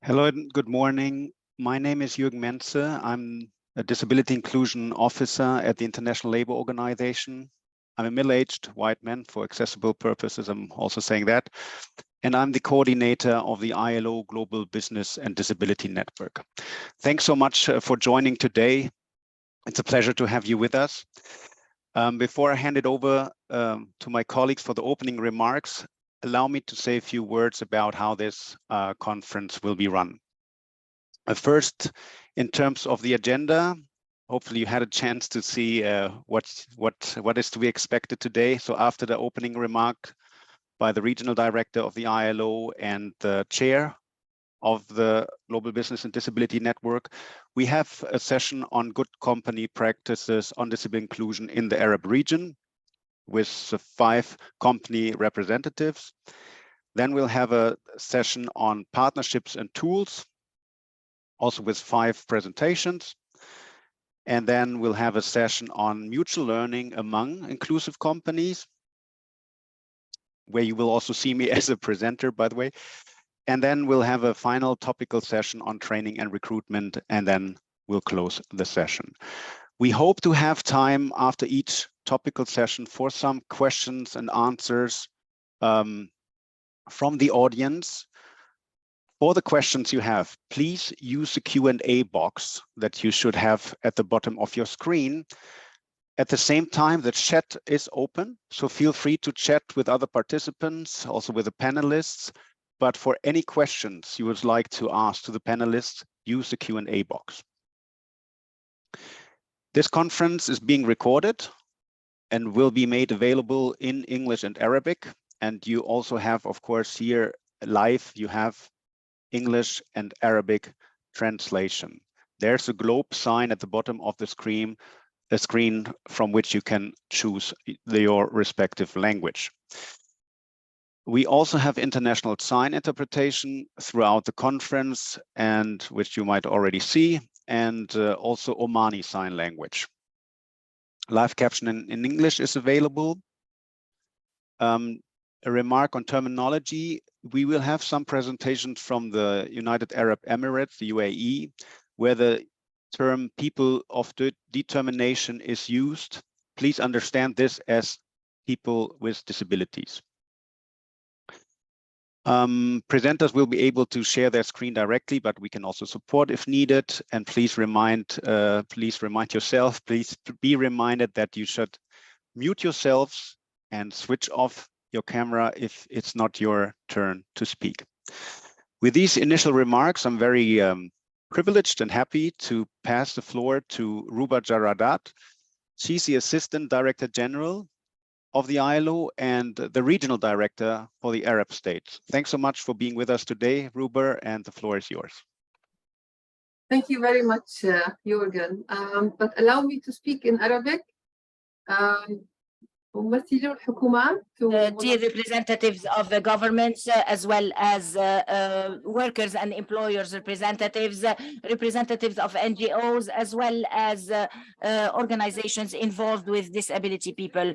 Hello and good morning. My name is Jürgen Menze. I'm a Disability Inclusion Officer at the International Labour Organization. I'm a middle-aged white man for accessible purposes. I'm also saying that. And I'm the coordinator of the ILO Global Business and Disability Network. Thanks so much for joining today. It's a pleasure to have you with us. Before I hand it over to my colleagues for the opening remarks, allow me to say a few words about how this conference will be run. First, in terms of the agenda, hopefully you had a chance to see what is to be expected today. So after the opening remark by the regional director of the ILO and the chair of the Global Business and Disability Network, we have a session on good company practices on disability inclusion in the Arab region with 5 company representatives. Then we'll have a session on partnerships and tools, also with 5 presentations. And then we'll have a session on mutual learning among inclusive companies, where you will also see me as a presenter, by the way. And then we'll have a final topical session on training and recruitment, and then we'll close the session. We hope to have time after each topical session for some questions and answers from the audience. For the questions you have, please use the Q&A box that you should have at the bottom of your screen. At the same time, the chat is open, so feel free to chat with other participants, also with the panelists. But for any questions you would like to ask to the panelists, use the Q&A box. This conference is being recorded and will be made available in English and Arabic. And you also have, of course, here live, you have English and Arabic translation. There's a globe sign at the bottom of the screen from which you can choose your respective language. We also have international sign interpretation throughout the conference, and which you might already see, and also Omani Sign Language. Live caption in English is available. A remark on terminology: we will have some presentations from the United Arab Emirates, the UAE, where the term people of determination is used. Please understand this as people with disabilities. Presenters will be able to share their screen directly, but we can also support if needed. And please remind yourself, please be reminded that you should mute yourselves and switch off your camera if it's not your turn to speak. With these initial remarks, I'm very privileged and happy to pass the floor to Ruba Jaradat. She's the Assistant Director General of the ILO and the Regional Director for the Arab states. Thanks so much for being with us today, Ruba, and the floor is yours. Thank you very much, Jürgen. But allow me to speak in Arabic. Dear representatives of the governments, as well as workers and employers representatives, representatives of NGOs, as well as organizations involved with disability people.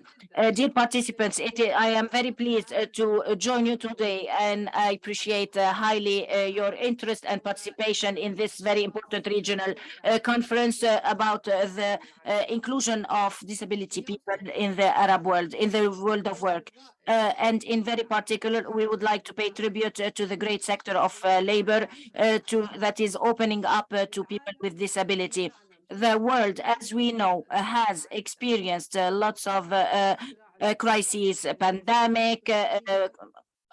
Dear participants, I am very pleased to join you today, and I appreciate highly your interest and participation in this very important regional conference about the inclusion of disability people in the Arab world, in the world of work. And in very particular, we would like to pay tribute to the great sector of labor that is opening up to people with disability. The world, as we know, has experienced lots of crises, pandemic,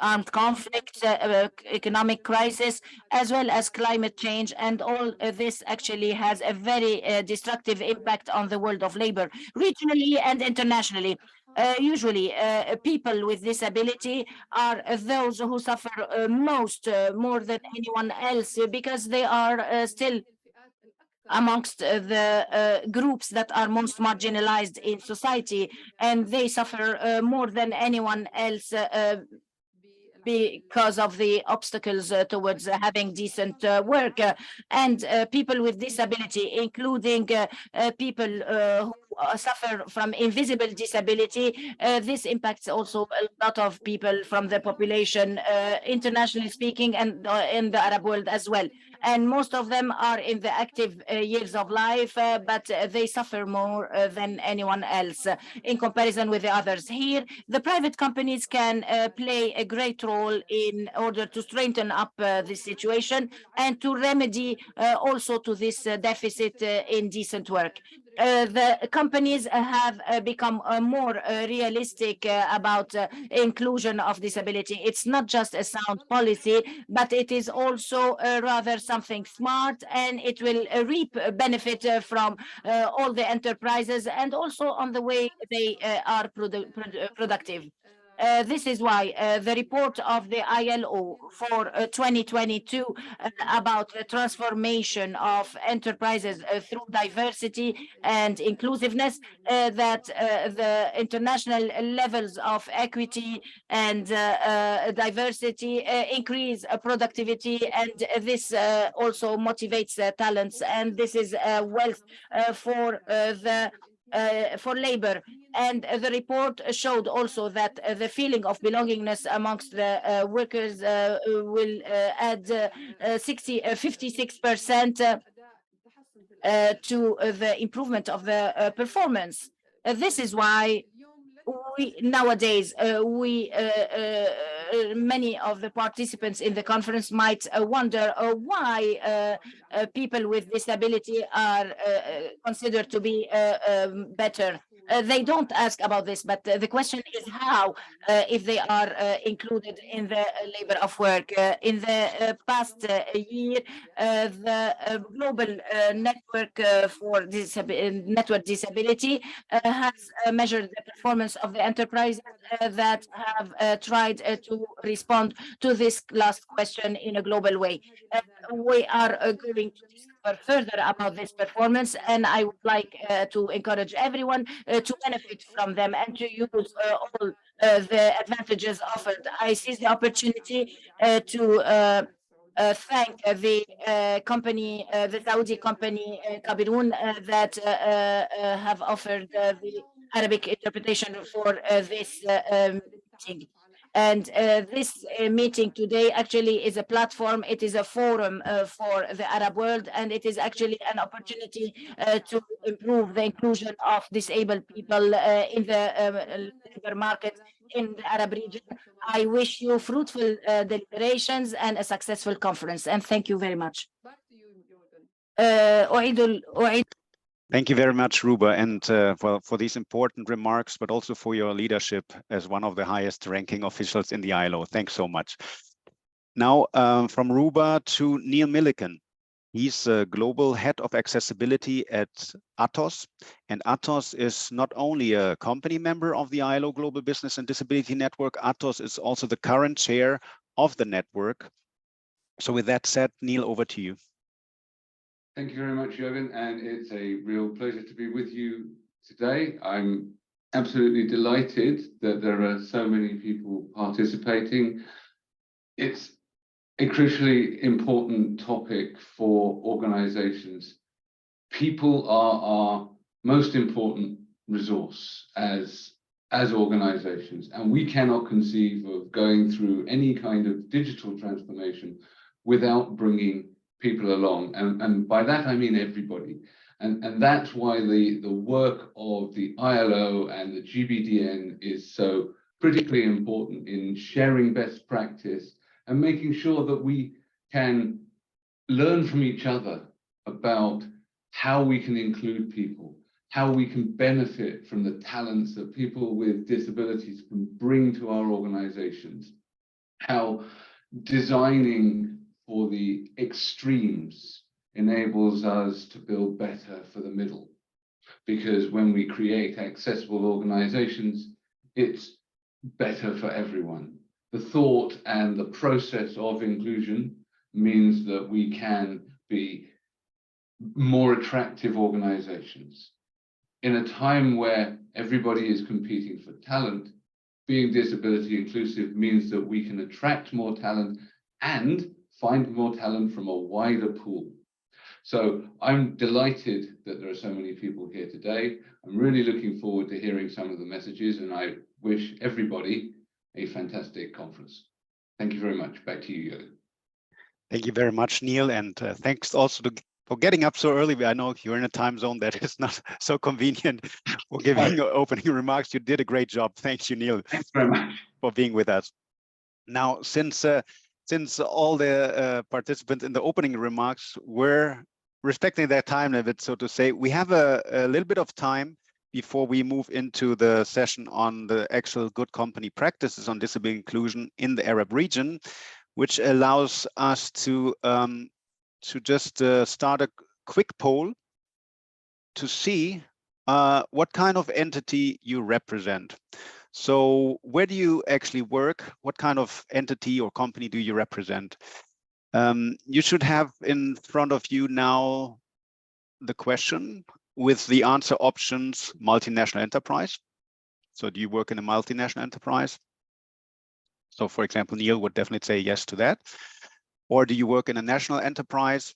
armed conflict, economic crisis, as well as climate change, and all this actually has a very destructive impact on the world of labor, regionally and internationally. Usually, people with disability are those who suffer more than anyone else, because they are still amongst the groups that are most marginalized in society, and they suffer more than anyone else because of the obstacles towards having decent work. And people with disability, including people who suffer from invisible disability. This impacts also a lot of people from the population, internationally speaking, and in the Arab world as well. And most of them are in the active years of life, but they suffer more than anyone else in comparison with the others. Here, the private companies can play a great role in order to strengthen up this situation and to remedy also to this deficit in decent work. The companies have become more realistic about inclusion of disability. It's not just a sound policy, but it is also rather something smart, and it will reap benefit from all the enterprises and also on the way they are productive. This is why the report of the ILO for 2022 about the transformation of enterprises through diversity and inclusiveness, that the international levels of equity and diversity increase productivity, and this also motivates talents, and this is wealth for labor. And the report showed also that the feeling of belongingness amongst the workers will add 56% to the improvement of the performance. This is why nowadays many of the participants in the conference might wonder why people with disability are considered to be better. They don't ask about this, but the question is how, if they are included in the labor of work. In the past year, the global network for network disability has measured the performance of the enterprises that have tried to respond to this last question in a global way. We are going to discover further about this performance, and I would like to encourage everyone to benefit from them and to use all the advantages offered. I seize the opportunity to thank the company, the Saudi company, Kabirun, that have offered the Arabic interpretation for this meeting. And this meeting today actually is a platform. It is a forum for the Arab world, and it is actually an opportunity to improve the inclusion of disabled people in the labor market in the Arab region. I wish you fruitful deliberations and a successful conference, and thank you very much. Back to you, Jürgen. Thank you very much, Ruba, and for these important remarks, but also for your leadership as one of the highest ranking officials in the ILO. Thanks so much. Now, from Ruba to Neil Milliken. He's global head of accessibility at Atos, and Atos is not only a company member of the ILO Global Business and Disability Network. Atos is also the current chair of the network. So with that said, Neil, over to you. Thank you very much, Jürgen, and it's a real pleasure to be with you today. I'm absolutely delighted that there are so many people participating. It's a crucially important topic for organizations. People are our most important resource as organizations, and we cannot conceive of going through any kind of digital transformation without bringing people along, and by that I mean everybody, and that's why the work of the ILO and the GBDN is so critically important in sharing best practice and making sure that we can learn from each other about how we can include people, how we can benefit from the talents that people with disabilities can bring to our organizations, how designing for the extremes enables us to build better for the middle. Because when we create accessible organizations, it's better for everyone. The thought and the process of inclusion means that we can be more attractive organizations. In a time where everybody is competing for talent, being disability inclusive means that we can attract more talent and find more talent from a wider pool. So I'm delighted that there are so many people here today. I'm really looking forward to hearing some of the messages, and I wish everybody a fantastic conference. Thank you very much. Back to you, Jürgen. Thank you very much, Neil, and thanks also for getting up so early. I know you're in a time zone that is not so convenient for giving opening remarks. You did a great job. Thank you, Neil. Thanks very much for being with us. Now, since all the participants in the opening remarks were respecting their time limit, so to say, we have a little bit of time before we move into the session on the actual good company practices on disability inclusion in the Arab region, which allows us to just start a quick poll to see what kind of entity you represent. So where do you actually work? What kind of entity or company do you represent? You should have in front of you now the question with the answer options: multinational enterprise. So do you work in a multinational enterprise? So for example, Neil would definitely say yes to that. Or do you work in a national enterprise,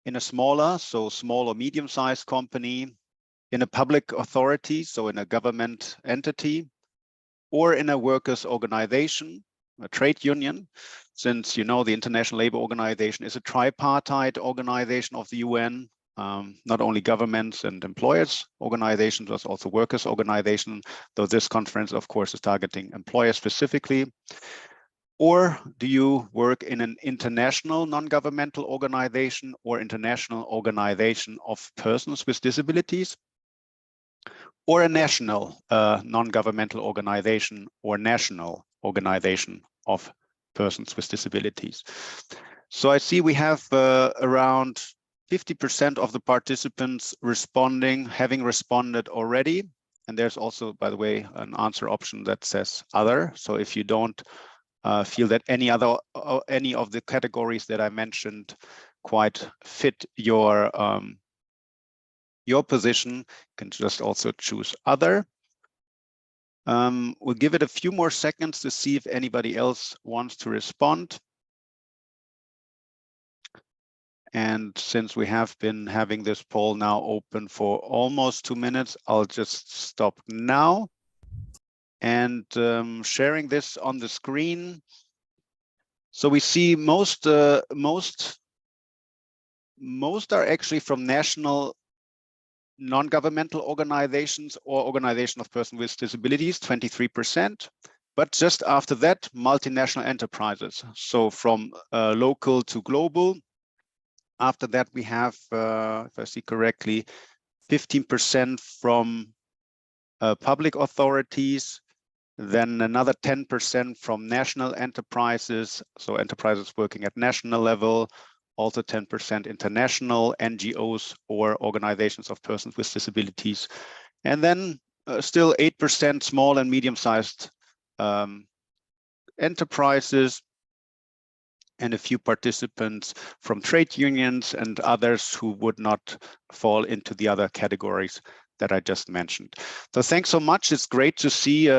in a smaller, so small or medium-sized company, in a public authority, so in a government entity, or in a workers' organization, a trade union, since you know the International Labour Organization is a tripartite organization of the UN, not only governments and employers organizations, but also workers' organization, though this conference, of course, is targeting employers specifically. Or do you work in an international non-governmental organization or international organization of persons with disabilities? Or a national non-governmental organization or national organization of persons with disabilities. So I see we have around 50% of the participants responding, having responded already. And there's also, by the way, an answer option that says other. So if you don't feel that any of the categories that I mentioned quite fit your position, you can just also choose other. We'll give it a few more seconds to see if anybody else wants to respond. And since we have been having this poll now open for almost 2 minutes, I'll just stop now and sharing this on the screen. So we see most are actually from national non-governmental organizations or organization of persons with disabilities, 23%. But just after that, multinational enterprises. So from local to global. After that, we have, if I see correctly, 15% from public authorities, then another 10% from national enterprises, so enterprises working at national level, also 10% international NGOs or organizations of persons with disabilities, and then still 8% small and medium-sized enterprises, and a few participants from trade unions and others who would not fall into the other categories that I just mentioned. So thanks so much. It's great to see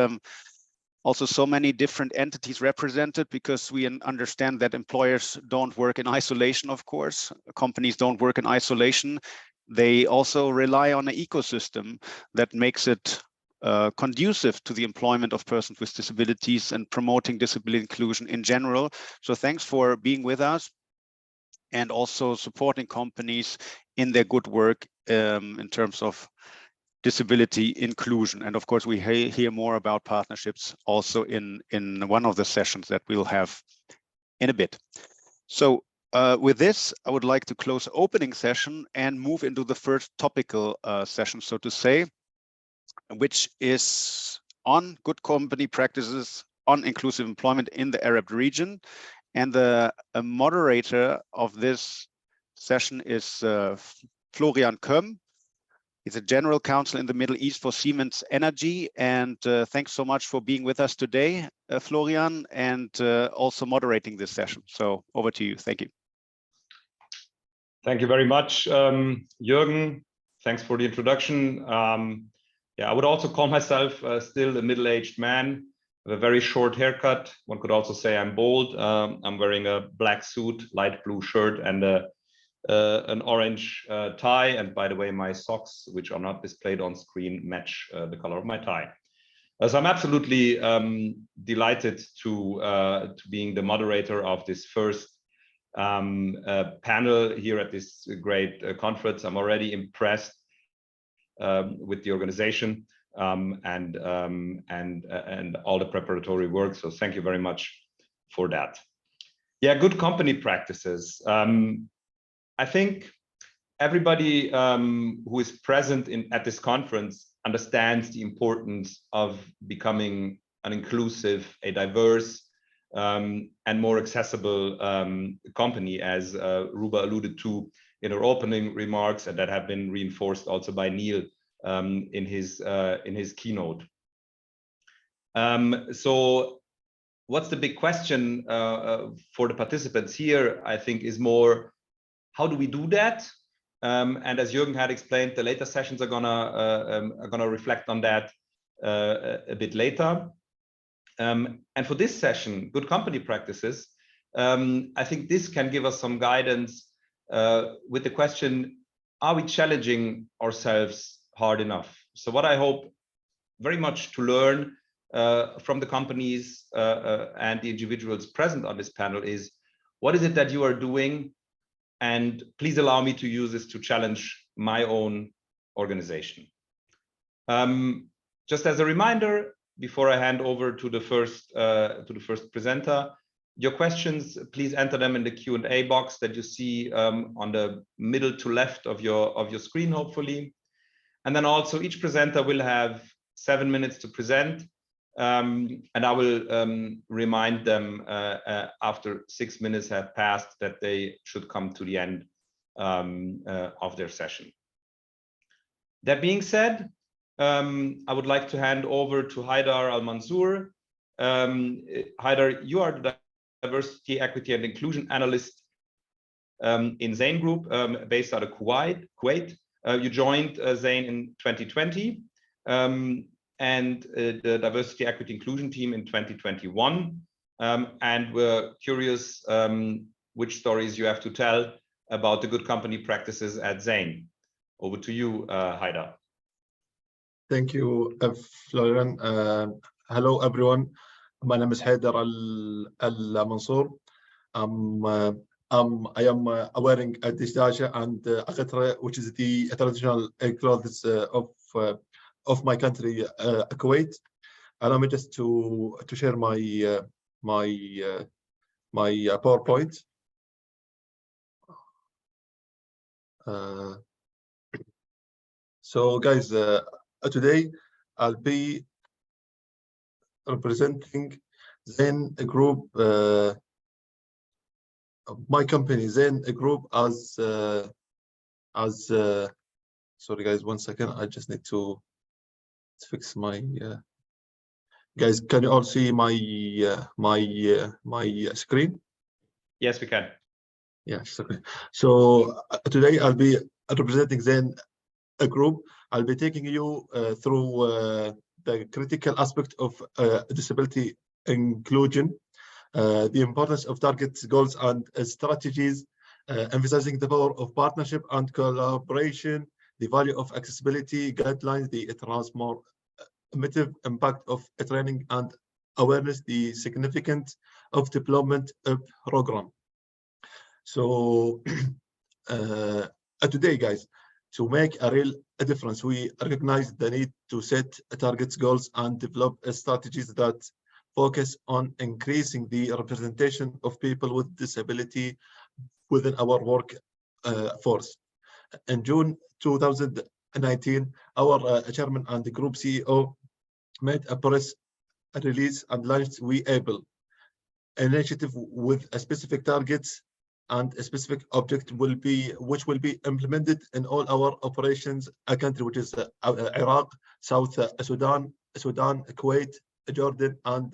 also so many different entities represented, because we understand that employers don't work in isolation, of course. Companies don't work in isolation. They also rely on an ecosystem that makes it conducive to the employment of persons with disabilities and promoting disability inclusion in general. So thanks for being with us and also supporting companies in their good work in terms of disability inclusion. And of course, we hear more about partnerships also in one of the sessions that we'll have in a bit. So with this, I would like to close the opening session and move into the first topical session, so to say, which is on good company practices on inclusive employment in the Arab region. And the moderator of this session is Florian Kömm. He's a general counsel in the Middle East for Siemens Energy. And thanks so much for being with us today, Florian, and also moderating this session. So over to you. Thank you. Thank you very much, Jürgen. Thanks for the introduction. Yeah, I would also call myself still a middle-aged man with a very short haircut. One could also say I'm bald. I'm wearing a black suit, light blue shirt, and a an orange tie, and by the way, my socks, which are not displayed on screen, match the color of my tie. So I'm absolutely delighted to being the moderator of this first panel here at this great conference. I'm already impressed with the organization and all the preparatory work. So thank you very much for that. Yeah, good company practices. I think everybody who is present at this conference understands the importance of becoming an inclusive, a diverse, and more accessible company, as Ruba alluded to in her opening remarks, and that have been reinforced also by Neil in his keynote. So what's the big question for the participants here, I think, is more, how do we do that? And as Jürgen had explained, the later sessions are gonna reflect on that a bit later. And for this session, good company practices, I think this can give us some guidance with the question, are we challenging ourselves hard enough? So what I hope very much to learn from the companies and the individuals present on this panel is, what is it that you are doing? And please allow me to use this to challenge my own organization. Just as a reminder, before I hand over to the first presenter, your questions, please enter them in the Q&A box that you see on the middle to left of your screen, hopefully. And then also each presenter will have 7 minutes to present. And I will remind them after 6 minutes have passed that they should come to the end of their session. That being said, I would like to hand over to Haidar Al-Mansour. Haidar, you are the Diversity, Equity and Inclusion Analyst in Zain Group, based out of Kuwait. You joined Zain in 2020. And the Diversity, Equity, Inclusion team in 2021. And we're curious which stories you have to tell about the good company practices at Zain. Over to you, Haidar. Thank you, Florian. Hello, everyone. My name is Haidar Al-Mansour. I am wearing a disdaja and a qatra, which is the traditional clothes of my country, Kuwait. Allow me just to share my PowerPoint. So guys, today I'll be representing Zain Group, my company Zain Group as sorry guys, 1 second, I just need to fix my guys. Can you all see my my screen? Yes, we can. Yes, okay. So today I'll be representing Zain Group. I'll be taking you through the critical aspect of disability inclusion, the importance of targets, goals, and strategies, emphasizing the power of partnership and collaboration, the value of accessibility guidelines, the transformative impact of training and awareness, the significance of development program. So today, guys, to make a real difference, we recognize the need to set targets, goals, and develop strategies that focus on increasing the representation of people with disability within our work force. In June 2019, our chairman and the group CEO made a press release and launched We Able, an initiative with a specific targets and a specific object which will be implemented in all our operations, a country which is Iraq, South Sudan, Kuwait, Jordan, and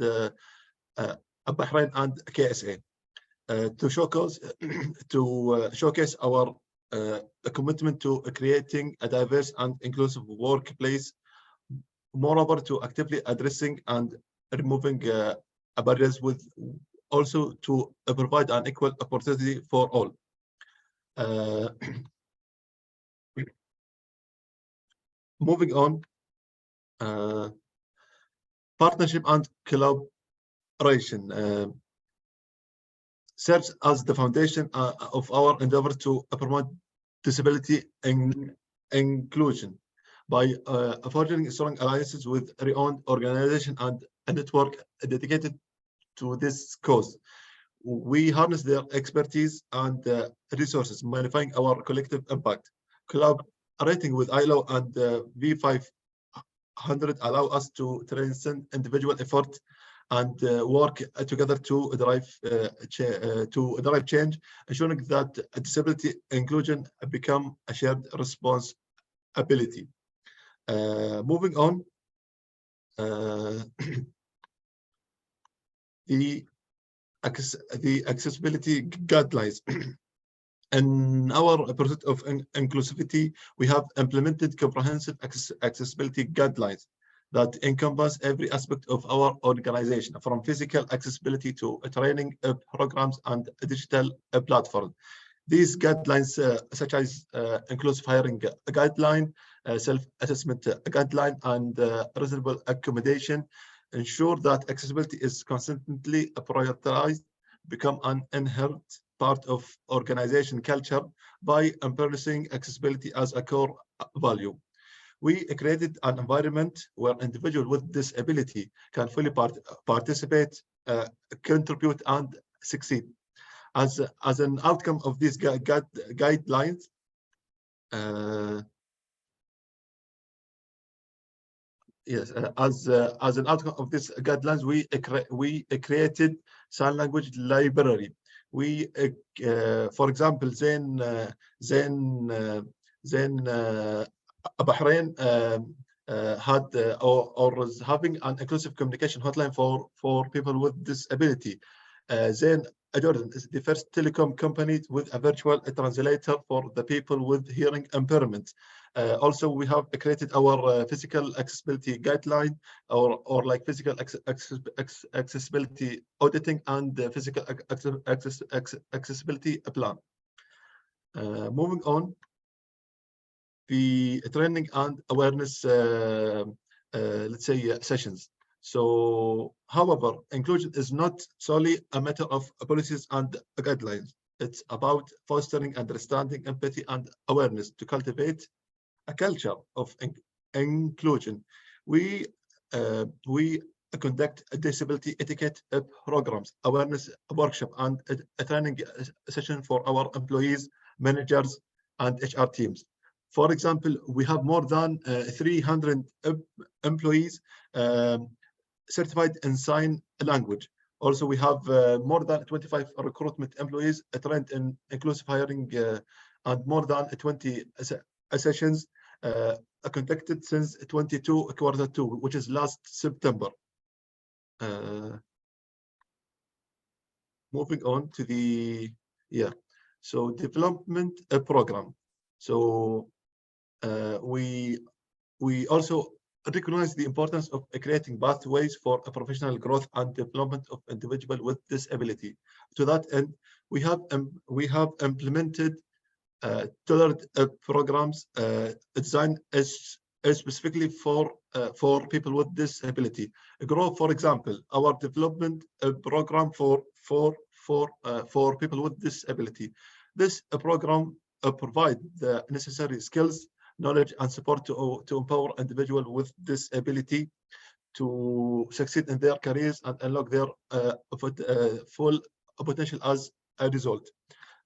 Bahrain and KSA, to showcase our commitment to creating a diverse and inclusive workplace. Moreover, to actively addressing and removing barriers, with also to provide an equal opportunity for all. Moving on, partnership and collaboration serves as the foundation of our endeavor to promote disability inclusion by forging strong alliances with renowned organizations and a network dedicated to this cause. We harness their expertise and resources, magnifying our collective impact. Collaborating with ILO and V500 allow us to transcend individual effort and work together to drive change, ensuring that disability inclusion become a shared responsibility. Moving on, the accessibility guidelines. In our pursuit of inclusivity, we have implemented comprehensive accessibility guidelines that encompass every aspect of our organization, from physical accessibility to training programs and digital platforms. These guidelines, such as inclusive hiring guideline, self-assessment guideline, and reasonable accommodation, ensure that accessibility is consistently prioritized, become an inherent part of organization culture by embracing accessibility as a core value. We created an environment where individuals with disability can fully participate, contribute, and succeed. As an outcome of these guidelines, as an outcome of these guidelines, we created sign language library. We, for example, Zain Bahrain had or is having an inclusive communication hotline for people with disability. Zain Jürgen is the first telecom company with a virtual translator for the people with hearing impairment. Also, we have created our physical accessibility guideline, or like physical accessibility auditing and physical accessibility plan. Moving on, the training and awareness, let's say, sessions. So, however, inclusion is not solely a matter of policies and guidelines. It's about fostering understanding, empathy, and awareness to cultivate a culture of inclusion. We conduct a disability etiquette programs, awareness workshop, and a training session for our employees, managers, and HR teams. For example, we have more than 300 employees certified in sign language. Also, we have more than 25 recruitment employees trained in inclusive hiring, and more than 20 sessions conducted since quarter two, which is last September. Moving on to the so development program. So we also recognize the importance of creating pathways for a professional growth and development of individuals with disability. To that end, we have implemented tailored programs designed specifically for people with disability. Grow, for example, our development program for people with disability. This program provides the necessary skills, knowledge, and support to empower individuals with disability to succeed in their careers and unlock their full potential as a result.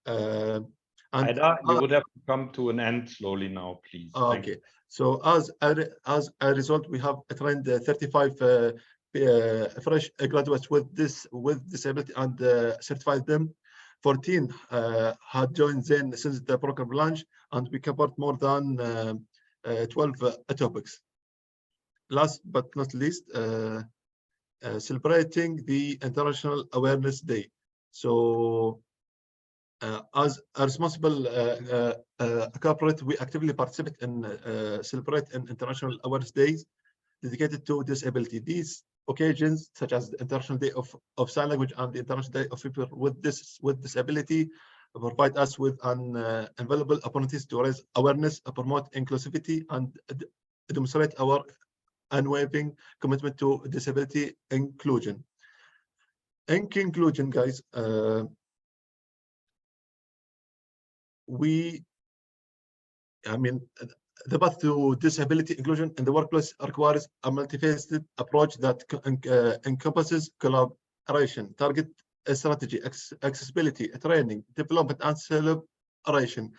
Haidar, you would have to come to an end slowly now, please. Okay. So as a result, we have trained 35 fresh graduates with disability and certified them. 14 had joined Zain since the program launch, and we covered more than 12 topics. Last but not least, celebrating the International Awareness Day. So, as a responsible corporate, we actively participate in celebrate International Awareness Days dedicated to disability. These occasions, such as the International Day of Sign Language and the International Day of People with Disability, provide us with an invaluable opportunities to raise awareness, promote inclusivity, and demonstrate our unwavering commitment to disability inclusion. In conclusion, guys, the path to disability inclusion in the workplace requires a multifaceted approach that encompasses collaboration, target strategy, accessibility, training, development, and celebration.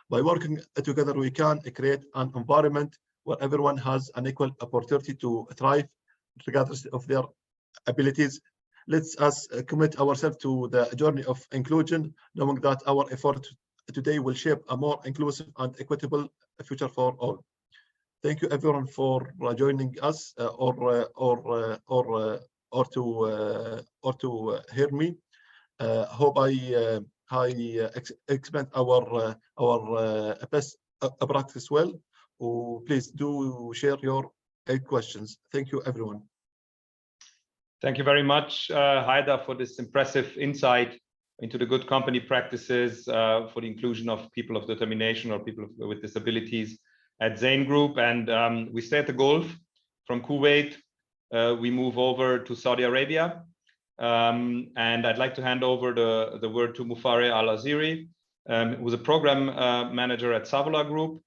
By working together, we can create an environment where everyone has an equal opportunity to thrive, regardless of their abilities. Let us commit ourselves to the journey of inclusion, knowing that our effort today will shape a more inclusive and equitable future for all. Thank you, everyone, for joining us or to hear me. Hope I explained our best practice well. Please do share your questions. Thank you, everyone. Thank you very much, Haidar, for this impressive insight into the good company practices for the inclusion of people of determination or people with disabilities at Zain Group. And we stay at the Gulf. From Kuwait, we move over to Saudi Arabia. And I'd like to hand over the word to Muffareh Al-Asiri, who's a program manager at Savola Group,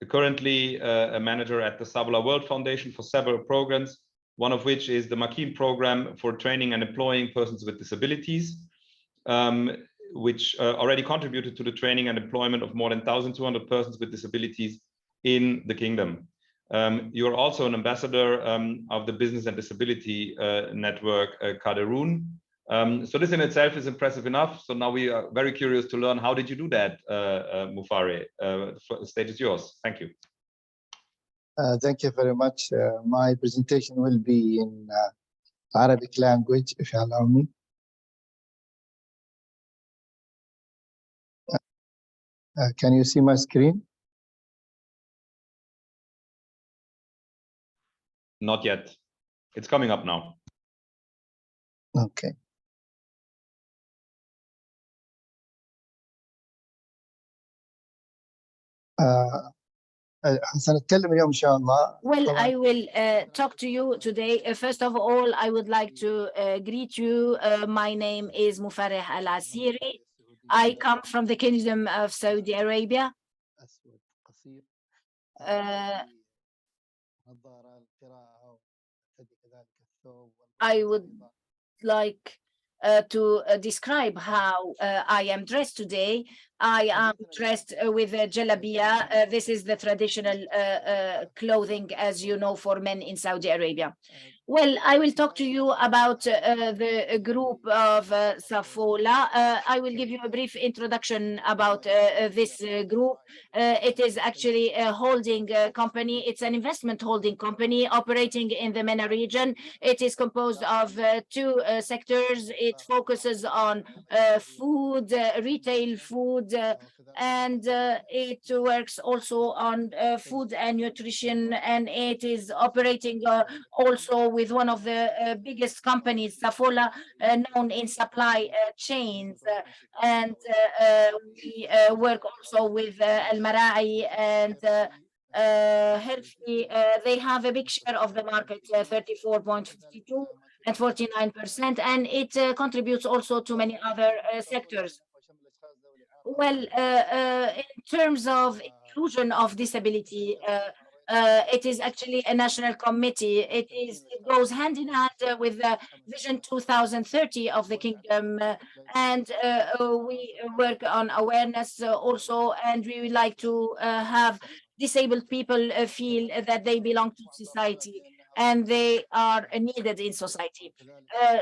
currently a manager at the Savola World Foundation for several programs, one of which is the Makin program for training and employing persons with disabilities, which already contributed to the training and employment of more than 1,200 persons with disabilities in the kingdom. You are also an ambassador of the Business and Disability Network, Kaderun. So this in itself is impressive enough. So now we are very curious to learn, how did you do that, Muffareh? The stage is yours. Thank you. Thank you very much. My presentation will be in Arabic language, if you allow me. Can you see my screen? Not yet. It's coming up now. Okay. Well, I will talk to you today. First of all, I would like to greet you. My name is Muffareh Al-Asiri. I come from the Kingdom of Saudi Arabia. I would like to describe how I am dressed today. I am dressed with a jalabia. This is the traditional clothing, as you know, for men in Saudi Arabia. Well, I will talk to you about the group of Savola. I will give you a brief introduction about this group. It is actually a holding company. It's an investment holding company operating in the MENA region. It is composed of two sectors. It focuses on food, retail food, and it works also on food and nutrition, and it is operating also with one of the biggest companies, Savola, known in supply chains. And we work also with Al-Marai and Healthy. They have a big share of the market, 34.52 and 49%, and it contributes also to many other sectors. Well, in terms of inclusion of disability, it is actually a national committee. It goes hand in hand with the Vision 2030 of the Kingdom, and we work on awareness also, and we would like to have disabled people feel that they belong to society and they are needed in society.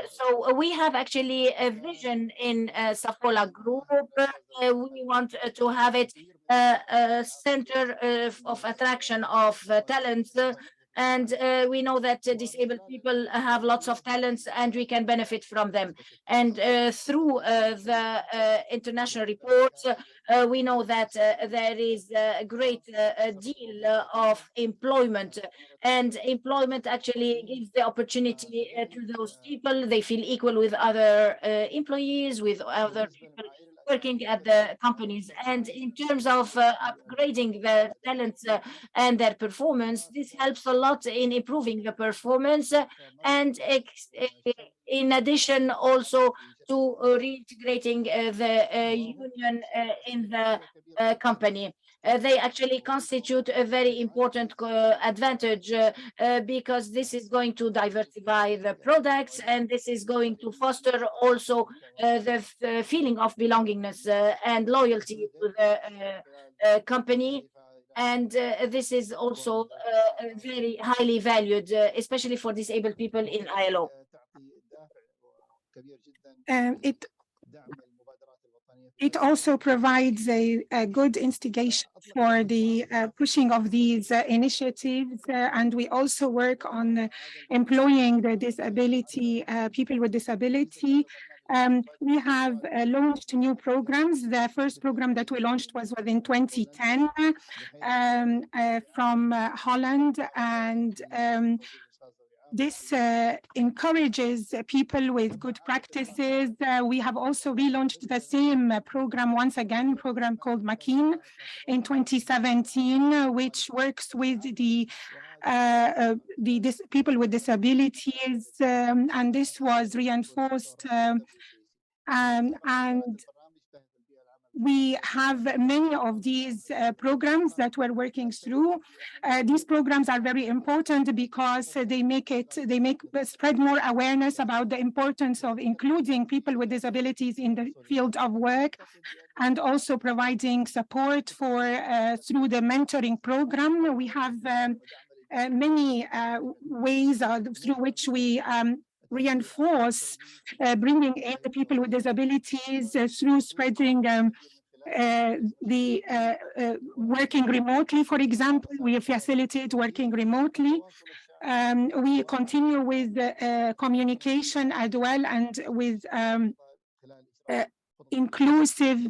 So we have actually a vision in Savola Group. We want to have it a center of attraction of talents. And we know that disabled people have lots of talents and we can benefit from them. And through the international reports, we know that there is a great deal of employment, and employment actually gives the opportunity to those people. They feel equal with other employees, with other people working at the companies. And in terms of upgrading their talents and their performance, this helps a lot in improving the performance and in addition also to reintegrating the union in the company. They actually constitute a very important advantage because this is going to diversify the products, and this is going to foster also the feeling of belongingness and loyalty to the company. And this is also very highly valued, especially for disabled people in ILO. It also provides a good instigation for the pushing of these initiatives, and we also work on employing the disability, people with disability. We have launched new programs. The first program that we launched was within 2010 from Holland, and this encourages people with good practices. We have also relaunched the same program once again, program called Makin in 2017, which works with the people with disabilities, and this was reinforced. And we have many of these programs that we're working through. These programs are very important because they spread more awareness about the importance of including people with disabilities in the field of work, and also providing support for through the mentoring program. We have many ways through which we reinforce bringing in the people with disabilities through spreading working remotely. For example, we facilitate working remotely. We continue with communication as well, and with inclusive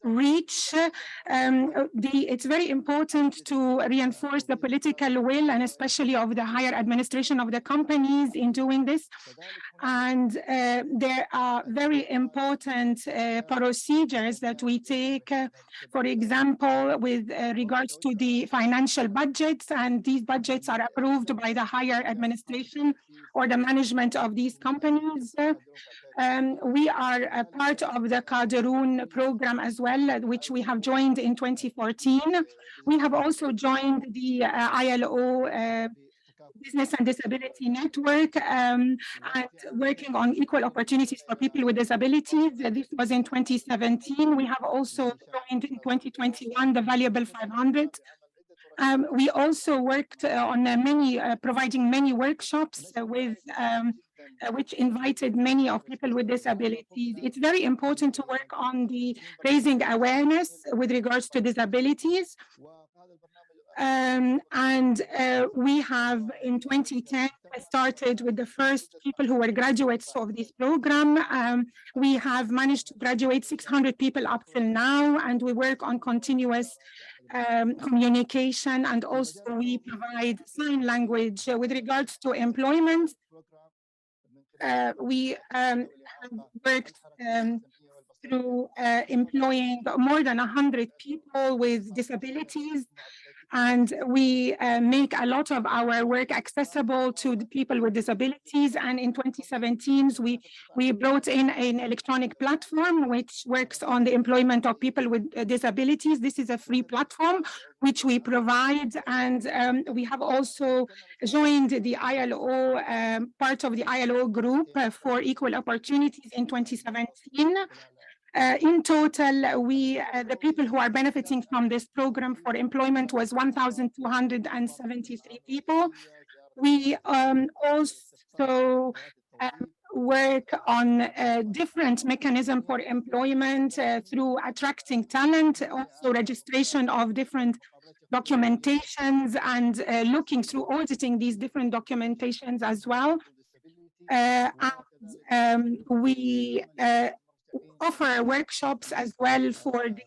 reach. It's very important to reinforce the political will, and especially of the higher administration of the companies in doing this. And there are very important procedures that we take, for example, with regards to the financial budgets, and these budgets are approved by the higher administration or the management of these companies. We are a part of the Qadirun program as well, which we have joined in 2014. We have also joined the ILO Business and Disability Network, and working on equal opportunities for people with disabilities. This was in 2017. We have also joined in 2021 the Valuable 500. We also worked on providing many workshops with which invited many of people with disabilities. It's very important to work on the raising awareness with regards to disabilities. We have in 2010 started with the first people who were graduates of this program. We have managed to graduate 600 people up till now, and we work on continuous communication, and also we provide sign language with regards to employment. We have worked through employing more than 100 people with disabilities, and we make a lot of our work accessible to the people with disabilities. And in 2017, we brought in an electronic platform which works on the employment of people with disabilities. This is a free platform which we provide, and we have also joined the ILO, part of the ILO group for equal opportunities in 2017. In total, the people who are benefiting from this program for employment was 1,273 people. We also work on a different mechanism for employment through attracting talent, also registration of different documentations, and looking through auditing these different documentations as well. We offer workshops as well for the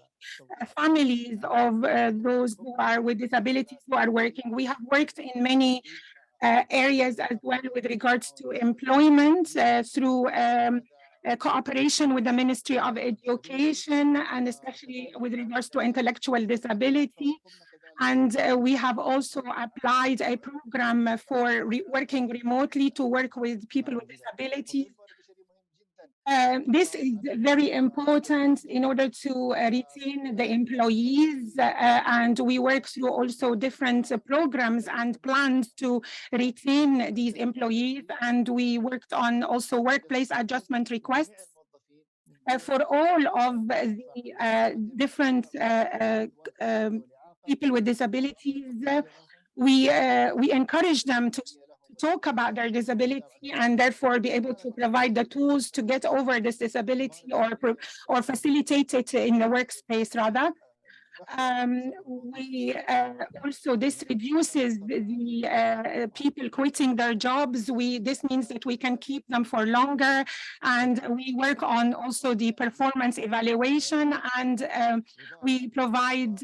families of those who are with disabilities who are working. We have worked in many areas as well with regards to employment through cooperation with the Ministry of Education, and especially with regards to intellectual disability. And we have also applied a program for working remotely to work with people with disabilities. This is very important in order to retain the employees, and we work through also different programs and plans to retain these employees. And we worked on also workplace adjustment requests for all of the different people with disabilities. We encourage them to talk about their disability and therefore be able to provide the tools to get over this disability or facilitate it in the workspace rather. Also, this reduces the people quitting their jobs. This means that we can keep them for longer, and we work on also the performance evaluation, and we provide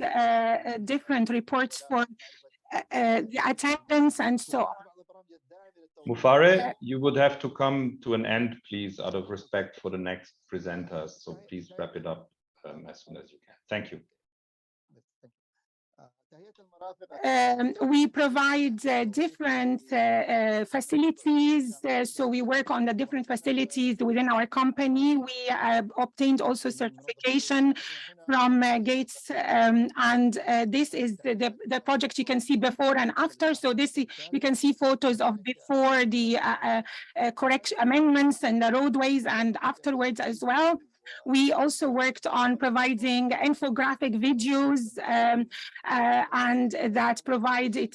different reports for the attendance and so on. Muffareh, you would have to come to an end, please, out of respect for the next presenters. So please wrap it up as soon as you can. Thank you. We provide different facilities. So we work on the different facilities within our company. We obtained also certification from Gates, and this is the project you can see before and after. So this, you can see photos of before the correction amendments and the roadways, and afterwards as well. We also worked on providing infographic videos and that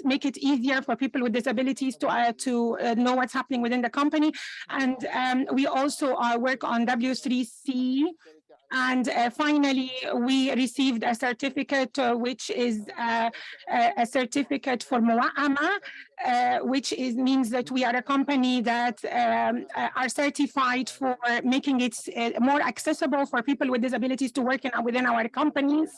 make it easier for people with disabilities to know what's happening within the company. And we also work on W3C. And finally, we received a certificate, which is a certificate for Mu'ama, which means that we are a company that are certified for making it more accessible for people with disabilities to work within our companies.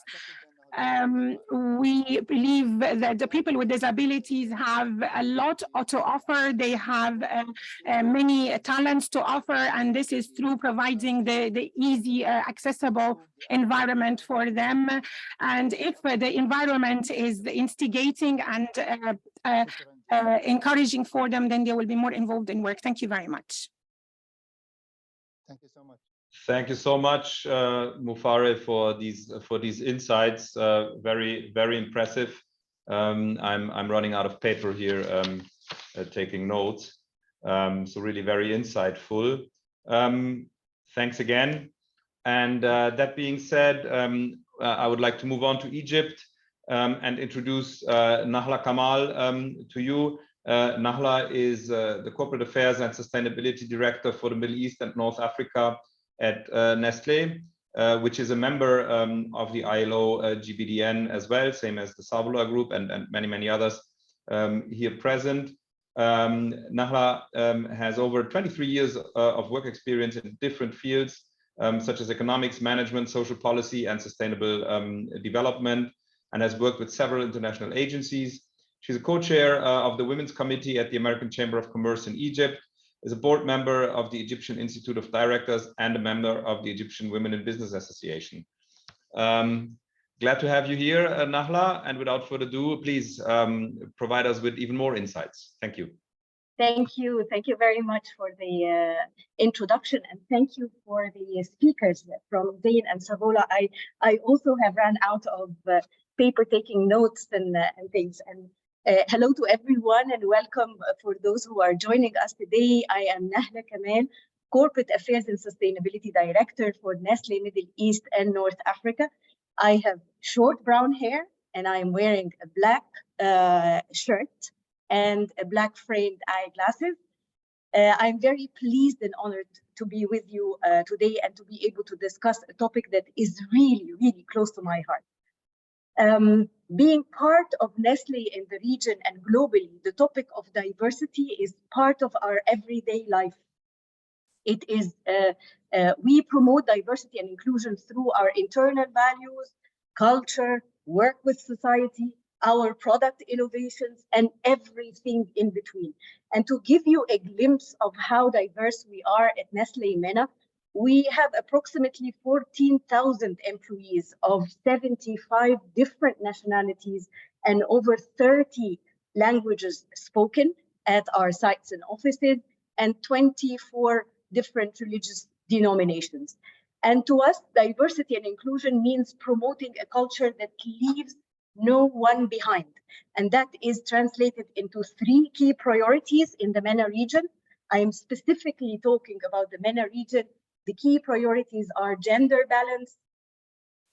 We believe that the people with disabilities have a lot to offer. They have many talents to offer, and this is through providing the easy, accessible environment for them. And if the environment is instigating and encouraging for them, then they will be more involved in work. Thank you very much. Thank you so much. Thank you so much, Muffareh, for these insights. Very, very impressive. I'm running out of paper here, taking notes. So really very insightful. Thanks again. And that being said, I would like to move on to Egypt and introduce Nahla Kamal to you. Nahla is the Corporate Affairs and Sustainability Director for the Middle East and North Africa at Nestlé, which is a member of the ILO GBDN as well, same as the Savola group and many, many others here present. Nahla has over 23 years of work experience in different fields, such as economics, management, social policy, and sustainable development, and has worked with several international agencies. She's a co-chair of the Women's Committee at the American Chamber of Commerce in Egypt, is a board member of the Egyptian Institute of Directors, and a member of the Egyptian Women in Business Association. Glad to have you here, Nahla, and without further ado, please provide us with even more insights. Thank you. Thank you. Thank you very much for the introduction, and thank you for the speakers from Zain and Savola. I also have run out of paper taking notes and things. And hello to everyone, and welcome for those who are joining us today. I am Nahla Kamal, Corporate Affairs and Sustainability Director for Nestlé Middle East and North Africa. I have short brown hair, and I am wearing a black shirt and a black framed eyeglasses. I'm very pleased and honored to be with you today and to be able to discuss a topic that is really, really close to my heart. Being part of Nestlé in the region and globally, the topic of diversity is part of our everyday life. It is, we promote diversity and inclusion through our internal values, culture, work with society, our product innovations, and everything in between. And to give you a glimpse of how diverse we are at Nestlé MENA, We have approximately 14,000 employees of 75 different nationalities and over 30 languages spoken at our sites and offices, and 24 different religious denominations. And to us, diversity and inclusion means promoting a culture that leaves no one behind. And that is translated into 3 key priorities in the MENA region. I am specifically talking about the MENA region. The key priorities are gender balance,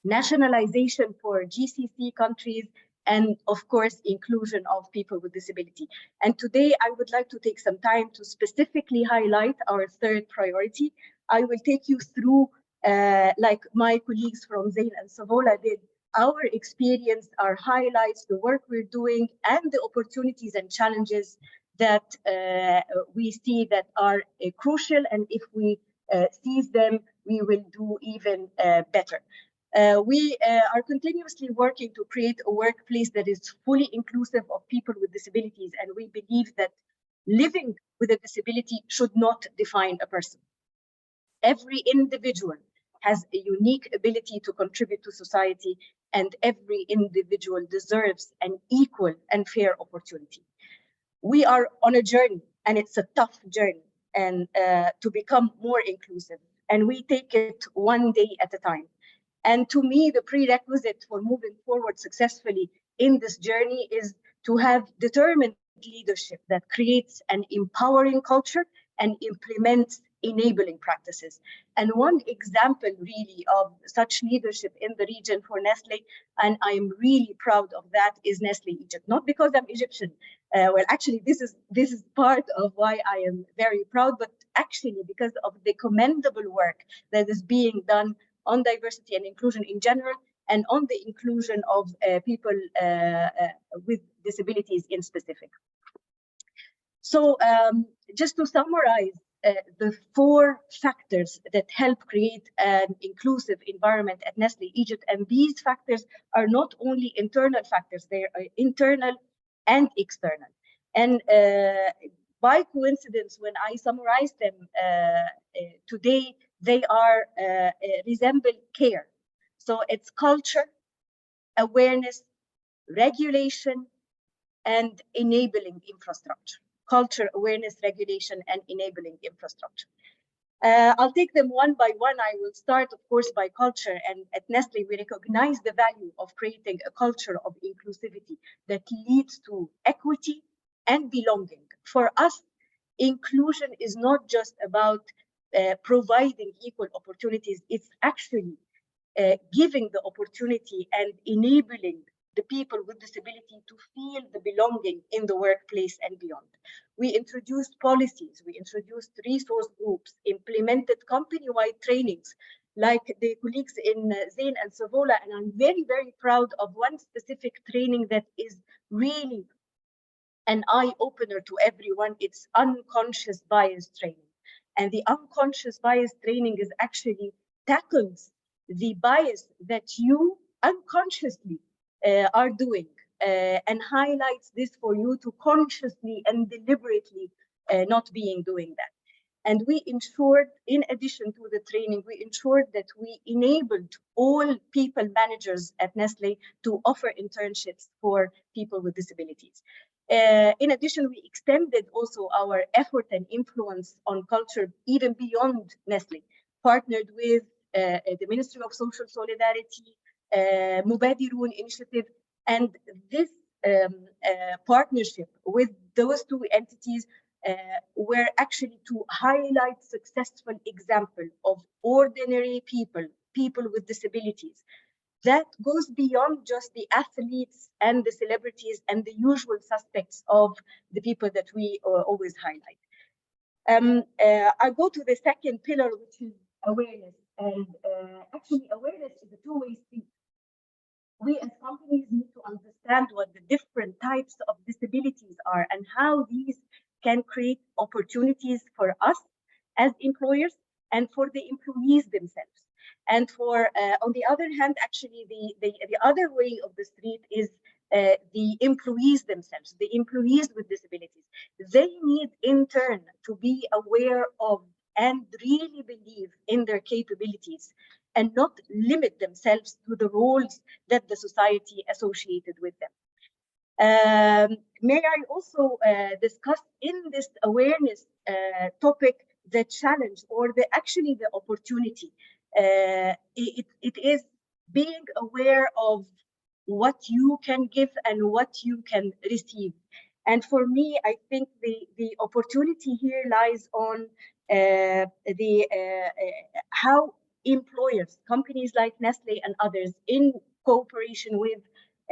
nationalization for GCC countries, and of course, inclusion of people with disability. And today I would like to take some time to specifically highlight our 3rd priority. I will take you through, like my colleagues from Zain and Savola did, our experience, our highlights, the work we're doing, and the opportunities and challenges that we see that are crucial. And if we seize them, we will do even better. We are continuously working to create a workplace that is fully inclusive of people with disabilities, and we believe that living with a disability should not define a person. Every individual has a unique ability to contribute to society, and every individual deserves an equal and fair opportunity. We are on a journey, and it's a tough journey, and to become more inclusive, and we take it one day at a time. And to me, the prerequisite for moving forward successfully in this journey is to have determined leadership that creates an empowering culture and implements enabling practices. And one example really of such leadership in the region for Nestlé, and I'm really proud of that, is Nestlé Egypt. Not because I'm Egyptian, well, actually this is part of why I am very proud, but actually because of the commendable work that is being done on diversity and inclusion in general, and on the inclusion of people with disabilities in specific. So just to summarize, the 4 factors that help create an inclusive environment at Nestlé Egypt, and these factors are not only internal factors, they are internal and external. And by coincidence, when I summarize them today, they are resemble care. So it's culture, awareness, regulation, and enabling infrastructure. Culture, awareness, regulation, and enabling infrastructure. I'll take them one by one. I will start, of course, by culture. And at Nestlé, we recognize the value of creating a culture of inclusivity that leads to equity and belonging. For us, inclusion is not just about providing equal opportunities. It's actually giving the opportunity and enabling the people with disability to feel the belonging in the workplace and beyond. We introduced policies, we introduced resource groups, implemented company-wide trainings, like the colleagues in Zain and Savola, and I'm very, very proud of one specific training that is really an eye-opener to everyone. It's unconscious bias training. And the unconscious bias training is actually tackles the bias that you unconsciously are doing and highlights this for you to consciously and deliberately not doing that. And we ensured, in addition to the training, we ensured that we enabled all people managers at Nestlé to offer internships for people with disabilities. In addition, we extended also our effort and influence on culture even beyond Nestlé, partnered with the Ministry of Social Solidarity, Mubadirun initiative, and this partnership with those 2 entities were actually to highlight successful example of ordinary people with disabilities. That goes beyond just the athletes and the celebrities and the usual suspects of the people that we always highlight. I go to the second pillar, which is awareness. And actually, awareness is a 2-way street. We as companies need to understand what the different types of disabilities are and how these can create opportunities for us as employers and for the employees themselves. And for, on the other hand, actually, the other way of the street is the employees themselves, the employees with disabilities. They need, in turn, to be aware of and really believe in their capabilities and not limit themselves to the roles that the society associated with them. May I also discuss in this awareness topic the challenge or actually the opportunity. It is being aware of what you can give and what you can receive. And for me, I think the opportunity here lies on how employers, companies like Nestlé and others, in cooperation with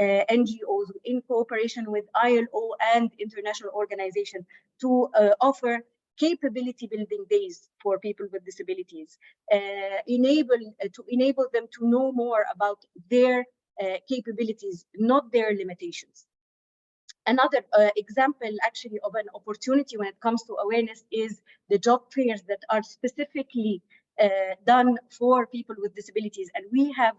NGOs, in cooperation with ILO and international organizations, to offer capability building days for people with disabilities, to enable them to know more about their capabilities, not their limitations. Another example actually of an opportunity when it comes to awareness is the job fairs that are specifically done for people with disabilities. And we have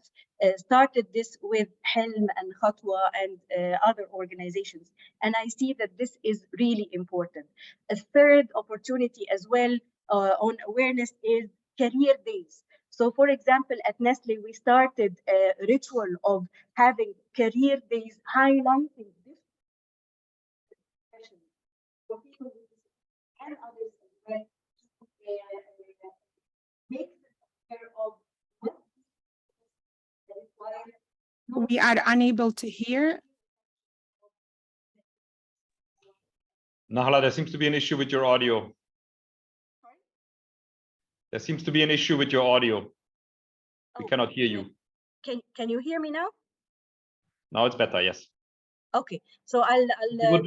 started this with Helm and Khatwa and other organizations. And I see that this is really important. A third opportunity as well on awareness is career days. So for example, at Nestlé, we started a ritual of having career days highlighting this for people with disabilities and others as well to make them aware of what we are unable to hear. Nahla, there seems to be an issue with your audio. Sorry? There seems to be an issue with your audio. We cannot hear you. Can you hear me now? Now it's better, yes. Okay, so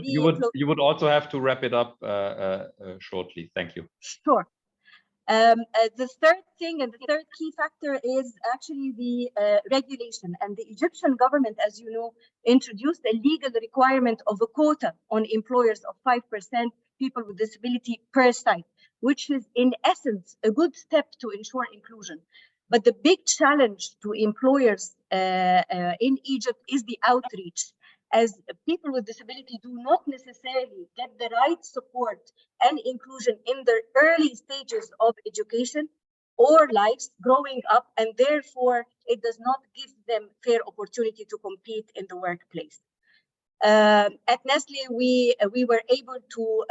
you would also have to wrap it up shortly. Thank you. Sure. The third thing and the third key factor is actually the regulation. And the Egyptian government, as you know, introduced a legal requirement of a quota on employers of 5% people with disability per site, which is in essence a good step to ensure inclusion. But the big challenge to employers in Egypt is the outreach, as people with disability do not necessarily get the right support and inclusion in their early stages of education or lives growing up, and therefore it does not give them fair opportunity to compete in the workplace. At Nestlé, we were able to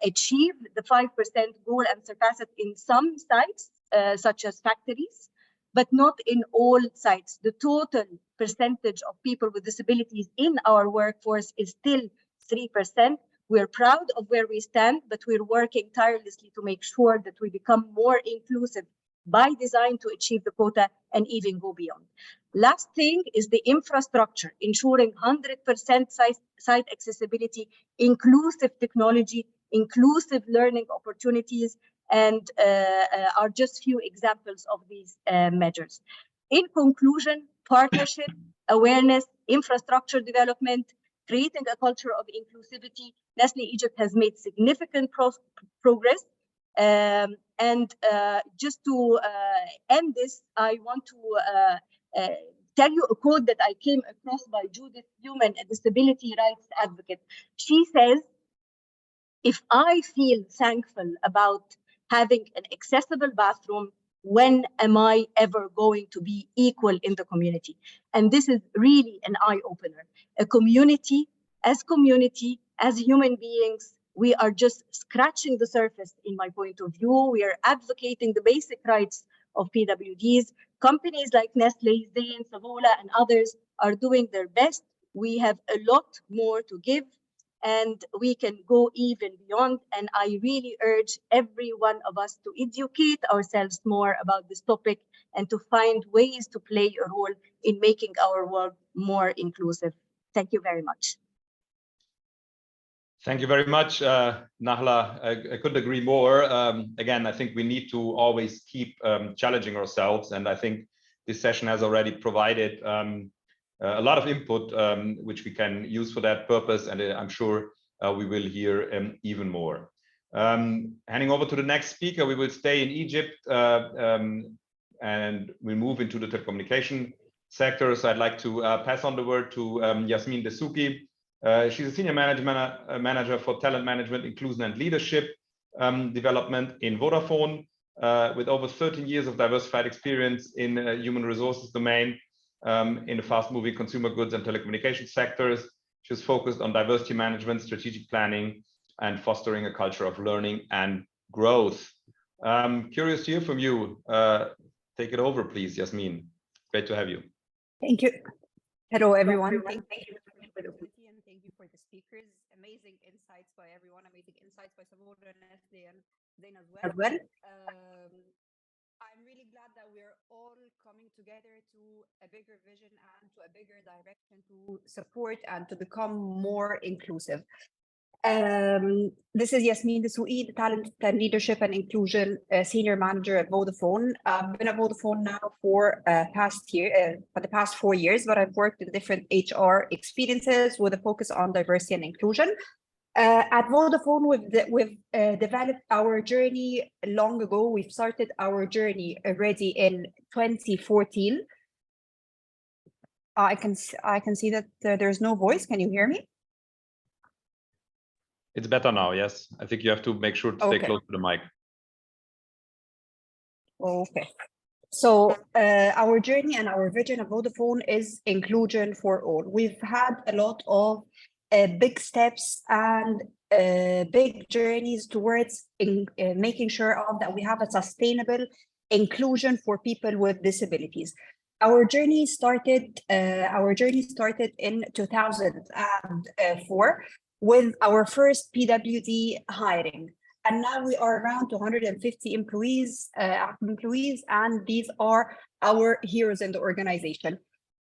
achieve the 5% goal and surpass it in some sites, such as factories, but not in all sites. The total percentage of people with disabilities in our workforce is still 3%. We're proud of where we stand, but we're working tirelessly to make sure that we become more inclusive by design to achieve the quota and even go beyond. Last thing is the infrastructure, ensuring 100% site accessibility, inclusive technology, inclusive learning opportunities, and are just few examples of these measures. In conclusion, partnership, awareness, infrastructure development, creating a culture of inclusivity. Nestlé Egypt has made significant progress. Just to end this, I want to tell you a quote that I came across by Judith Newman, a disability rights advocate. She says, "If I feel thankful about having an accessible bathroom, when am I ever going to be equal in the community?" And this is really an eye-opener. A community, as human beings, we are just scratching the surface in my point of view. We are advocating the basic rights of PWDs. Companies like Nestlé, Zain, Savola, and others are doing their best. We have a lot more to give, and we can go even beyond. And I really urge every one of us to educate ourselves more about this topic and to find ways to play a role in making our world more inclusive. Thank you very much. Thank you very much, Nahla. I couldn't agree more. Again, I think we need to always keep challenging ourselves. And I think this session has already provided a lot of input, which we can use for that purpose. And I'm sure we will hear even more. Handing over to the next speaker, we will stay in Egypt and we'll move into the telecommunication sector. So I'd like to pass on the word to Yasmine Dessouky. She's a senior manager for talent management, inclusion and leadership development in Vodafone. with over 13 years of diversified experience in human resources domain, in the fast-moving consumer goods and telecommunications sectors. She was focused on diversity management, strategic planning, and fostering a culture of learning and growth. Curious to hear from you. Take it over, please, Yasmine. Great to have you. Thank you. Hello, everyone. Thank you for the opportunity and thank you for the speakers. Amazing insights by everyone. Amazing insights by Savola, Nestlé, and Zain as well. I'm really glad that we're all coming together to a bigger vision and to a bigger direction to support and to become more inclusive. This is Yasmine Dessouky, the Talent and Leadership and Inclusion Senior Manager at Vodafone. I've been at Vodafone now for the past 4 years, but I've worked in different HR experiences with a focus on diversity and inclusion. At Vodafone, we've developed our journey long ago. We've started our journey already in 2014. I can see that there's no voice. Can you hear me? It's better now, yes. I think you have to make sure to stay close to the mic. Okay. So our journey and our vision of Vodafone is inclusion for all. We've had a lot of big steps and big journeys towards making sure that we have a sustainable inclusion for people with disabilities. Our journey started in 2004 with our first PWD hiring. And now we are around 250 employees, and these are our heroes in the organization.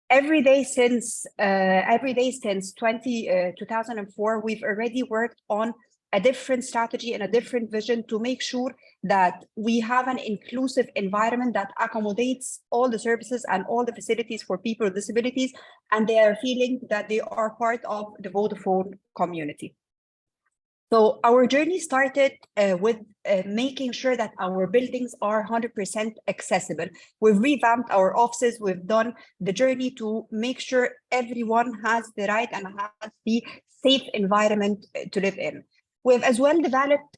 Every day since 2004, we've already worked on a different strategy and a different vision to make sure that we have an inclusive environment that accommodates all the services and all the facilities for people with disabilities, and they are feeling that they are part of the Vodafone community. So our journey started with making sure that our buildings are 100% accessible. We've revamped our offices. We've done the journey to make sure everyone has the right and has the safe environment to live in. We've as well developed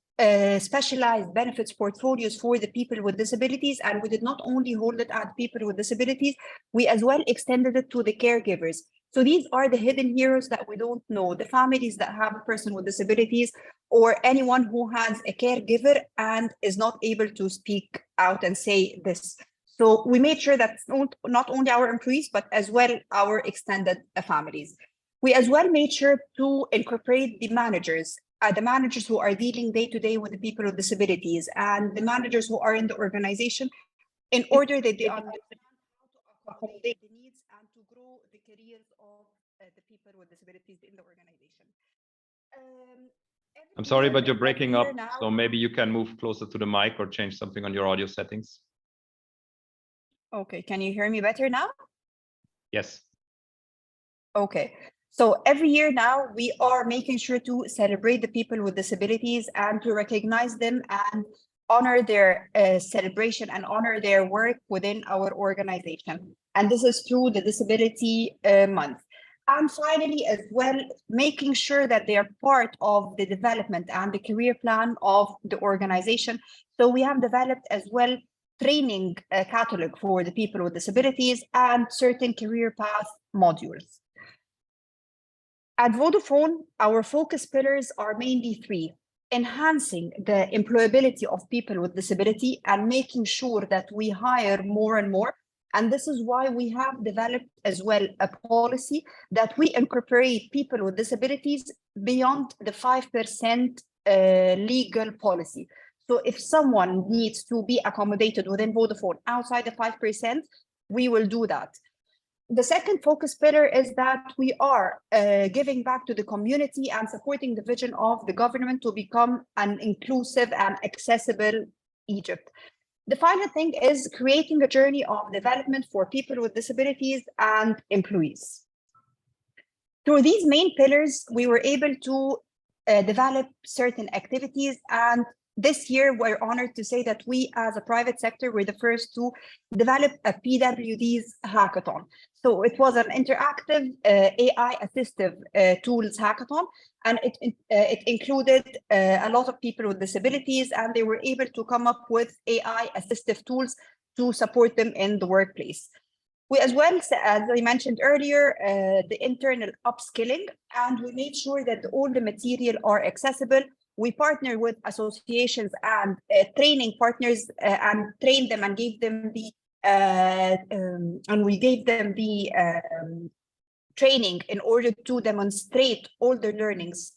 specialized benefits portfolios for the people with disabilities, and we did not only hold it at people with disabilities, we as well extended it to the caregivers. So these are the hidden heroes that we don't know, the families that have a person with disabilities or anyone who has a caregiver and is not able to speak out and say this. So we made sure that not only our employees, but as well our extended families. We as well made sure to incorporate the managers who are dealing day-to-day with the people with disabilities and the managers who are in the organization in order that they understand how to accommodate the needs and to grow the careers of the people with disabilities in the organization. I'm sorry, but you're breaking up, so maybe you can move closer to the mic or change something on your audio settings. Okay, can you hear me better now? Yes. Okay. So every year now, we are making sure to celebrate the people with disabilities and to recognize them and honor their celebration and honor their work within our organization. And this is through the Disability Month. And finally, as well, making sure that they are part of the development and the career plan of the organization. So we have developed as well training catalog for the people with disabilities and certain career path modules. At Vodafone, our focus pillars are mainly three: enhancing the employability of people with disability and making sure that we hire more and more. And this is why we have developed as well a policy that we incorporate people with disabilities beyond the 5% legal policy. So if someone needs to be accommodated within Vodafone outside the 5%, we will do that. The second focus pillar is that we are giving back to the community and supporting the vision of the government to become an inclusive and accessible Egypt. The final thing is creating a journey of development for people with disabilities and employees. Through these main pillars, we were able to develop certain activities and this year, we're honored to say that we, as a private sector, were the first to develop a PWD's hackathon. So it was an interactive AI-assistive tools hackathon, and it included a lot of people with disabilities, and they were able to come up with AI-assistive tools to support them in the workplace. We as well, as I mentioned earlier, the internal upskilling, and we made sure that all the material are accessible. We partner with associations and training partners and trained them and gave them the training in order to demonstrate all their learnings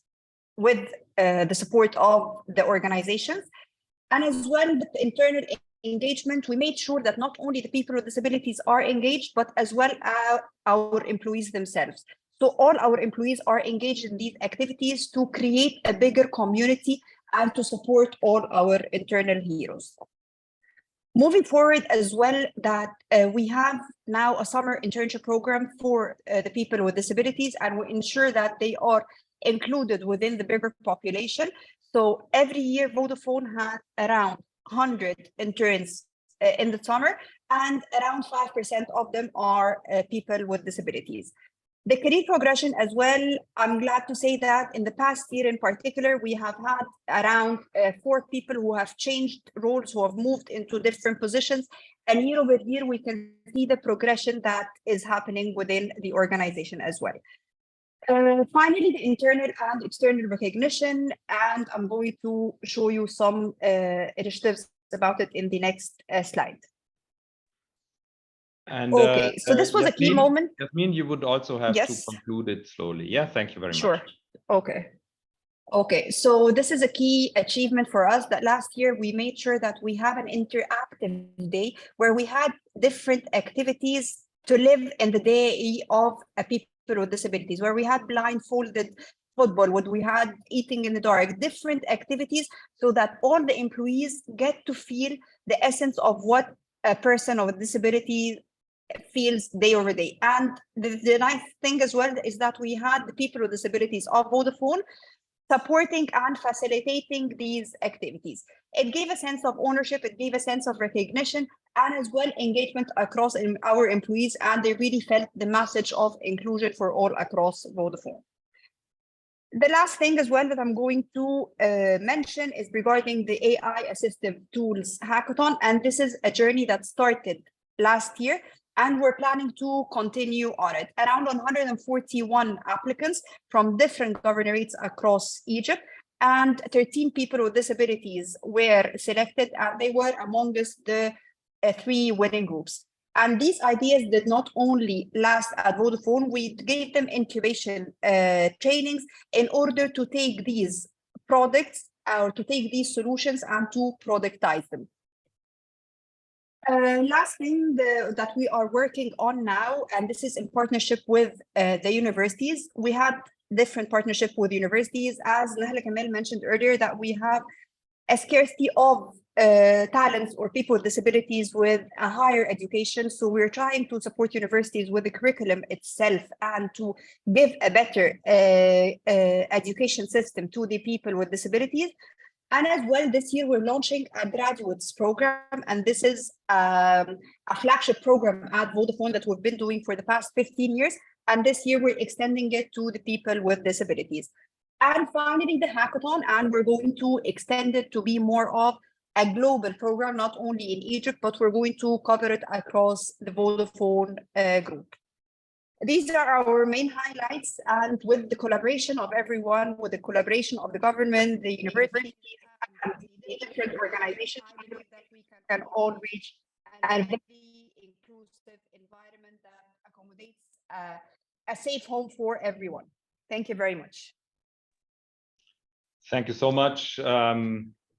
with the support of the organizations. And as well, with the internal engagement, we made sure that not only the people with disabilities are engaged, but as well our employees themselves. So all our employees are engaged in these activities to create a bigger community and to support all our internal heroes. Moving forward as well, that we have now a summer internship program for the people with disabilities, and we ensure that they are included within the bigger population. So every year, Vodafone has around 100 interns in the summer, and around 5% of them are people with disabilities. The career progression as well, I'm glad to say that in the past year in particular, we have had around 4 people who have changed roles, who have moved into different positions. And year over year, we can see the progression that is happening within the organization as well. Finally, the internal and external recognition, and I'm going to show you some initiatives about it in the next slide. And okay, so this was Yasmine, a key moment. Yasmine, you would also have Yes. to conclude it slowly. Yeah, thank you very much. Sure. Okay. Okay, so this is a key achievement for us, that last year we made sure that we have an interactive day where we had different activities to live in the day of people with disabilities, where we had blindfolded football, what we had eating in the dark, different activities, so that all the employees get to feel the essence of what a person with disability feels day over day. And the nice thing as well is that we had the people with disabilities of Vodafone supporting and facilitating these activities. It gave a sense of ownership, it gave a sense of recognition, and as well engagement across our employees, and they really felt the message of inclusion for all across Vodafone. The last thing as well that I'm going to mention is regarding the AI assistive tools hackathon, and this is a journey that started last year, and we're planning to continue on it. Around 141 applicants from different governorates across Egypt, and 13 people with disabilities were selected, and they were amongst the 3 winning groups. And these ideas did not only last at Vodafone, we gave them incubation trainings in order to take these products or to take these solutions and to productize them. Last thing that we are working on now, and this is in partnership with the universities. We had different partnership with universities, as Nahla Kamal mentioned earlier, that we have a scarcity of talents or people with disabilities with a higher education. So we're trying to support universities with the curriculum itself and to give a better education system to the people with disabilities. And as well, this year we're launching a graduates program, and this is a flagship program at Vodafone that we've been doing for the past 15 years. And this year we're extending it to the people with disabilities. And finally, the hackathon, and we're going to extend it to be more of a global program, not only in Egypt, but we're going to cover it across the Vodafone group. These are our main highlights, and with the collaboration of everyone, with the collaboration of the government, the universities, and the different organizations, I believe that we can all reach a very inclusive environment that accommodates a safe home for everyone. Thank you very much. Thank you so much,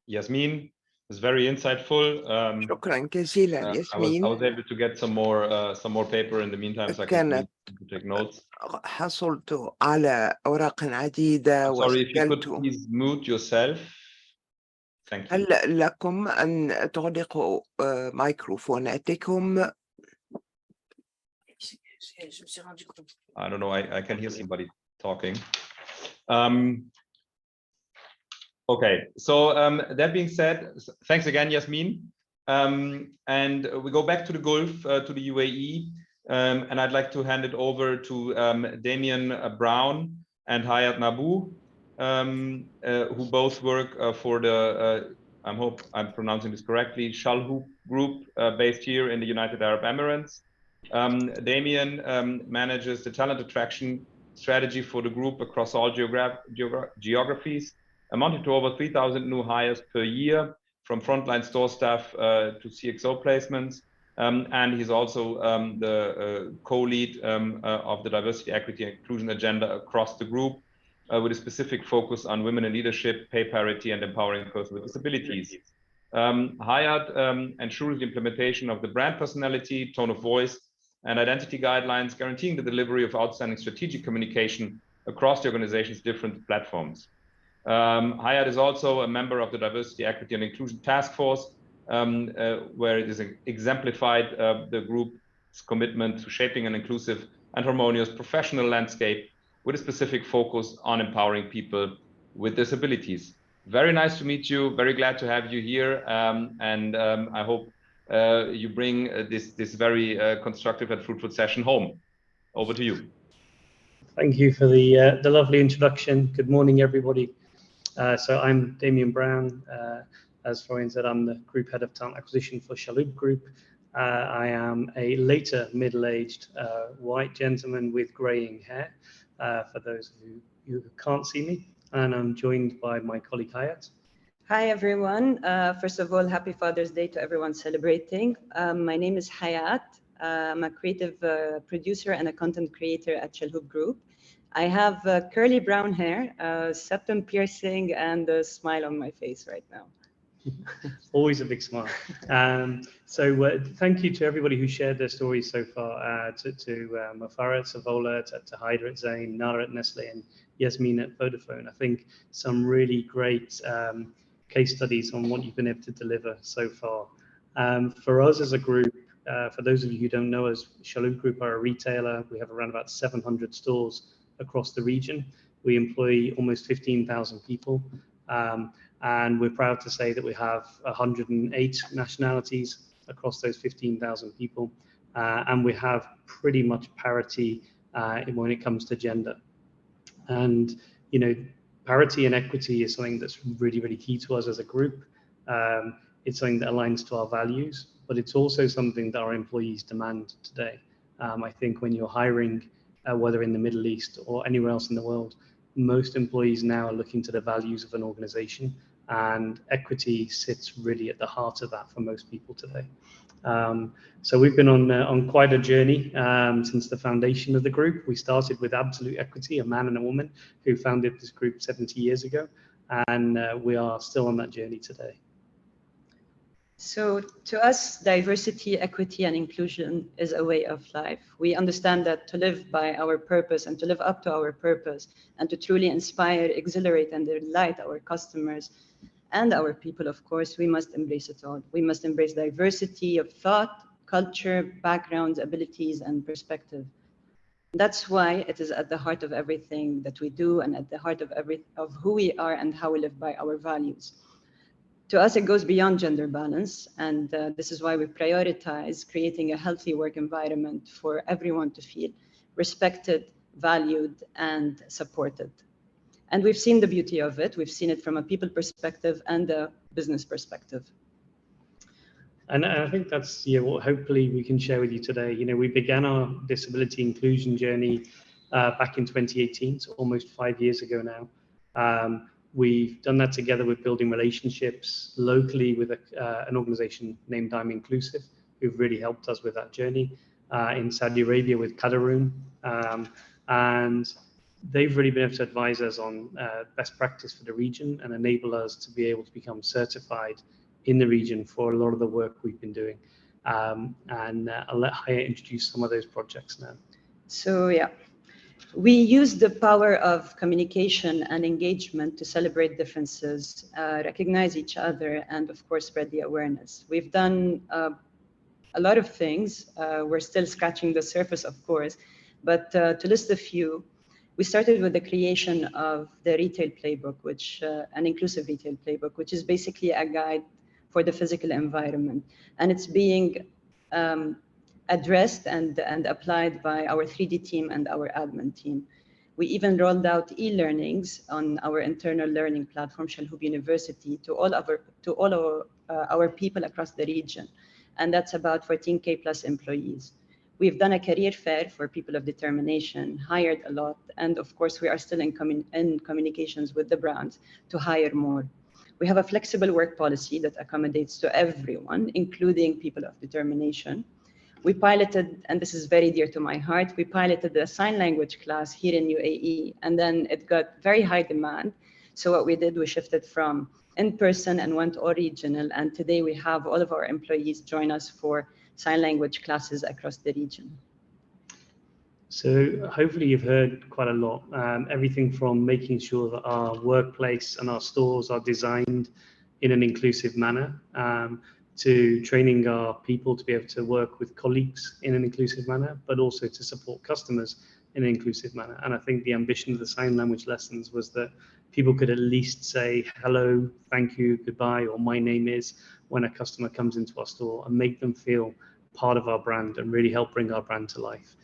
Yasmine. It's very insightful. شكرا جزيلا ياسمين. I was able to get some more paper in the meantime, so I can take notes. حصلت على أوراق عديدة. Sorry, if you could please mute yourself. Thank you. هل لكم أن تغلقوا ميكروفوناتكم؟ I don't know. I can hear somebody talking. Okay, so that being said, thanks again, Yasmine. And we go back to the Gulf, to the UAE, and I'd like to hand it over to Damian Brown and Hayat Nabbouh, who both work for the, I hope I'm pronouncing this correctly, Chalhoub group based here in the United Arab Emirates. Damian manages the talent attraction strategy for the group across all geographies, amounting to over 3,000 new hires per year, from frontline store staff to CXO placements. And he's also the co-lead of the diversity, equity, and inclusion agenda across the group, with a specific focus on women in leadership, pay parity, and empowering persons with disabilities. Hayat ensures the implementation of the brand personality, tone of voice, and identity guidelines, guaranteeing the delivery of outstanding strategic communication across the organization's different platforms. Hayat is also a member of the Diversity, Equity, and Inclusion Task Force, where it is exemplified the group's commitment to shaping an inclusive and harmonious professional landscape with a specific focus on empowering people with disabilities. Very nice to meet you. Very glad to have you here, and I hope you bring this very constructive and fruitful session home. Over to you. Thank you for the lovely introduction. Good morning, everybody. So I'm Damian Brown. As Florian said, I'm the Group Head of Talent Acquisition for Chalhoub Group. I am a later middle-aged white gentleman with greying hair, for those of you who can't see me. And I'm joined by my colleague Hayat. Hi, everyone. First of all, happy Father's Day to everyone celebrating. My name is Hayat. I'm a creative producer and a content creator at Chalhoub Group. I have curly brown hair, septum piercing, and a smile on my face right now. Always a big smile. So thank you to everybody who shared their stories so far, to Muffareh, Savola, to Haidar at Zain, Nahla at Nestlé, and Yasmine at Vodafone. I think some really great case studies on what you've been able to deliver so far. For us as a group, for those of you who don't know us, Chalhoub Group are a retailer. We have around about 700 stores across the region. We employ almost 15,000 people. And we're proud to say that we have 108 nationalities across those 15,000 people. And we have pretty much parity when it comes to gender. And, you know, parity and equity is something that's really, really key to us as a group. It's something that aligns to our values, but it's also something that our employees demand today. I think when you're hiring, whether in the Middle East or anywhere else in the world, most employees now are looking to the values of an organization, and equity sits really at the heart of that for most people today. So we've been on quite a journey since the foundation of the group. We started with absolute equity, a man and a woman who founded this group 70 years ago, and we are still on that journey today. So to us, diversity, equity, and inclusion is a way of life. We understand that to live by our purpose and to live up to our purpose and to truly inspire, exhilarate, and delight our customers and our people, of course, we must embrace it all. We must embrace diversity of thought, culture, backgrounds, abilities, and perspective. That's why it is at the heart of everything that we do and at the heart of who we are and how we live by our values. To us, it goes beyond gender balance, and this is why we prioritize creating a healthy work environment for everyone to feel respected, valued, and supported. And we've seen the beauty of it. We've seen it from a people perspective and a business perspective. And I think that's what hopefully we can share with you today. You know, we began our disability inclusion journey back in 2018, so almost 5 years ago now. We've done that together with building relationships locally with an organization named I'm Inclusive, who've really helped us with that journey, in Saudi Arabia with Qadarun. And they've really been able to advise us on best practice for the region and enable us to be able to become certified in the region for a lot of the work we've been doing. And I'll let Hayat introduce some of those projects now. So yeah. We use the power of communication and engagement to celebrate differences, recognize each other, and of course, spread the awareness. We've done a lot of things. We're still scratching the surface, of course, but to list a few, We started with the creation of the retail playbook, which an inclusive retail playbook, which is basically a guide for the physical environment. And it's being addressed and applied by our 3D team and our admin team. We even rolled out e-learnings on our internal learning platform, Chalhoub University, to all our people across the region. And that's about 14K plus employees. We've done a career fair for people of determination, hired a lot, and of course, we are still in communications with the brands to hire more. We have a flexible work policy that accommodates to everyone, including people of determination. We piloted, and this is very dear to my heart, we piloted a sign language class here in UAE, and then it got very high demand. So what we did, we shifted from in-person and went all regional, and today we have all of our employees join us for sign language classes across the region. So hopefully you've heard quite a lot, everything from making sure that our workplace and our stores are designed in an inclusive manner, to training our people to be able to work with colleagues in an inclusive manner, but also to support customers in an inclusive manner. And I think the ambition of the sign language lessons was that people could at least say hello, thank you, goodbye, or my name is when a customer comes into our store, and make them feel part of our brand and really help bring our brand to life.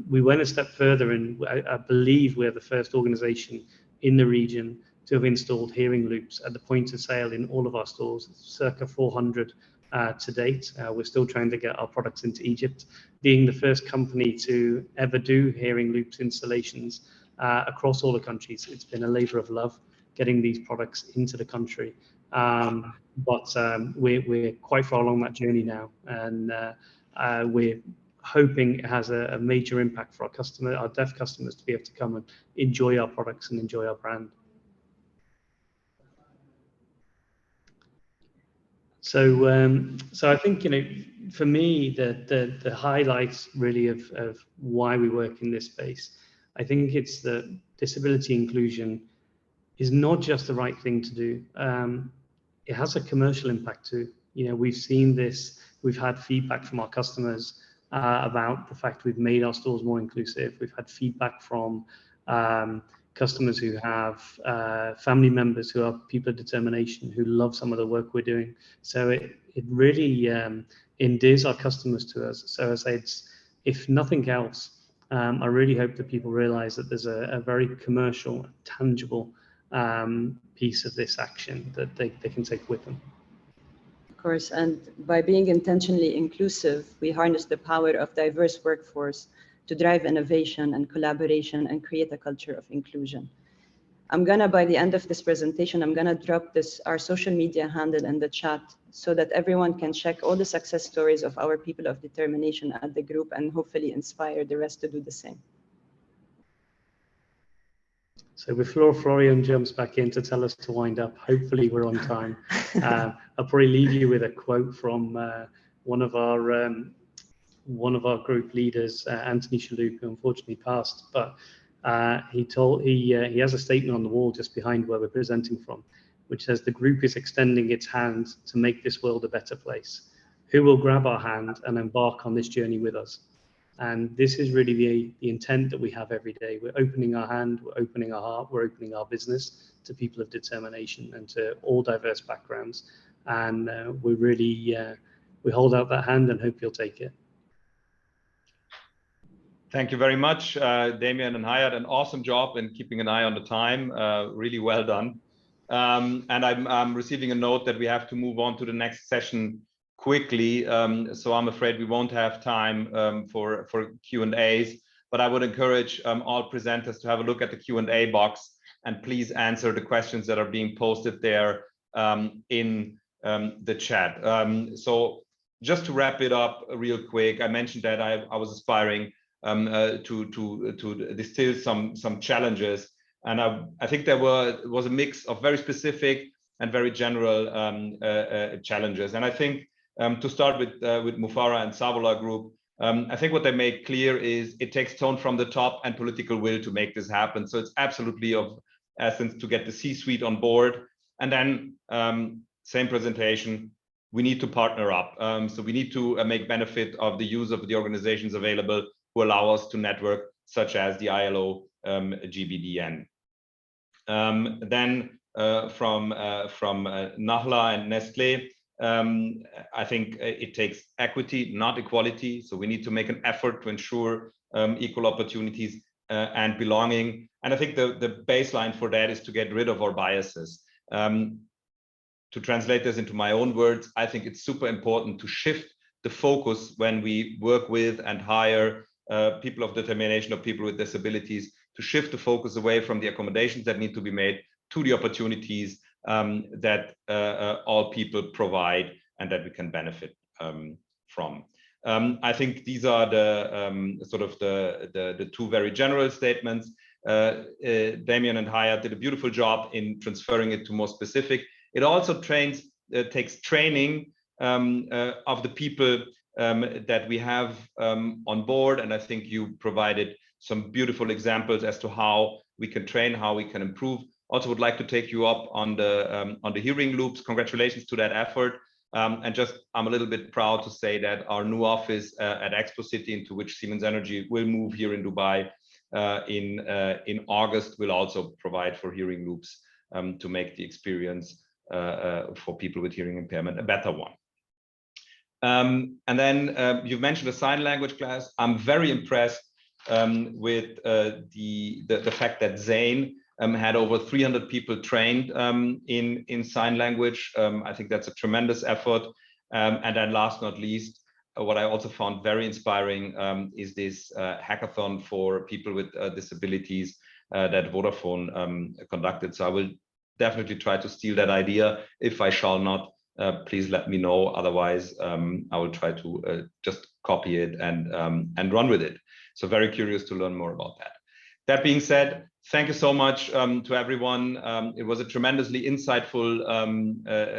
We went a step further, and I believe we're the first organization in the region to have installed hearing loops at the point of sale in all of our stores, circa 400 to date. We're still trying to get our products into Egypt, being the first company to ever do hearing loops installations across all the countries. It's been a labor of love getting these products into the country. But we're quite far along that journey now, and we're hoping it has a major impact for our deaf customers to be able to come and enjoy our products and enjoy our brand. So I think, for me, the highlights really of why we work in this space, I think it's that disability inclusion is not just the right thing to do. It has a commercial impact too. We've seen this, we've had feedback from our customers about the fact we've made our stores more inclusive. We've had feedback from customers who have family members who are people of determination, who love some of the work we're doing. So it really endears our customers to us. So as I say, if nothing else, I really hope that people realize that there's a very commercial, tangible piece of this action that they can take with them. Of course, and by being intentionally inclusive, we harness the power of diverse workforce to drive innovation and collaboration and create a culture of inclusion. By the end of this presentation, I'm gonna drop our social media handle in the chat so that everyone can check all the success stories of our people of determination at the group and hopefully inspire the rest to do the same. So before Florian jumps back in to tell us to wind up, hopefully we're on time. I'll probably leave you with a quote from one of our group leaders, Anthony Chalhoub, who unfortunately passed, but he has a statement on the wall just behind where we're presenting from, which says, "The group is extending its hand to make this world a better place. Who will grab our hand and embark on this journey with us?" And this is really the intent that we have every day. We're opening our hand, we're opening our heart, we're opening our business to people of determination and to all diverse backgrounds. And we really, we hold out that hand and hope you'll take it. Thank you very much, Damian and Hayat. An awesome job in keeping an eye on the time. Really well done. And I'm receiving a note that we have to move on to the next session quickly. So I'm afraid we won't have time for Q&As, but I would encourage all presenters to have a look at the Q&A box and please answer the questions that are being posted there in the chat. So just to wrap it up real quick, I mentioned that I was aspiring to distill some challenges, and I think there was a mix of very specific and very general challenges. And I think to start with Muffareh and Savola Group, I think what they make clear is it takes tone from the top and political will to make this happen. So it's absolutely of essence to get the C-suite on board. And then same presentation, we need to partner up. So we need to make benefit of the use of the organizations available who allow us to network, such as the ILO GBDN. Then from Nahla and Nestlé, I think it takes equity, not equality. So we need to make an effort to ensure equal opportunities and belonging. And I think the baseline for that is to get rid of our biases. To translate this into my own words, I think it's super important to shift the focus when we work with and hire people of determination or people with disabilities, to shift the focus away from the accommodations that need to be made to the opportunities that all people provide and that we can benefit from. I think these are the sort of the two very general statements. Damian and Hayat did a beautiful job in transferring it to more specific. It also takes training of the people that we have on board, and I think you provided some beautiful examples as to how we can train, how we can improve. Also would like to take you up on the hearing loops. Congratulations to that effort. And just, I'm a little bit proud to say that our new office at Expo City, into which Siemens Energy will move here in Dubai in August, will also provide for hearing loops to make the experience for people with hearing impairment a better one. And then you've mentioned the sign language class. I'm very impressed with the fact that Zain had over 300 people trained in sign language. I think that's a tremendous effort. And then last not least, what I also found very inspiring is this hackathon for people with disabilities that Vodafone conducted. So I will definitely try to steal that idea. If I shall not, please let me know. Otherwise, I will try to just copy it and run with it. So very curious to learn more about that. That being said, thank you so much to everyone. It was a tremendously insightful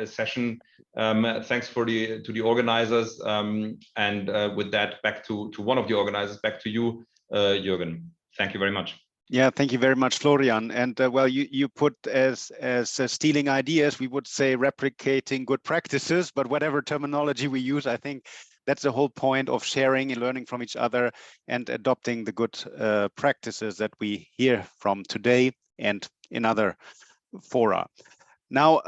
session. Thanks to the organizers. And with that, back to one of the organizers, back to you, Jürgen. Thank you very much. Yeah, thank you very much, Florian. And well, you put as stealing ideas, we would say replicating good practices, but whatever terminology we use, I think that's the whole point of sharing and learning from each other and adopting the good practices that we hear from today and in other fora. Now,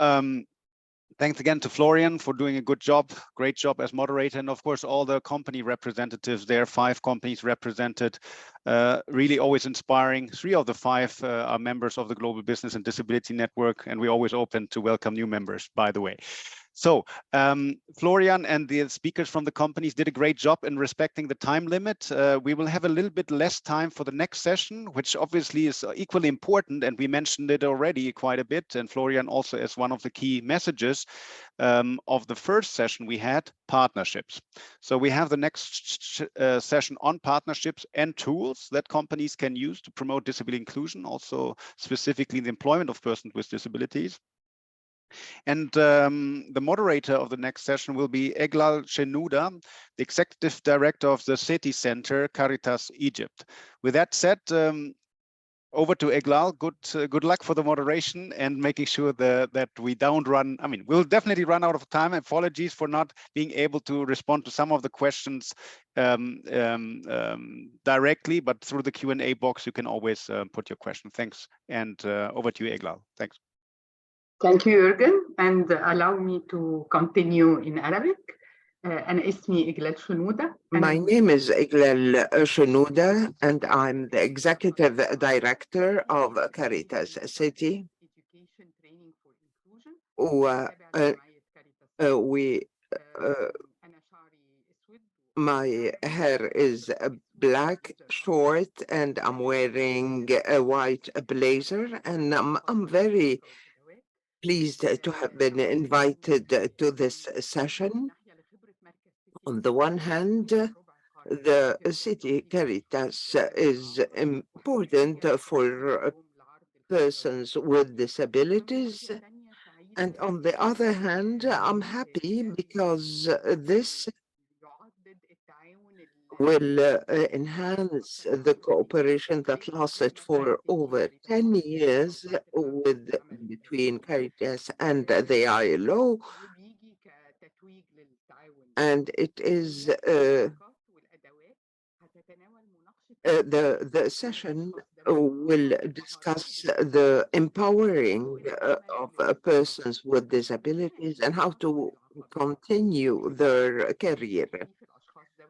thanks again to Florian for doing a good job, great job as moderator, and of course all the company representatives there, 5 companies represented, really always inspiring. 3 of the 5 are members of the Global Business and Disability Network, and we're always open to welcome new members, by the way. So Florian and the speakers from the companies did a great job in respecting the time limit. We will have a little bit less time for the next session, which obviously is equally important, and we mentioned it already quite a bit, and Florian also as one of the key messages of the first session we had, partnerships. So we have the next session on partnerships and tools that companies can use to promote disability inclusion, also specifically the employment of persons with disabilities. And the moderator of the next session will be Eglal Shenouda, the Executive Director of the City Center, Caritas Egypt. With that said, over to Eglal. Good luck for the moderation and making sure that we don't run. I mean, we'll definitely run out of time. Apologies for not being able to respond to some of the questions directly, but through the Q&A box, you can always put your question. Thanks. And over to you, Eglal. Thanks. Thank you, Jürgen, and allow me to continue in Arabic. أنا اسمي إجلال شنودة. My name is Iglal Shenouda, and I'm the Executive Director of Caritas City. My hair is black, short, and I'm wearing a white blazer, and I'm very pleased to have been invited to this session. On the one hand, the city Caritas is important for persons with disabilities. And on the other hand, I'm happy because this will enhance the cooperation that lasted for over 10 years between Caritas and the ILO. And it is The session will discuss the empowering of persons with disabilities and how to continue their career.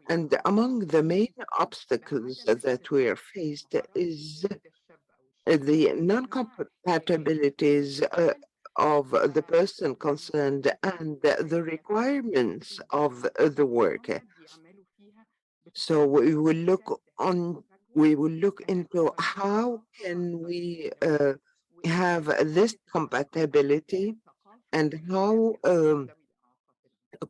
And among the main obstacles that we are faced is the non-compatibilities of the person concerned and the requirements of the work. So we will look into how can we have this compatibility and how a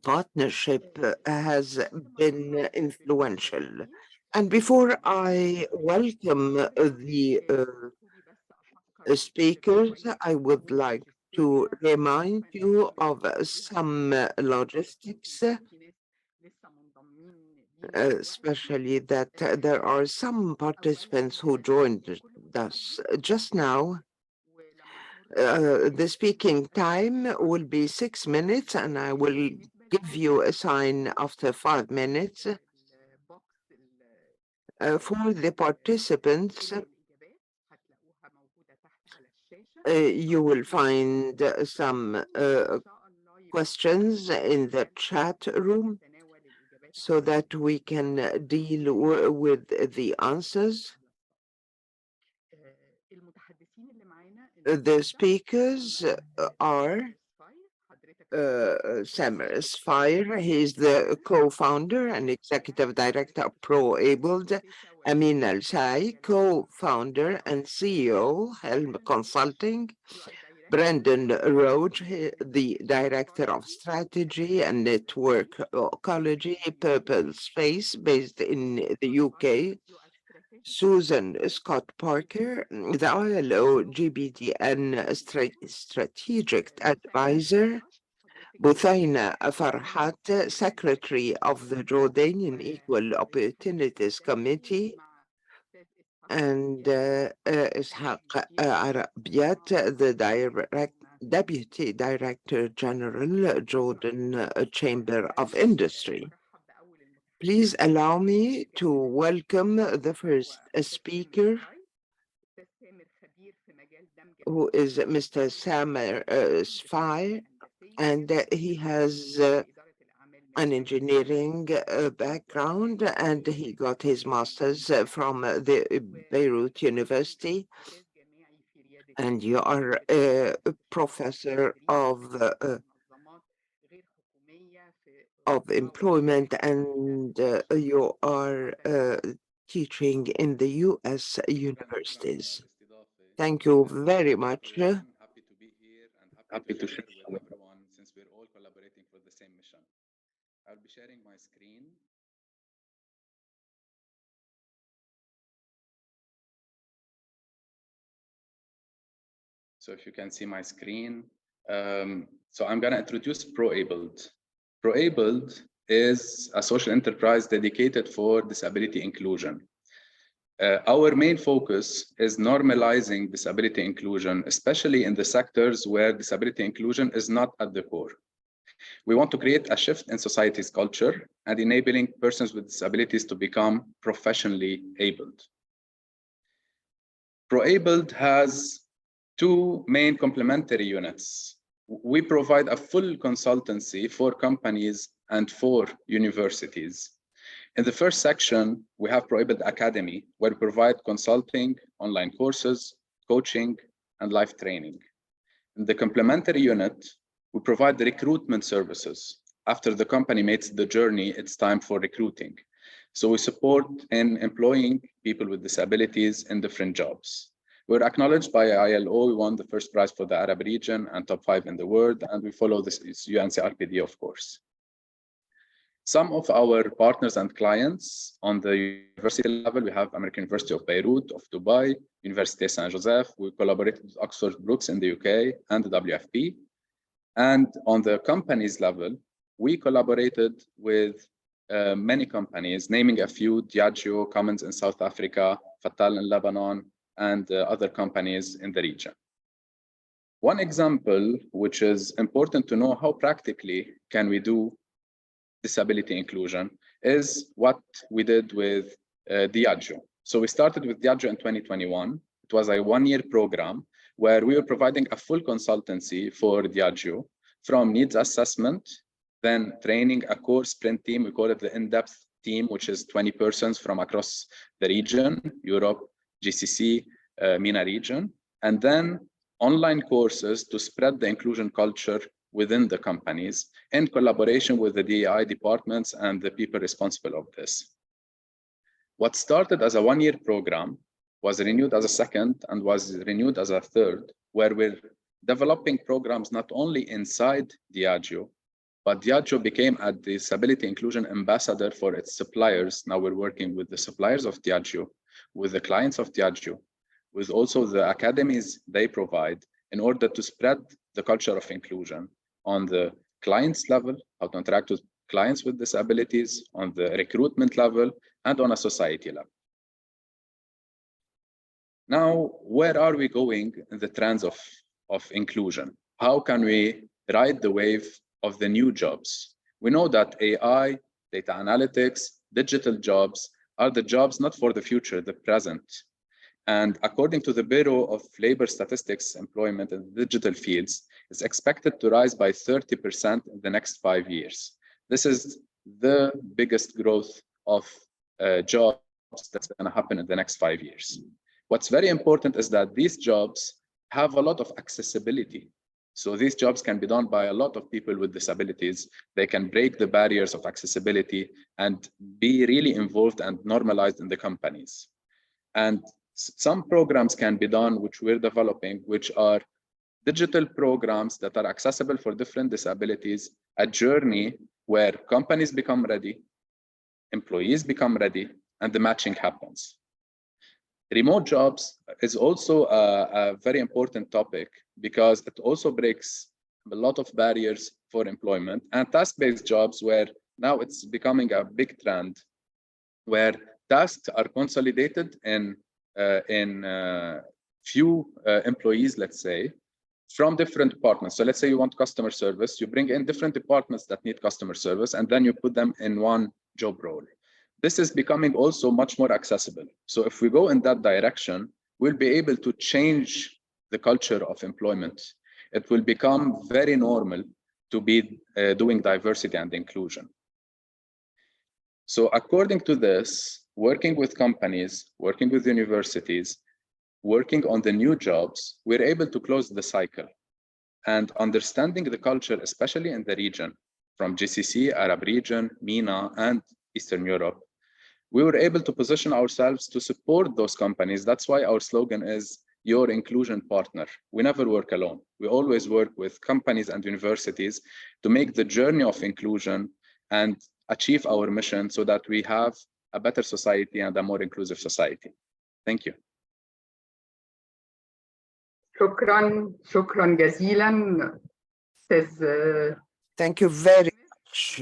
partnership has been influential. And before I welcome the speakers, I would like to remind you of some logistics, especially that there are some participants who joined us just now. The speaking time will be 6 minutes, and I will give you a sign after 5 minutes. For the participants, you will find some questions in the chat room so that we can deal with the answers. The speakers are Sfeir, he is the co-founder and executive director of Pro-Abled, El-Saie, co-founder and CEO, Helm Consulting, Brendan Roach, the Director of Strategy and Network Ecology, Purple Space, based in the UK, Susan Scott Parker, the ILO GBDN Strategic Advisor, Buthaina Farhat, Secretary of the Jordanian Equal Opportunities Committee, and Ishaq Arabiat, the Deputy Director General, Jordan Chamber of Industry. Please allow me to welcome the first speaker, who is Mr. Samer Sfeir, and he has an engineering background, and he got his master's from the Beirut University. And you are a professor of employment, and you are teaching in the US universities. Thank you very much. Happy to share with everyone since we're all collaborating for the same mission. I'll be sharing my screen. So if you can see my screen, so I'm going to introduce Pro-Abled. Pro-Abled is a social enterprise dedicated for disability inclusion. Our main focus is normalizing disability inclusion, especially in the sectors where disability inclusion is not at the core. We want to create a shift in society's culture and enabling persons with disabilities to become professionally abled. Pro-Abled has two main complementary units. We provide a full consultancy for companies and for universities. In the first section, we have Pro-Abled Academy, where we provide consulting, online courses, coaching, and life training. In the complementary unit, we provide the recruitment services. After the company makes the journey, it's time for recruiting. So we support in employing people with disabilities in different jobs. We're acknowledged by ILO. We won the first prize for the Arab region and top 5 in the world, and we follow this UNCRPD, of course. Some of our partners and clients on the university level, we have American University of Beirut, of Dubai, Université Saint Joseph. We collaborate with Oxford Brookes in the UK and the WFP. And on the companies level, we collaborated with many companies, naming a few: Diageo, Cummins in South Africa, Fatal in Lebanon, and other companies in the region. One example, which is important to know how practically can we do disability inclusion, is what we did with Diageo. So we started with Diageo in 2021. It was a one-year program where we were providing a full consultancy for Diageo from needs assessment, then training a core sprint team. We call it the in-depth team, which is 20 persons from across the region, Europe, GCC, MENA region, and then online courses to spread the inclusion culture within the companies in collaboration with the DEI departments and the people responsible of this. What started as a one-year program was renewed as a second and was renewed as a third, where we're developing programs not only inside Diageo, but Diageo became a disability inclusion ambassador for its suppliers. Now we're working with the suppliers of Diageo, with the clients of Diageo, with also the academies they provide in order to spread the culture of inclusion on the clients level, how to interact with clients with disabilities, on the recruitment level, and on a society level. Now, where are we going in the trends of inclusion? How can we ride the wave of the new jobs? We know that AI, data analytics, digital jobs are the jobs not for the future, the present. And according to the Bureau of Labor Statistics, employment in the digital fields is expected to rise by 30% in the next 5 years. This is the biggest growth of jobs that's going to happen in the next 5 years. What's very important is that these jobs have a lot of accessibility. So these jobs can be done by a lot of people with disabilities. They can break the barriers of accessibility and be really involved and normalized in the companies. And some programs can be done, which we're developing, which are digital programs that are accessible for different disabilities, a journey where companies become ready, employees become ready, and the matching happens. Remote jobs is also a very important topic because it also breaks a lot of barriers for employment, and task-based jobs, where now it's becoming a big trend, where tasks are consolidated in few employees, let's say, from different departments. So let's say you want customer service, you bring in different departments that need customer service, and then you put them in one job role. This is becoming also much more accessible. So if we go in that direction, we'll be able to change the culture of employment. It will become very normal to be doing diversity and inclusion. So according to this, working with companies, working with universities, working on the new jobs, we're able to close the cycle. And understanding the culture, especially in the region, from GCC, Arab region, MENA, and Eastern Europe, we were able to position ourselves to support those companies. That's why our slogan is your inclusion partner. We never work alone. We always work with companies and universities to make the journey of inclusion and achieve our mission so that we have a better society and a more inclusive society. Thank you. شكرا جزيلا. Thank you very much,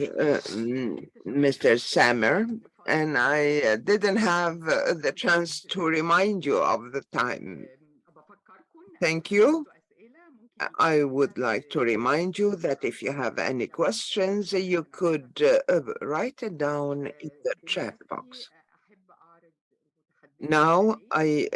Mr. Samer. And I didn't have the chance to remind you of the time. Thank you. I would like to remind you that if you have any questions, you could write it down in the chat box. Now, I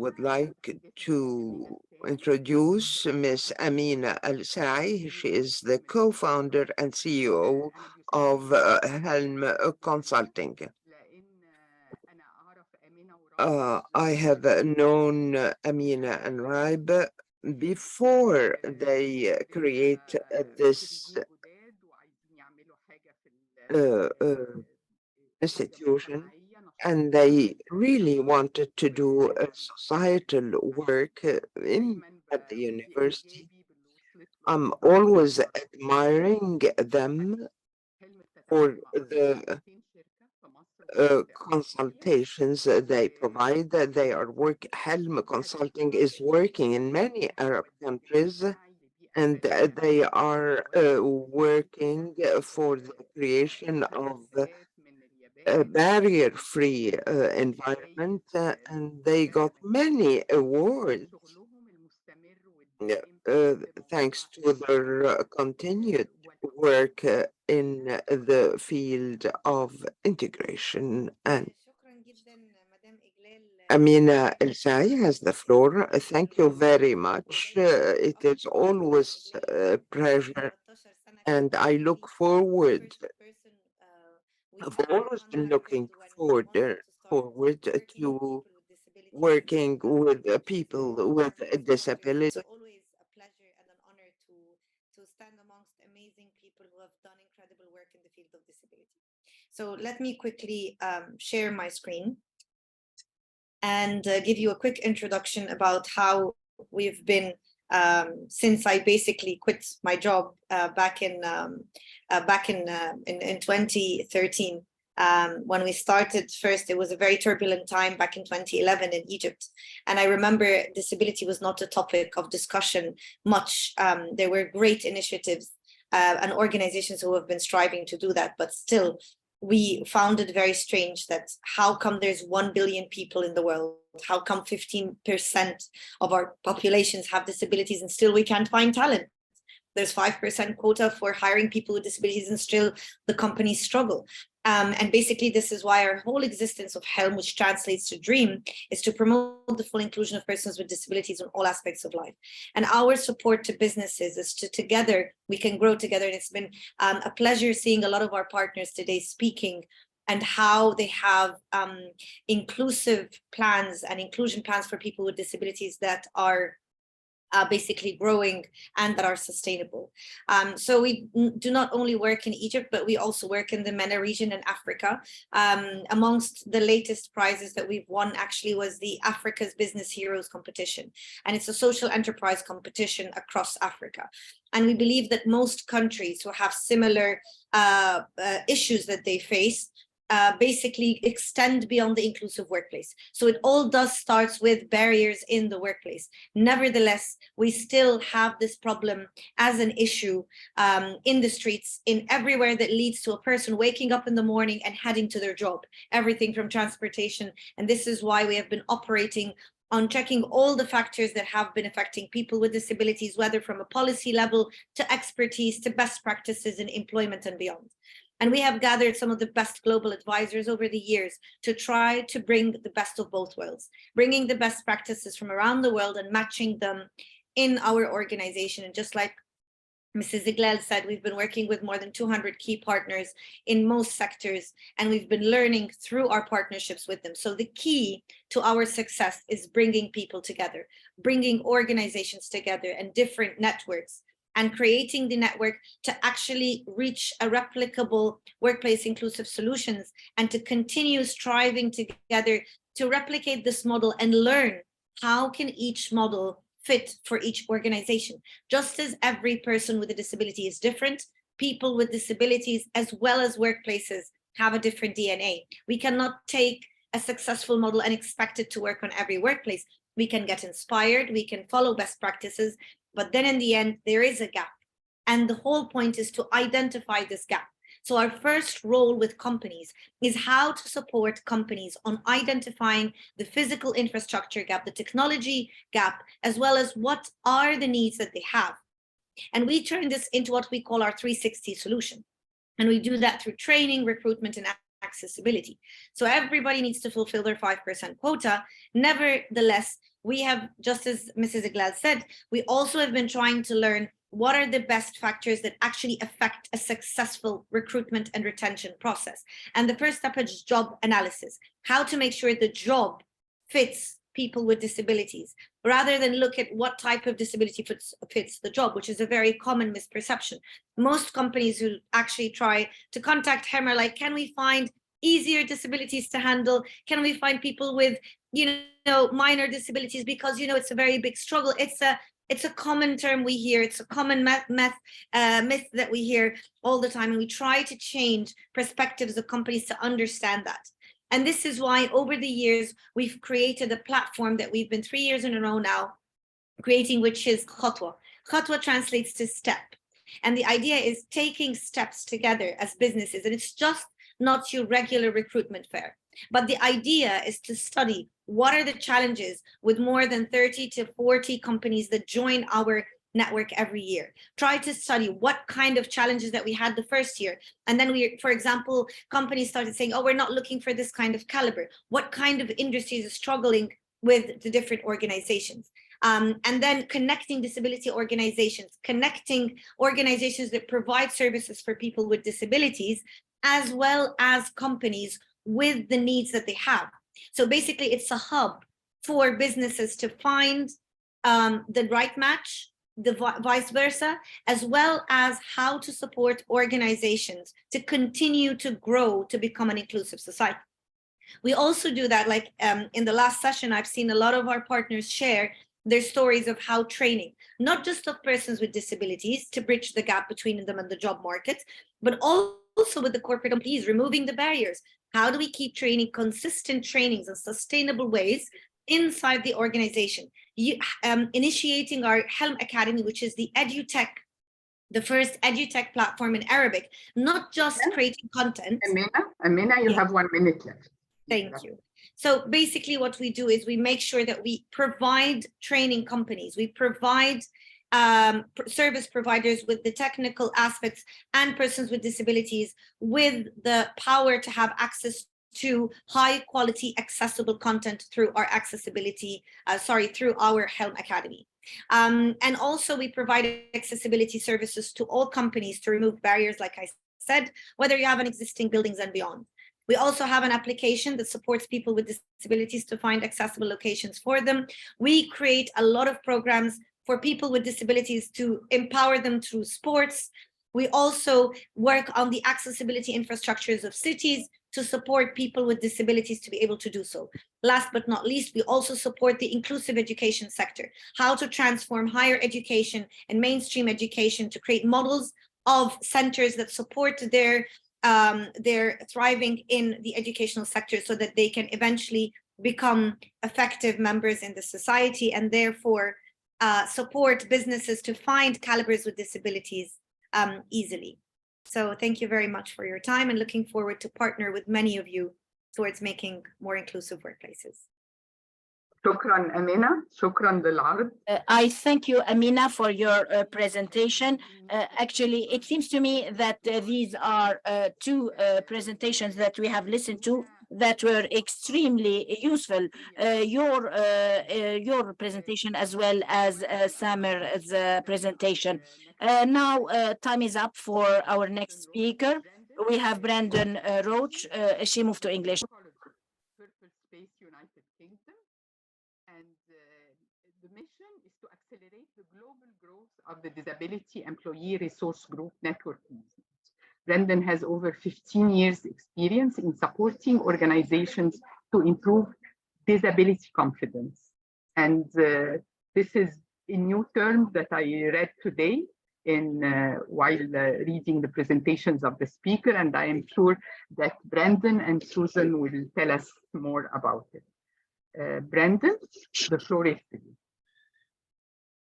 would like to introduce Ms. Amina El-Saie. She is the co-founder and CEO of Helm Consulting. I have known Amina and Raib before they create this institution, and they really wanted to do a societal work at the university. I'm always admiring them for the consultations they provide. They are Helm Consulting is working in many Arab countries, and they are working for the creation of a barrier-free environment, and they got many awards thanks to their continued work in the field of integration. And Amina El-Saie has the floor. Thank you very much. It is always a pleasure, and I look forward. I've always been looking forward to working with people with disabilities. It's always a pleasure and an honor to stand amongst amazing people who have done incredible work in the field of disability. So let me quickly share my screen and give you a quick introduction about how we've been since I basically quit my job back in 2013. When we started first, it was a very turbulent time back in 2011 in Egypt. And I remember disability was not a topic of discussion much. There were great initiatives and organizations who have been striving to do that, but still we found it very strange that how come there's 1 billion people in the world? How come 15% of our populations have disabilities and still we can't find talent? There's 5% quota for hiring people with disabilities and still the companies struggle. And basically, this is why our whole existence of HELM, which translates to dream, is to promote the full inclusion of persons with disabilities in all aspects of life. And our support to businesses is to together, we can grow together. And it's been a pleasure seeing a lot of our partners today speaking and how they have inclusive plans and inclusion plans for people with disabilities that are basically growing and that are sustainable. So we do not only work in Egypt, but we also work in the MENA region in Africa. Amongst the latest prizes that we've won actually was the Africa's Business Heroes competition. And it's a social enterprise competition across Africa. And we believe that most countries who have similar issues that they face basically extend beyond the inclusive workplace. So it all does starts with barriers in the workplace. Nevertheless, we still have this problem as an issue in the streets, in everywhere that leads to a person waking up in the morning and heading to their job, everything from transportation. And this is why we have been operating on checking all the factors that have been affecting people with disabilities, whether from a policy level to expertise to best practices in employment and beyond. And we have gathered some of the best global advisors over the years to try to bring the best of both worlds, bringing the best practices from around the world and matching them in our organization. And just like Mrs. Iglal said, we've been working with more than 200 key partners in most sectors, and we've been learning through our partnerships with them. So the key to our success is bringing people together, bringing organizations together and different networks, and creating the network to actually reach a replicable workplace inclusive solutions and to continue striving together to replicate this model and learn how can each model fit for each organization. Just as every person with a disability is different, people with disabilities as well as workplaces have a different DNA. We cannot take a successful model and expect it to work on every workplace. We can get inspired, we can follow best practices, but then in the end, there is a gap. And the whole point is to identify this gap. So our first role with companies is how to support companies on identifying the physical infrastructure gap, the technology gap, as well as what are the needs that they have. And we turn this into what we call our 360 solution. And we do that through training, recruitment, and accessibility. So everybody needs to fulfill their 5% quota. Nevertheless, we have, just as Mrs. Iglal said, we also have been trying to learn what are the best factors that actually affect a successful recruitment and retention process. And the first step is job analysis, how to make sure the job fits people with disabilities, rather than look at what type of disability fits the job, which is a very common misperception. Most companies who actually try to contact HELM are like, can we find easier disabilities to handle? Can we find people with, minor disabilities? Because, it's a very big struggle. It's a common term we hear. It's a common myth that we hear all the time. And we try to change perspectives of companies to understand that. And this is why over the years, we've created a platform that we've been 3 years in a row now creating, which is Khatwa. Khatwa translates to step. And the idea is taking steps together as businesses. And it's just not your regular recruitment fair. But the idea is to study what are the challenges with more than 30 to 40 companies that join our network every year. Try to study what kind of challenges that we had the first year. And then we, for example, companies started saying, oh, we're not looking for this kind of caliber. What kind of industries are struggling with the different organizations? And then connecting disability organizations, connecting organizations that provide services for people with disabilities, as well as companies with the needs that they have. So basically, it's a hub for businesses to find the right match, the vice versa, as well as how to support organizations to continue to grow to become an inclusive society. We also do that, like in the last session, I've seen a lot of our partners share their stories of how training, not just of persons with disabilities to bridge the gap between them and the job market, but also with the corporate employees, removing the barriers. How do we keep training, consistent trainings in sustainable ways inside the organization? Initiating our Helm Academy, which is the edutech, the first edutech platform in Arabic, not just creating content. Amina, you have 1 minute left. Thank you. So basically what we do is we make sure that we provide training companies, we provide service providers with the technical aspects and persons with disabilities with the power to have access to high quality accessible content through our through our Helm Academy. And also we provide accessibility services to all companies to remove barriers, like I said, whether you have an existing buildings and beyond. We also have an application that supports people with disabilities to find accessible locations for them. We create a lot of programs for people with disabilities to empower them through sports. We also work on the accessibility infrastructures of cities to support people with disabilities to be able to do so. Last but not least, we also support the inclusive education sector, how to transform higher education and mainstream education to create models of centers that support their thriving in the educational sector so that they can eventually become effective members in the society and therefore support businesses to find calibers with disabilities easily. So thank you very much for your time and looking forward to partner with many of you towards making more inclusive workplaces. شكرا أمينة، شكرا للعرض. I thank you, Amina, for your presentation. Actually, it seems to me that these are two presentations that we have listened to that were extremely useful. Your presentation as well as Samer's presentation. Now, time is up for our next speaker. We have Brandon Roach. She moved to English. The mission is to accelerate the global growth of the Disability Employee Resource Group Network movement. Brandon has over 15 years experience in supporting organizations to improve disability confidence. And this is a new term that I read today while reading the presentations of the speaker, and I am sure that Brandon and Susan will tell us more about it. Brandon, the floor is to you.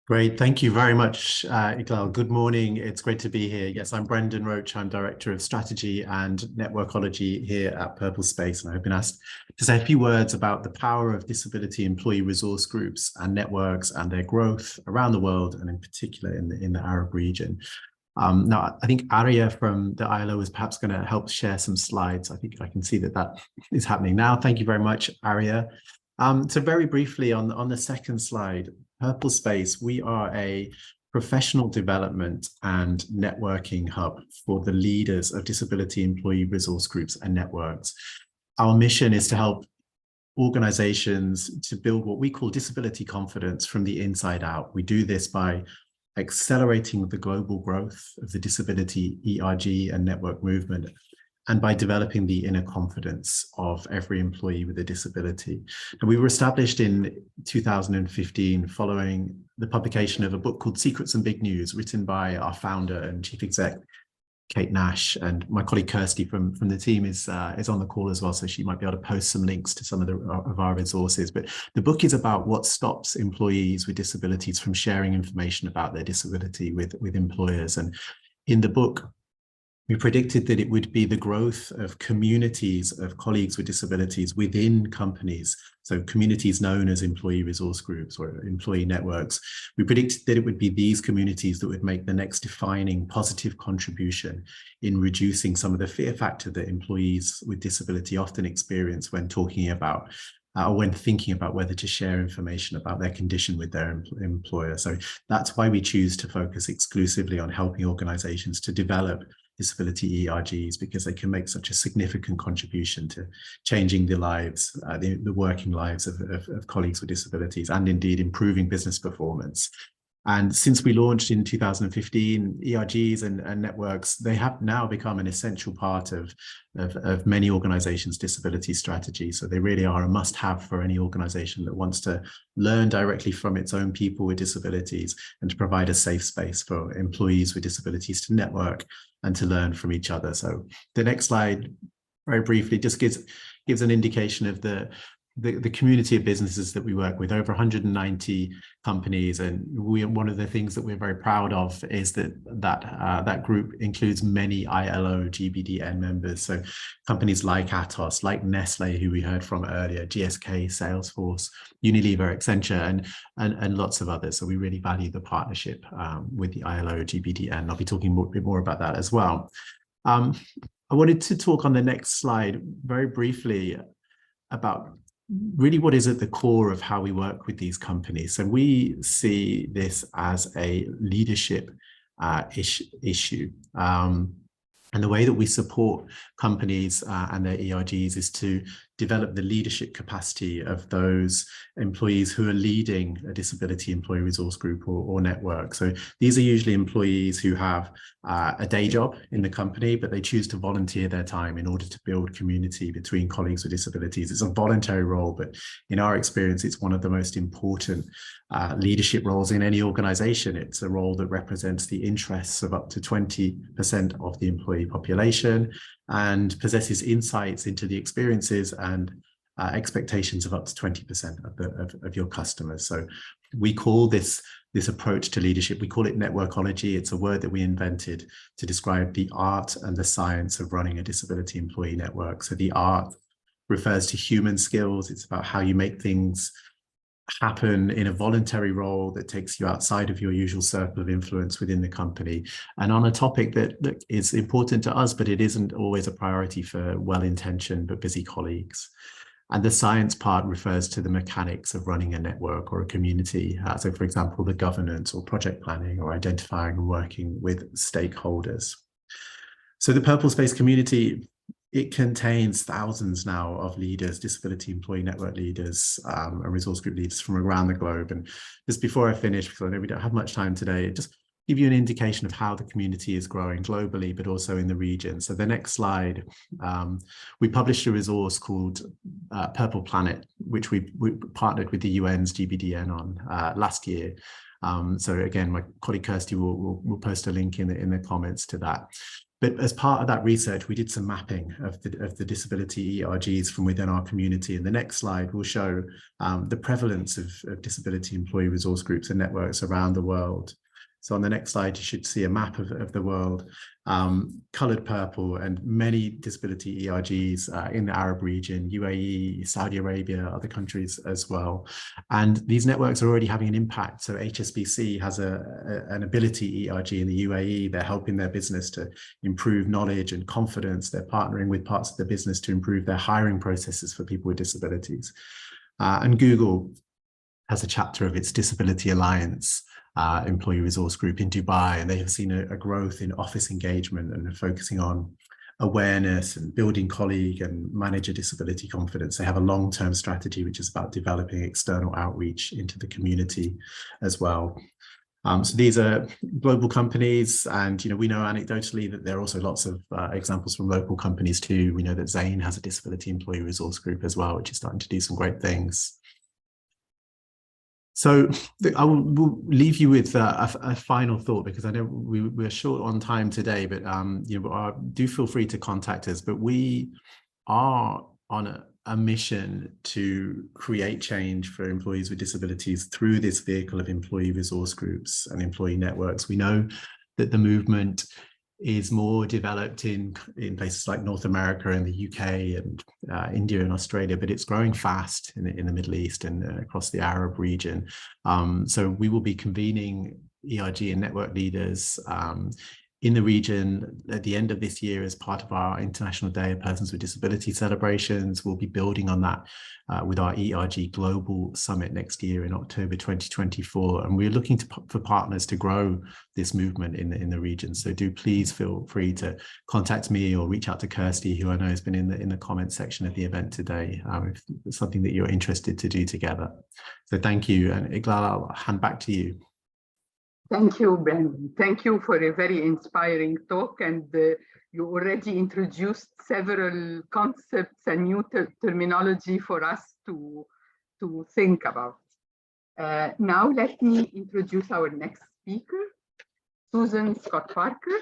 Great, thank you very much, Iqbal. Good morning, it's great to be here. Yes, I'm Brendan Roach, I'm Director of Strategy and Networkology here at Purple Space, and I've been asked to say a few words about the power of disability employee resource groups and networks and their growth around the world, and in particular in the Arab region. Now, I think Arya from the ILO is perhaps going to help share some slides. I think I can see that is happening now. Thank you very much, Arya. So very briefly on the second slide, Purple Space, we are a professional development and networking hub for the leaders of disability employee resource groups and networks. Our mission is to help organizations to build what we call disability confidence from the inside out. We do this by accelerating the global growth of the disability ERG and network movement, and by developing the inner confidence of every employee with a disability. And we were established in 2015 following the publication of a book called Secrets and Big News, written by our founder and chief exec, Kate Nash, and my colleague Kirsty from the team is on the call as well, so she might be able to post some links to some of our resources. But the book is about what stops employees with disabilities from sharing information about their disability with employers. And in the book, We predicted that it would be the growth of communities of colleagues with disabilities within companies, so communities known as employee resource groups or employee networks. We predicted that it would be these communities that would make the next defining positive contribution in reducing some of the fear factor that employees with disability often experience when talking about or when thinking about whether to share information about their condition with their employer. So that's why we choose to focus exclusively on helping organizations to develop disability ERGs, because they can make such a significant contribution to changing the lives, the working lives of colleagues with disabilities, and indeed improving business performance. And since we launched in 2015, ERGs and networks, they have now become an essential part of many organizations' disability strategy. So they really are a must-have for any organization that wants to learn directly from its own people with disabilities and to provide a safe space for employees with disabilities to network and to learn from each other. So the next slide, very briefly, just gives an indication of the community of businesses that we work with, over 190 companies. And one of the things that we're very proud of is that group includes many ILO GBDN members. So companies like Atos, like Nestlé, who we heard from earlier, GSK, Salesforce, Unilever, Accenture, and lots of others. So we really value the partnership with the ILO GBDN. I'll be talking a bit more about that as well. I wanted to talk on the next slide very briefly about really what is at the core of how we work with these companies. So we see this as a leadership issue. And the way that we support companies and their ERGs is to develop the leadership capacity of those employees who are leading a disability employee resource group or network. So these are usually employees who have a day job in the company, but they choose to volunteer their time in order to build community between colleagues with disabilities. It's a voluntary role, but in our experience, it's one of the most important leadership roles in any organization. It's a role that represents the interests of up to 20% of the employee population and possesses insights into the experiences and expectations of up to 20% of your customers. So we call this approach to leadership, we call it networkology. It's a word that we invented to describe the art and the science of running a disability employee network. So the art refers to human skills. It's about how you make things happen in a voluntary role that takes you outside of your usual circle of influence within the company, and on a topic that is important to us, but it isn't always a priority for well-intentioned but busy colleagues. And the science part refers to the mechanics of running a network or a community. So for example, the governance or project planning or identifying and working with stakeholders. So the Purple Space community, it contains thousands now of leaders, disability employee network leaders, and resource group leaders from around the globe. And just before I finish, because I know we don't have much time today, just give you an indication of how the community is growing globally, but also in the region. So the next slide, we published a resource called Purple Planet, which we partnered with the UN's GBDN on last year. So again, my colleague Kirsty will post a link in the comments to that. But as part of that research, we did some mapping of the disability ERGs from within our community. And the next slide will show the prevalence of disability employee resource groups and networks around the world. So on the next slide, you should see a map of the world, colored purple, and many disability ERGs in the Arab region, UAE, Saudi Arabia, other countries as well. And these networks are already having an impact. So HSBC has an ability ERG in the UAE. They're helping their business to improve knowledge and confidence. They're partnering with parts of the business to improve their hiring processes for people with disabilities. And Google has a chapter of its Disability Alliance employee resource group in Dubai, and they have seen a growth in office engagement and focusing on awareness and building colleague and manager disability confidence. They have a long-term strategy which is about developing external outreach into the community as well. So these are global companies, and we know anecdotally that there are also lots of examples from local companies too. We know that Zain has a disability employee resource group as well, which is starting to do some great things. So I will leave you with a final thought, because I know we're short on time today, but do feel free to contact us. But we are on a mission to create change for employees with disabilities through this vehicle of employee resource groups and employee networks. We know that the movement is more developed in places like North America and the UK and India and Australia, but it's growing fast in the Middle East and across the Arab region. So we will be convening ERG and network leaders in the region at the end of this year as part of our International Day of Persons with Disabilities celebrations. We'll be building on that with our ERG Global Summit next year in October 2024. And we're looking for partners to grow this movement in the region. So do please feel free to contact me or reach out to Kirsty, who I know has been in the comments section of the event today, if it's something that you're interested to do together. So thank you. And Iqbal, I'll hand back to you. Thank you, Ben. Thank you for a very inspiring talk, and you already introduced several concepts and new terminology for us to think about. Now let me introduce our next speaker, Susan Scott Parker.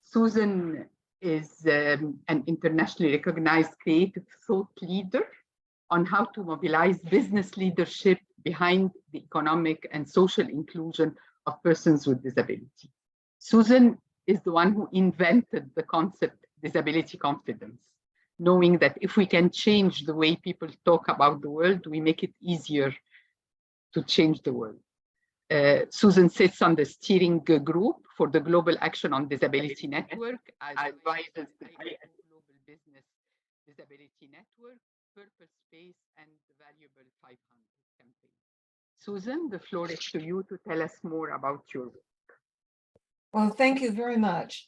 Susan is an internationally recognized creative thought leader on how to mobilize business leadership behind the economic and social inclusion of persons with disability. Susan is the one who invented the concept disability confidence, knowing that if we can change the way people talk about the world, we make it easier to change the world. Susan sits on the steering group for the Global Action on Disability Network, advises the Global Business Disability Network, Purpose Space, and the Valuable 500 campaign. Susan, the floor is to you to tell us more about your work. Well, thank you very much.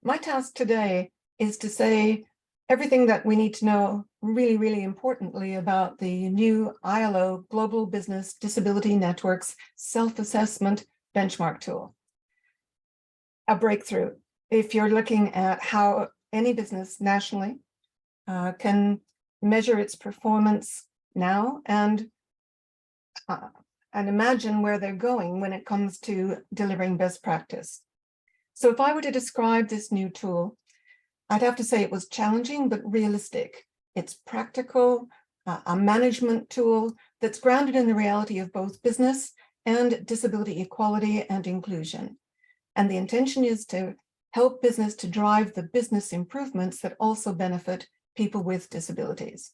My task today is to say everything that we need to know really, really importantly about the new ILO Global Business Disability Network's self-assessment benchmark tool. A breakthrough. If you're looking at how any business nationally can measure its performance now and imagine where they're going when it comes to delivering best practice. So if I were to describe this new tool, I'd have to say it was challenging but realistic. It's practical, a management tool that's grounded in the reality of both business and disability equality and inclusion. And the intention is to help business to drive the business improvements that also benefit people with disabilities.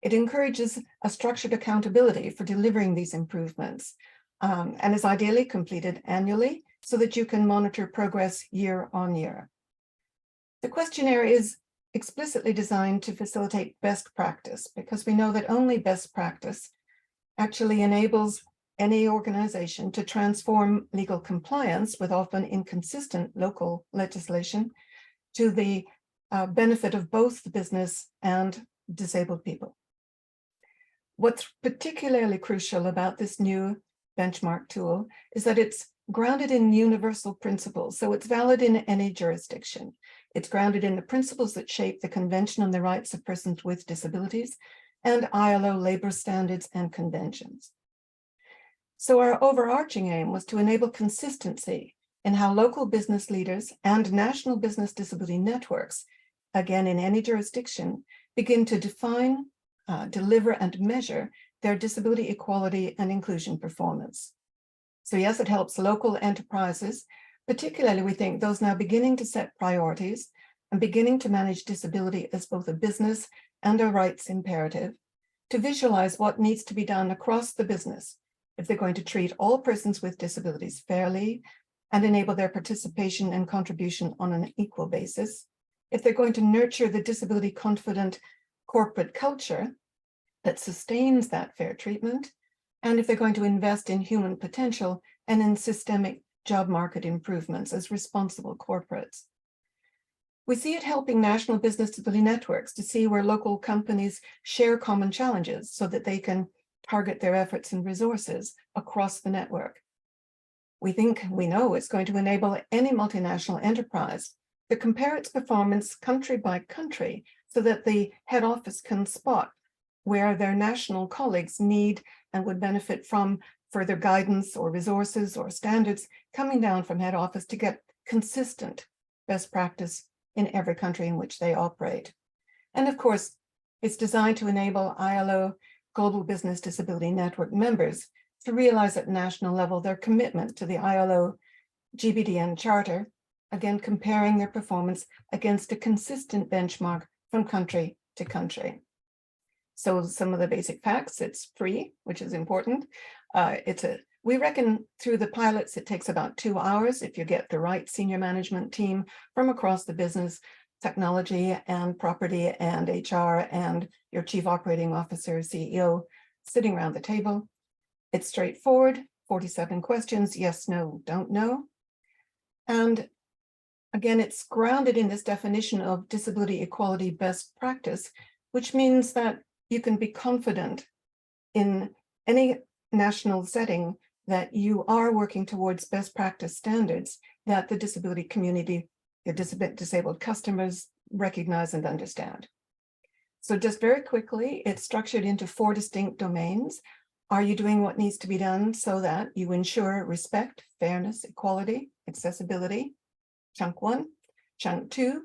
It encourages a structured accountability for delivering these improvements and is ideally completed annually so that you can monitor progress year on year. The questionnaire is explicitly designed to facilitate best practice because we know that only best practice actually enables any organization to transform legal compliance with often inconsistent local legislation to the benefit of both the business and disabled people. What's particularly crucial about this new benchmark tool is that it's grounded in universal principles, so it's valid in any jurisdiction. It's grounded in the principles that shape the Convention on the Rights of Persons with Disabilities and ILO labor standards and conventions. So our overarching aim was to enable consistency in how local business leaders and national business disability networks, again in any jurisdiction, begin to define, deliver and measure their disability equality and inclusion performance. So yes, it helps local enterprises, particularly we think those now beginning to set priorities and beginning to manage disability as both a business and a rights imperative, to visualize what needs to be done across the business if they're going to treat all persons with disabilities fairly and enable their participation and contribution on an equal basis, if they're going to nurture the disability confident corporate culture that sustains that fair treatment, and if they're going to invest in human potential and in systemic job market improvements as responsible corporates. We see it helping national business disability networks to see where local companies share common challenges so that they can target their efforts and resources across the network. We know it's going to enable any multinational enterprise to compare its performance country by country so that the head office can spot where their national colleagues need and would benefit from further guidance or resources or standards coming down from head office to get consistent best practice in every country in which they operate. And of course, it's designed to enable ILO Global Business Disability Network members to realize at national level their commitment to the ILO GBDN Charter, again, comparing their performance against a consistent benchmark from country to country. So some of the basic facts: it's free, which is important. We reckon through the pilots, it takes about 2 hours if you get the right senior management team from across the business, technology and property and HR and your chief operating officer, CEO, sitting around the table. It's straightforward, 47 questions, yes, no, don't know. And again, it's grounded in this definition of disability equality best practice, which means that you can be confident in any national setting that you are working towards best practice standards that the disability community, the disabled customers recognize and understand. So just very quickly, it's structured into 4 distinct domains. Are you doing what needs to be done so that you ensure respect, fairness, equality, accessibility? Chunk 1. Chunk 2,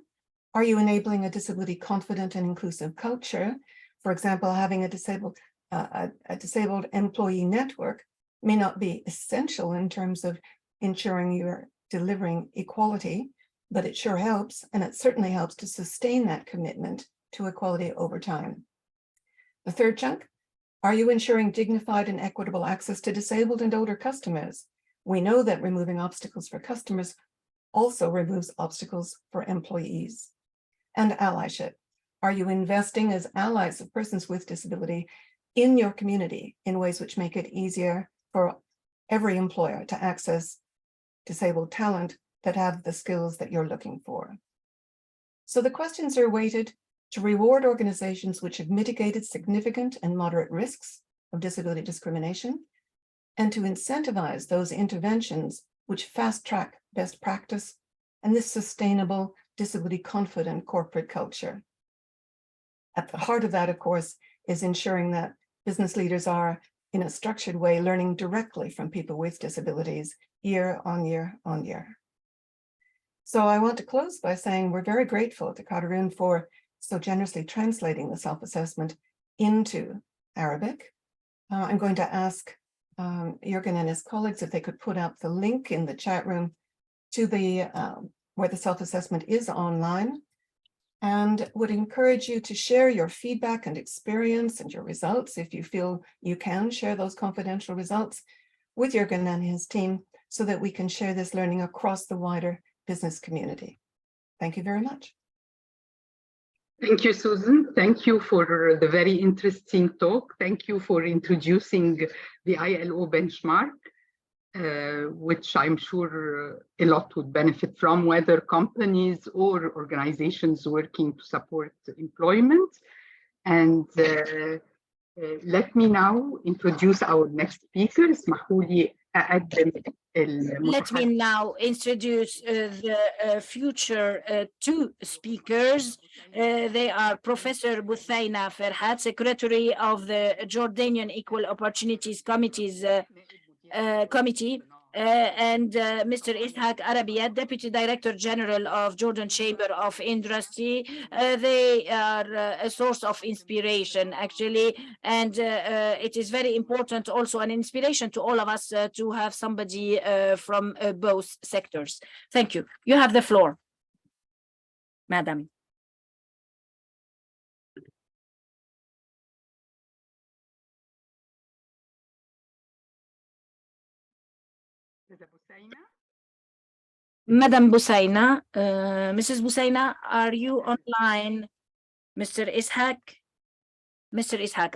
are you enabling a disability confident and inclusive culture? For example, having a disabled employee network may not be essential in terms of ensuring you're delivering equality, but it sure helps, and it certainly helps to sustain that commitment to equality over time. The third chunk, are you ensuring dignified and equitable access to disabled and older customers? We know that removing obstacles for customers also removes obstacles for employees. And allyship, are you investing as allies of persons with disability in your community in ways which make it easier for every employer to access disabled talent that have the skills that you're looking for? So the questions are weighted to reward organizations which have mitigated significant and moderate risks of disability discrimination, and to incentivize those interventions which fast-track best practice and this sustainable, disability-confident corporate culture. At the heart of that, of course, is ensuring that business leaders are, in a structured way, learning directly from people with disabilities year on year on year. So I want to close by saying we're very grateful to Katarun for so generously translating the self-assessment into Arabic. I'm going to ask Jürgen and his colleagues if they could put up the link in the chat room to the where the self-assessment is online, and would encourage you to share your feedback and experience and your results if you feel you can share those confidential results with Jürgen and his team so that we can share this learning across the wider business community. Thank you very much. Thank you, Susan. Thank you for the very interesting talk. Thank you for introducing the ILO benchmark, which I'm sure a lot would benefit from, whether companies or organizations working to support employment. And let me now introduce our next speaker. Let me now introduce the future 2 speakers. They are Professor Buthaina Ferhat, Secretary of the Jordanian Equal Opportunities Committee, and Mr. Ishaq Arabiyat, Deputy Director General of Jordan Chamber of Industry. They are a source of inspiration, actually, and it is very important, also an inspiration to all of us to have somebody from both sectors. Thank you. You have the floor, Madam. Madam Buthaina, Mrs. Buthaina, are you online? Mr. Ishaq,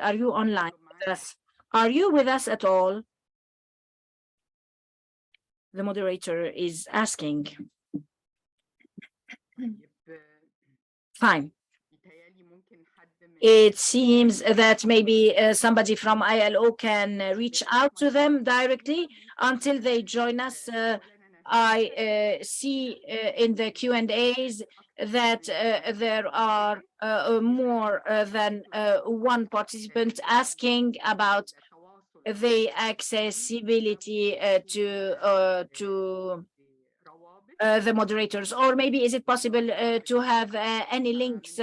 are you online with us? Are you with us at all? The moderator is asking. Fine. It seems that maybe somebody from ILO can reach out to them directly until they join us. I see in the Q&As that there are more than one participant asking about the accessibility to the moderators, or maybe is it possible to have any links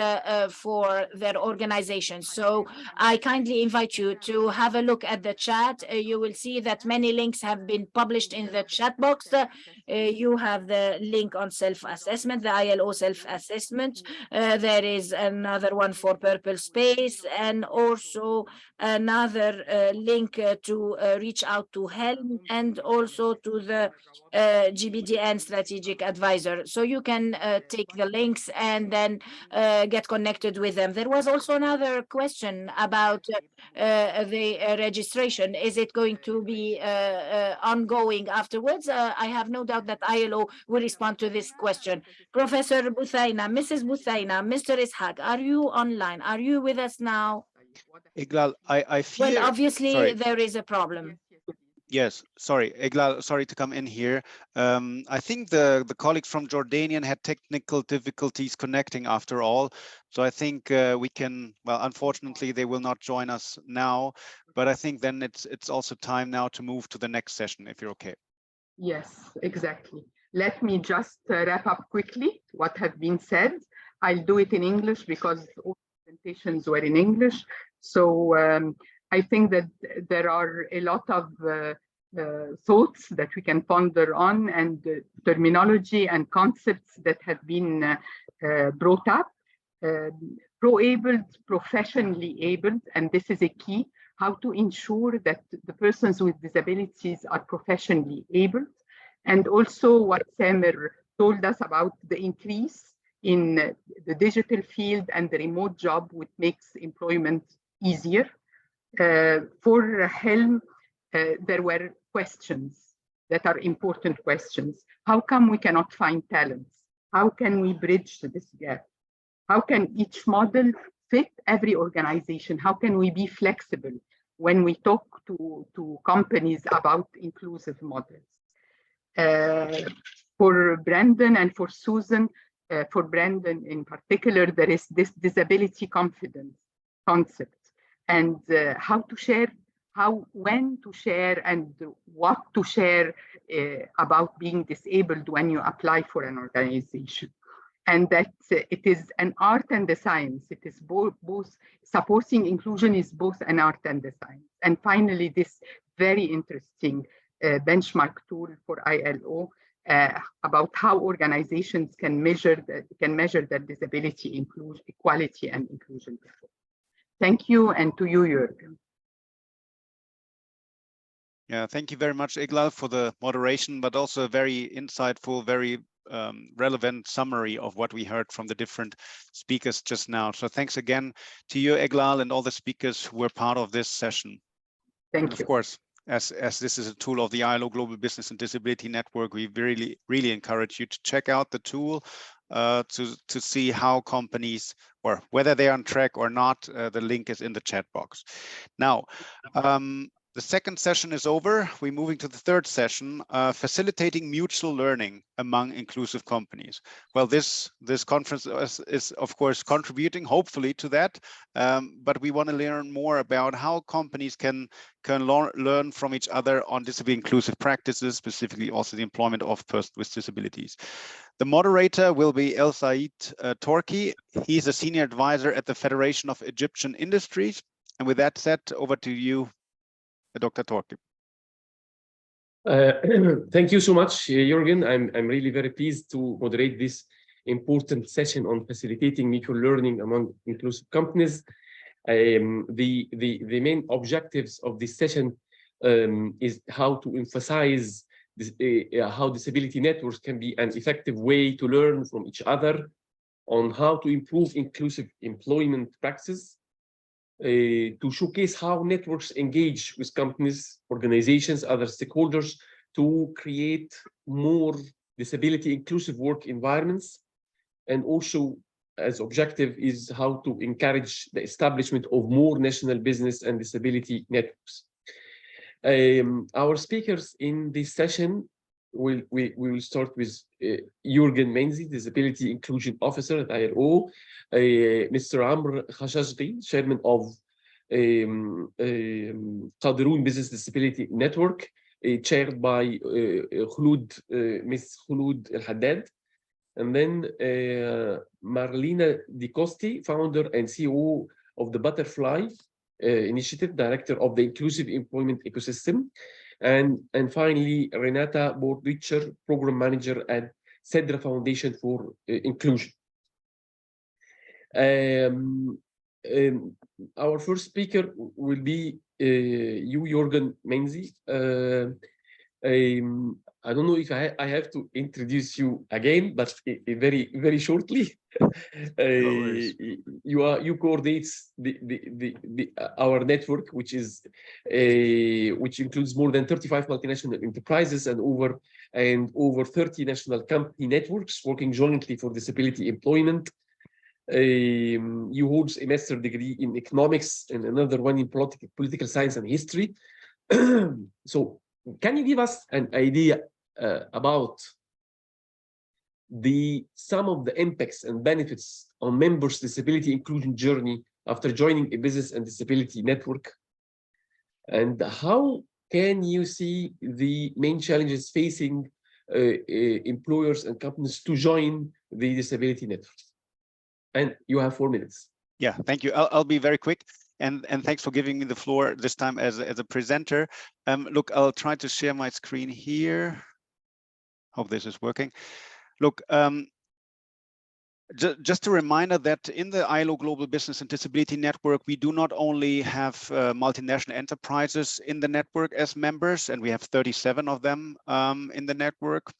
for their organizations? So I kindly invite you to have a look at the chat. You will see that many links have been published in the chat box. You have the link on self-assessment, the ILO self-assessment. There is another one for Purple Space, and also another link to reach out to Helm, and also to the GBDN strategic advisor. So you can take the links and then get connected with them. There was also another question about the registration. Is it going to be ongoing afterwards? I have no doubt that ILO will respond to this question. Professor Buthaina, Mrs. Buthaina, Mr. Ishaq, are you online? Are you with us now? Iqbal, I fear... Well, obviously, sorry. there is a problem. Yes, sorry, Iqbal, sorry to come in here. I think the colleagues from Jordanian had technical difficulties connecting after all. So I think we can, well, unfortunately, they will not join us now, but I think then it's also time now to move to the next session, if you're okay. Yes, exactly. Let me just wrap up quickly what has been said. I'll do it in English because all presentations were in English. So I think that there are a lot of thoughts that we can ponder on, and terminology and concepts that have been brought up. Pro-abled, professionally abled, and this is a key, how to ensure that the persons with disabilities are professionally able. And also what Samer told us about the increase in the digital field and the remote job, which makes employment easier. For Helm, there were questions that are important questions. How come we cannot find talents? How can we bridge this gap? How can each model fit every organization? How can we be flexible when we talk to companies about inclusive models? For Brandon and for Susan, for Brandon in particular, there is this disability confidence concept, and how to share, when to share, and what to share about being disabled when you apply for an organization. And that it is an art and a science. It is both supporting inclusion is both an art and a science. And finally, this very interesting benchmark tool for ILO about how organizations can measure their disability inclusion, equality, and inclusion. Thank you, and to you, Jürgen. Yeah, thank you very much, Iqbal, for the moderation, but also a very insightful, very relevant summary of what we heard from the different speakers just now. So thanks again to you, Iqbal, and all the speakers who were part of this session. Thank you. Of course, as this is a tool of the ILO Global Business and Disability Network, we really encourage you to check out the tool to see how companies, or whether they're on track or not. The link is in the chat box. Now, the second session is over. We're moving to the third session, facilitating mutual learning among inclusive companies. Well, this conference is of course contributing, hopefully, to that. But we want to learn more about how companies can learn from each other on disability inclusive practices, specifically also the employment of persons with disabilities. The moderator will be El-Saie Torki. He's a senior advisor at the Federation of Egyptian Industries. And with that said, over to you, Dr. Torki. Thank you so much, Jürgen. I'm really very pleased to moderate this important session on facilitating mutual learning among inclusive companies. The main objectives of this session is how to emphasize this, how disability networks can be an effective way to learn from each other, on how to improve inclusive employment practices, to showcase how networks engage with companies, organizations, other stakeholders to create more disability inclusive work environments. And also, as objective is how to encourage the establishment of more national business and disability networks. Our speakers in this session, we will start with Jürgen Menze, Disability Inclusion Officer at ILO, Mr. Amr Khashashgi, Chairman of Qadirun Business Disability Network, chaired by Miss Khulud El-Haddad. And then Marlena Di Costi, founder and CEO of the Butterfly Initiative, director of the Inclusive Employment Ecosystem. And finally, Renata Baur-Richter, program manager at Cedra Foundation for Inclusion. Our first speaker will be you, Jürgen Menze. I don't know if I have to introduce you again, but very shortly. You coordinate our network, which includes more than 35 multinational enterprises and over 30 national company networks working jointly for disability employment. You hold a master's degree in economics and another one in political science and history. So can you give us an idea about some of the impacts and benefits on members' disability inclusion journey after joining a business and disability network? And how can you see the main challenges facing employers and companies to join the disability network? And you have 4 minutes. Yeah, thank you. I'll be very quick. And thanks for giving me the floor this time as a presenter. Look, I'll try to share my screen here. Hope this is working. Look, just a reminder that in the ILO Global Business and Disability Network, we do not only have multinational enterprises in the network as members, and we have 37 of them in the network.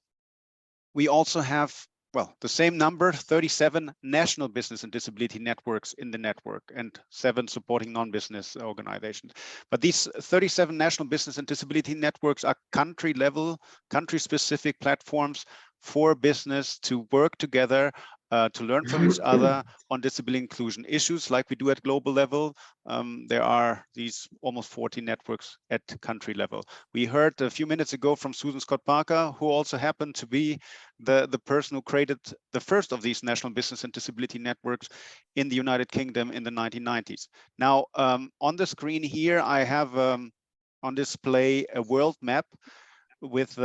We also have, well, the same number, 37 national business and disability networks in the network and 7 supporting non-business organizations. But these 37 national business and disability networks are country level, country specific platforms for business to work together, to learn from each other on disability inclusion issues like we do at global level. There are these almost 40 networks at country level. We heard a few minutes ago from Susan Scott Parker, who also happened to be the person who created the first of these national business and disability networks in the United Kingdom in the 1990s. Now, on the screen here, I have on display a world map with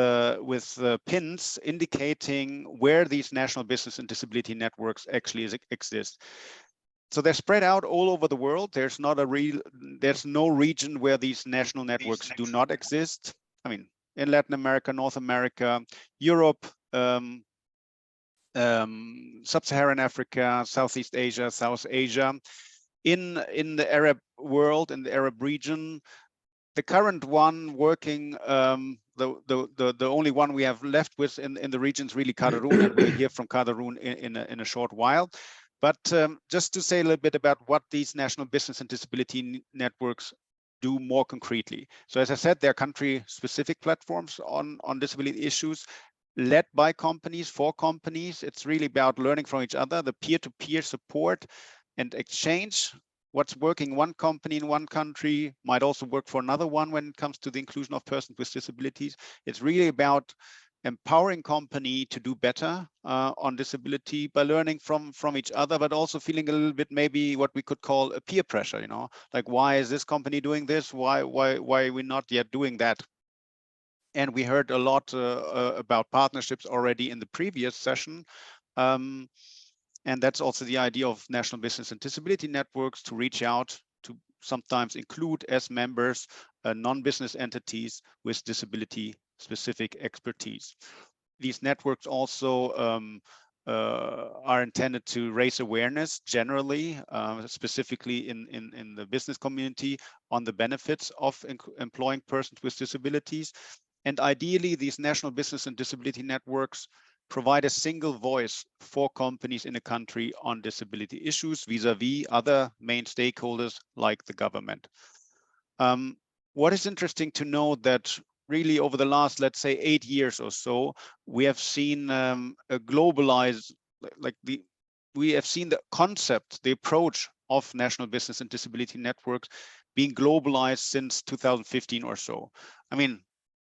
pins indicating where these national business and disability networks actually exist. So they're spread out all over the world. There's no region where these national networks do not exist. I mean, in Latin America, North America, Europe, Sub-Saharan Africa, Southeast Asia, South Asia. In the Arab world, in the Arab region, the current one working, the only one we have left with in the region is really Cameroon, and we'll hear from Cameroon in a short while. But just to say a little bit about what these national business and disability networks do more concretely. So as I said, they're country-specific platforms on disability issues, led by companies, for companies. It's really about learning from each other, the peer-to-peer support and exchange. What's working one company in one country might also work for another one when it comes to the inclusion of persons with disabilities. It's really about empowering company to do better on disability by learning from each other, but also feeling a little bit maybe what we could call a peer pressure, you know, like why is this company doing this? Why are we not yet doing that? And we heard a lot about partnerships already in the previous session. And that's also the idea of national business and disability networks, to reach out to sometimes include as members non-business entities with disability-specific expertise. These networks also are intended to raise awareness generally, specifically in the business community, on the benefits of employing persons with disabilities. And ideally, these national business and disability networks provide a single voice for companies in a country on disability issues vis-a-vis other main stakeholders like the government. What is interesting to know that really over the last, let's say, 8 years or so, we have seen a globalized, we have seen the concept, the approach of national business and disability networks being globalized since 2015 or so. I mean,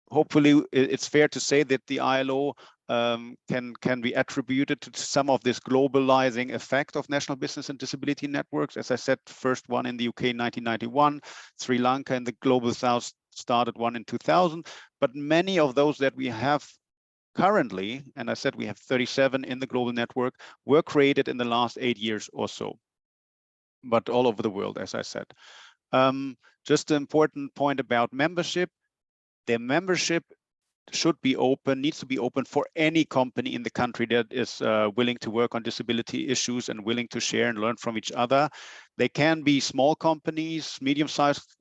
hopefully it's fair to say that the ILO can be attributed to some of this globalizing effect of national business and disability networks. As I said, first one in the UK in 1991, Sri Lanka in the Global South started one in 2000, but many of those that we have currently, and I said we have 37 in the global network, were created in the last 8 years or so, but all over the world, as I said. Just an important point about membership. Their membership should be open, needs to be open for any company in the country that is willing to work on disability issues and willing to share and learn from each other. They can be small companies, medium-sized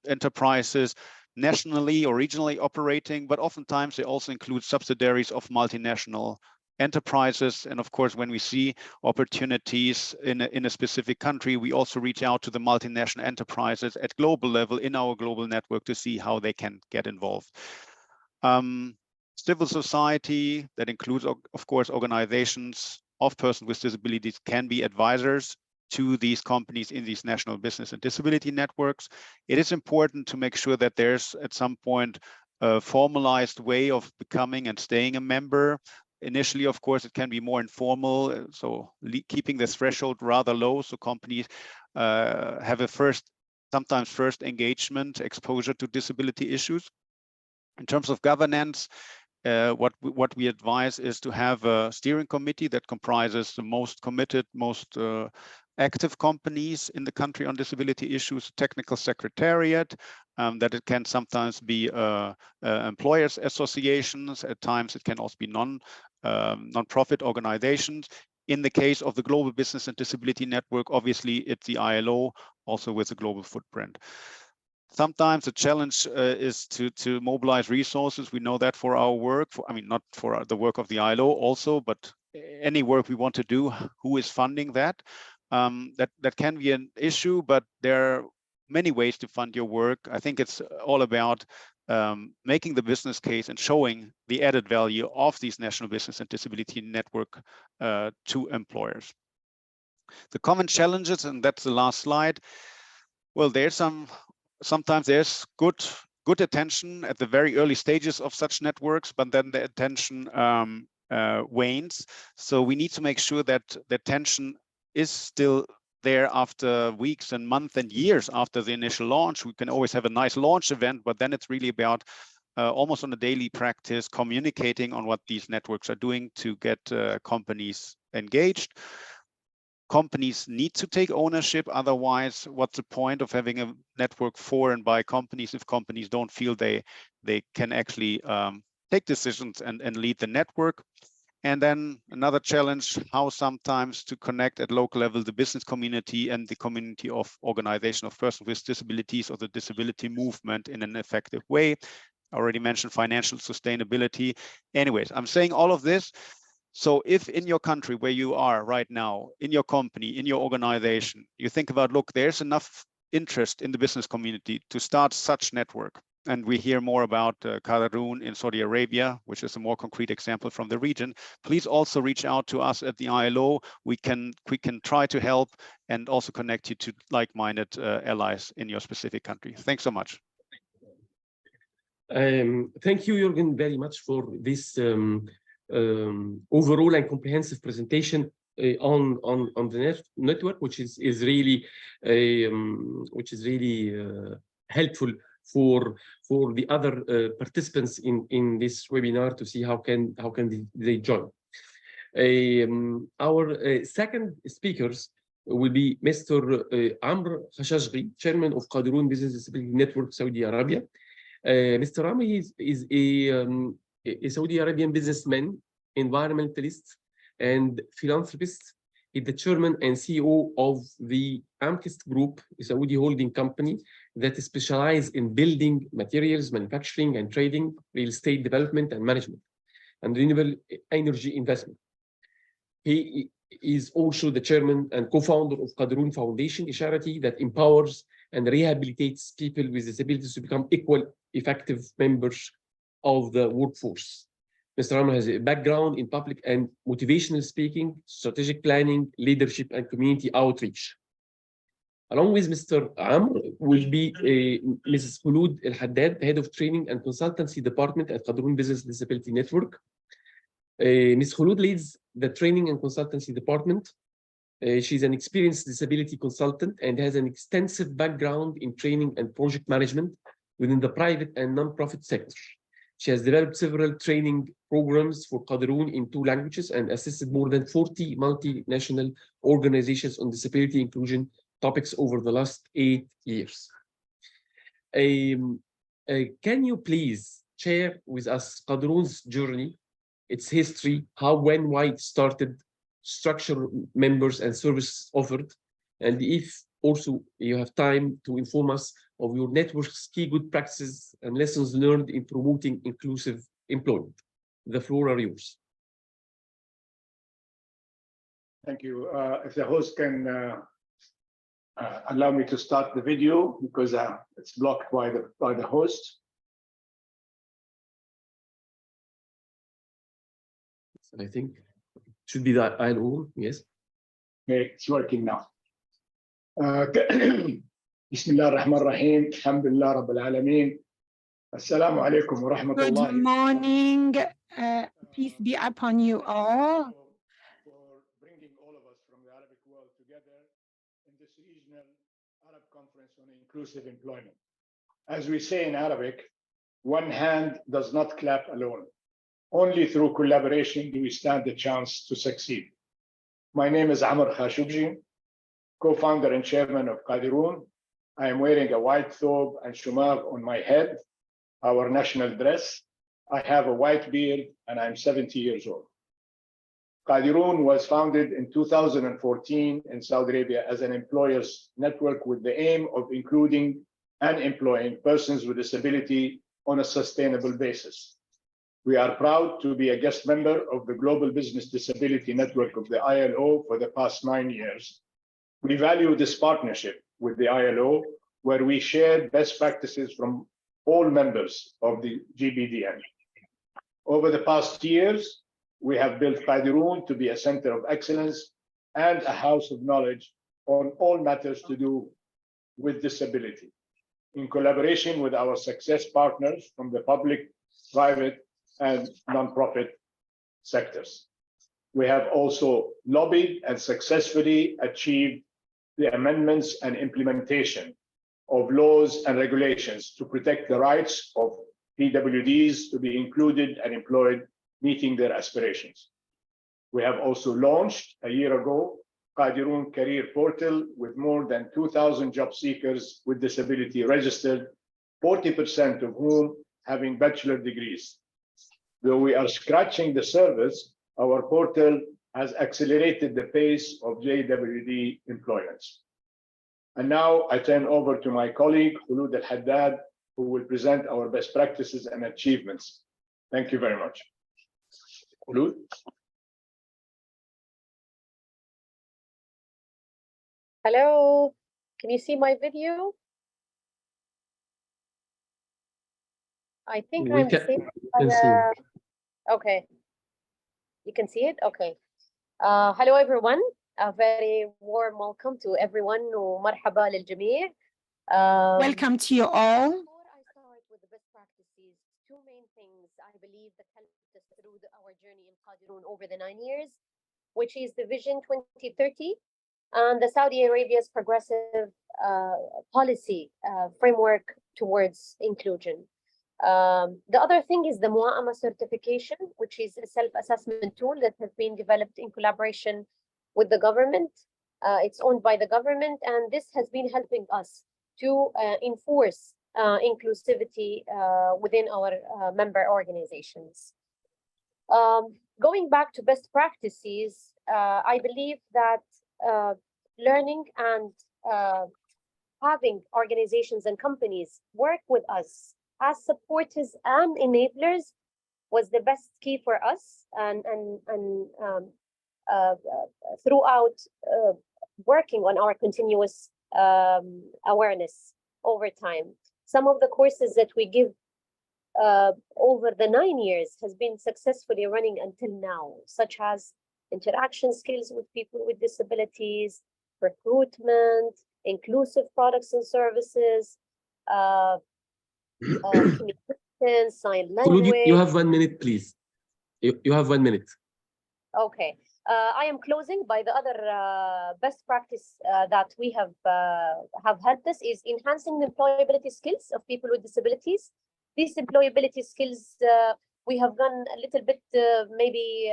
enterprises, nationally or regionally operating, but oftentimes they also include subsidiaries of multinational enterprises. And of course, when we see opportunities in a specific country, we also reach out to the multinational enterprises at global level in our global network to see how they can get involved. Civil society, that includes, of course, organizations of persons with disabilities, can be advisors to these companies in these national business and disability networks. It is important to make sure that there's at some point a formalized way of becoming and staying a member. Initially, of course, it can be more informal, so keeping the threshold rather low, so companies have a sometimes first engagement, exposure to disability issues. In terms of governance, what we advise is to have a steering committee that comprises the most committed, most active companies in the country on disability issues, technical secretariat, that it can sometimes be employers associations, at times it can also be non-profit organizations. In the case of the Global Business and Disability Network, obviously it's the ILO, also with a global footprint. Sometimes the challenge is to mobilize resources. We know that for our work, not for the work of the ILO also, but any work we want to do, who is funding that? That can be an issue, but there are many ways to fund your work. I think it's all about making the business case and showing the added value of these national business and disability network to employers. The common challenges, and that's the last slide. Well, sometimes there's good attention at the very early stages of such networks, but then the attention wanes. So we need to make sure that the attention is still there after weeks and months and years after the initial launch. We can always have a nice launch event, but then it's really about almost on a daily practice, communicating on what these networks are doing to get companies engaged. Companies need to take ownership. Otherwise, what's the point of having a network for and by companies if companies don't feel they can actually take decisions and lead the network? And then another challenge, how sometimes to connect at local level the business community and the community of organization of persons with disabilities or the disability movement in an effective way. I already mentioned financial sustainability. Anyways, I'm saying all of this. So if in your country where you are right now, in your company, in your organization, you think about, look, there's enough interest in the business community to start such network. And we hear more about Qadarun in Saudi Arabia, which is a more concrete example from the region. Please also reach out to us at the ILO. We can try to help and also connect you to like-minded allies in your specific country. Thanks so much. Thank you, Jürgen, very much for this overall and comprehensive presentation on the network, which is really helpful for the other participants in this webinar to see how can they join. Our second speakers will be Mr. Amr Khashashgi, Chairman of Qadirun Business Disability Network, Saudi Arabia. Mr. Amr is a Saudi Arabian businessman, environmentalist, and philanthropist. He's the chairman and CEO of the Amkist Group, a Saudi holding company that specializes in building materials, manufacturing and trading, real estate development and management, and renewable energy investment. He is also the chairman and co-founder of Qadirun Foundation, a charity that empowers and rehabilitates people with disabilities to become equal, effective members of the workforce. Mr. Amr has a background in public and motivational speaking, strategic planning, leadership, and community outreach. Along with Mr. Amr will be Mrs. Khulud El-Haddad, Head of Training and Consultancy Department at Qadirun Business Disability Network. Ms. Khulud leads the Training and Consultancy Department. She's an experienced disability consultant and has an extensive background in training and project management, within the private and non-profit sector. She has developed several training programs for Qadirun in 2 languages and assisted more than 40 multinational organizations on disability inclusion topics over the last 8 years. Can you please share with us Qadirun's journey, its history, how, when, why it started, structure, members, and services offered, and if also you have time to inform us of your network's key good practices and lessons learned in promoting inclusive employment. The floor are yours. Thank you. If the host can allow me to start the video, because it's blocked by the host. I think should be the ILO, yes. Okay, it's working now. بسم الله الرحمن الرحيم الحمد لله رب العالمين السلام عليكم ورحمة الله. Good morning, peace be upon you all. For bringing all of us from the Arabic world together in this regional Arab conference on inclusive employment. As we say in Arabic, one hand does not clap alone. Only through collaboration do we stand a chance to succeed. My name is Amr Khashoggi, co-founder and chairman of Qadirun. I am wearing a white thobe and shumag on my head, our national dress. I have a white beard and I'm 70 years old. Qadirun was founded in 2014 in Saudi Arabia as an employers network with the aim of including and employing persons with disability on a sustainable basis. We are proud to be a guest member of the Global Business Disability Network of the ILO for the past 9 years. We value this partnership with the ILO, where we share best practices from all members of the GBDN. Over the past years, we have built Qadirun to be a center of excellence and a house of knowledge on all matters to do with disability, in collaboration with our success partners from the public, private, and non-profit sectors. We have also lobbied and successfully achieved the amendments and implementation of laws and regulations to protect the rights of PWDs to be included and employed, meeting their aspirations. We have also launched a year ago Qadirun Career Portal with more than 2,000 job seekers with disability registered, 40% of whom having bachelor degrees. Though we are scratching the surface, our portal has accelerated the pace of JWD employments. And now I turn over to my colleague, Al-Haddad, who will present our best practices and achievements. Thank you very much. Khulud? Hello, can you see my video? I think I'm seeing. Okay, you can see it? Okay. Hello, everyone. A very warm welcome to everyone. ومرحبا للجميع. Welcome to you all. Before I start with the best practices, 2 main things I believe that helped us through our journey in Qadirun over the 9 years, which is the Vision 2030 and the Saudi Arabia's progressive policy framework towards inclusion. The other thing is the Mu'ama certification, which is a self-assessment tool that has been developed in collaboration with the government. It's owned by the government, and this has been helping us to enforce inclusivity within our member organizations. Going back to best practices, I believe that learning and having organizations and companies work with us as supporters and enablers was the best key for us, and throughout working on our continuous awareness over time. Some of the courses that we give over the 9 years has been successfully running until now, such as interaction skills with people with disabilities, recruitment, inclusive products and services, communication, sign language. You have 1 minute, please. You have 1 minute. Okay. I am closing by the other best practice that we have helped us is enhancing the employability skills of people with disabilities. These employability skills we have gone a little bit maybe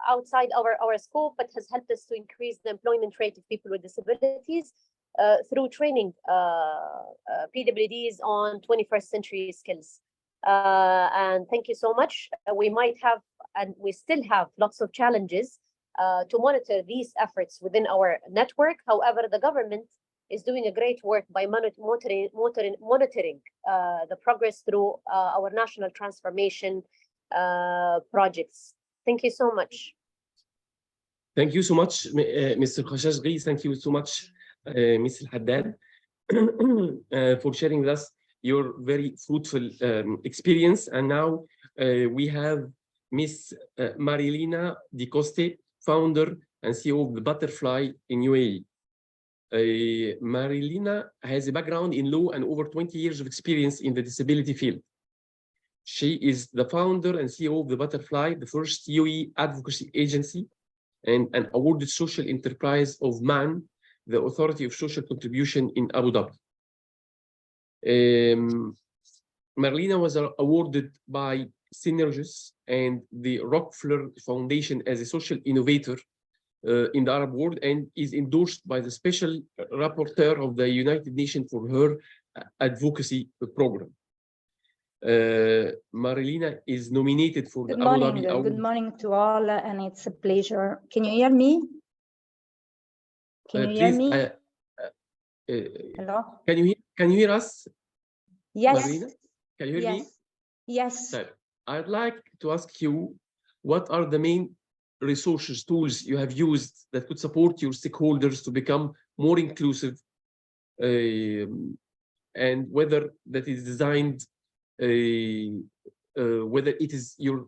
outside our scope, but has helped us to increase the employment rate of people with disabilities through training PWDs on 21st century skills. And thank you so much. We might have, and we still have, lots of challenges to monitor these efforts within our network. However, the government is doing a great work by monitoring the progress through our national transformation projects. Thank you so much. Thank you so much, Mr. Khashashgi. Thank you so much, Ms. Al-Haddad, for sharing with us your very fruitful experience. And now we have Ms. Marilina Di Coste, founder and CEO of the Butterfly in UAE. Marilina has a background in law and over 20 years of experience in the disability field. She is the founder and CEO of the Butterfly, the first UAE advocacy agency, and an awarded social enterprise of MAN, the Authority of Social Contribution in Abu Dhabi. Marilina was awarded by Synergis and the Rockefeller Foundation as a social innovator in the Arab world, and is endorsed by the Special Rapporteur of the United Nations for her advocacy program. Marilina is nominated for the Abu Dhabi Award. Good morning to all, and it's a pleasure. Can you hear me? Can you hear me? Hello? Can you hear us? Yes. Marilina? Can you hear me? Yes. I'd like to ask you, what are the main resources, tools you have used that could support your stakeholders to become more inclusive, and whether that is designed, whether it is your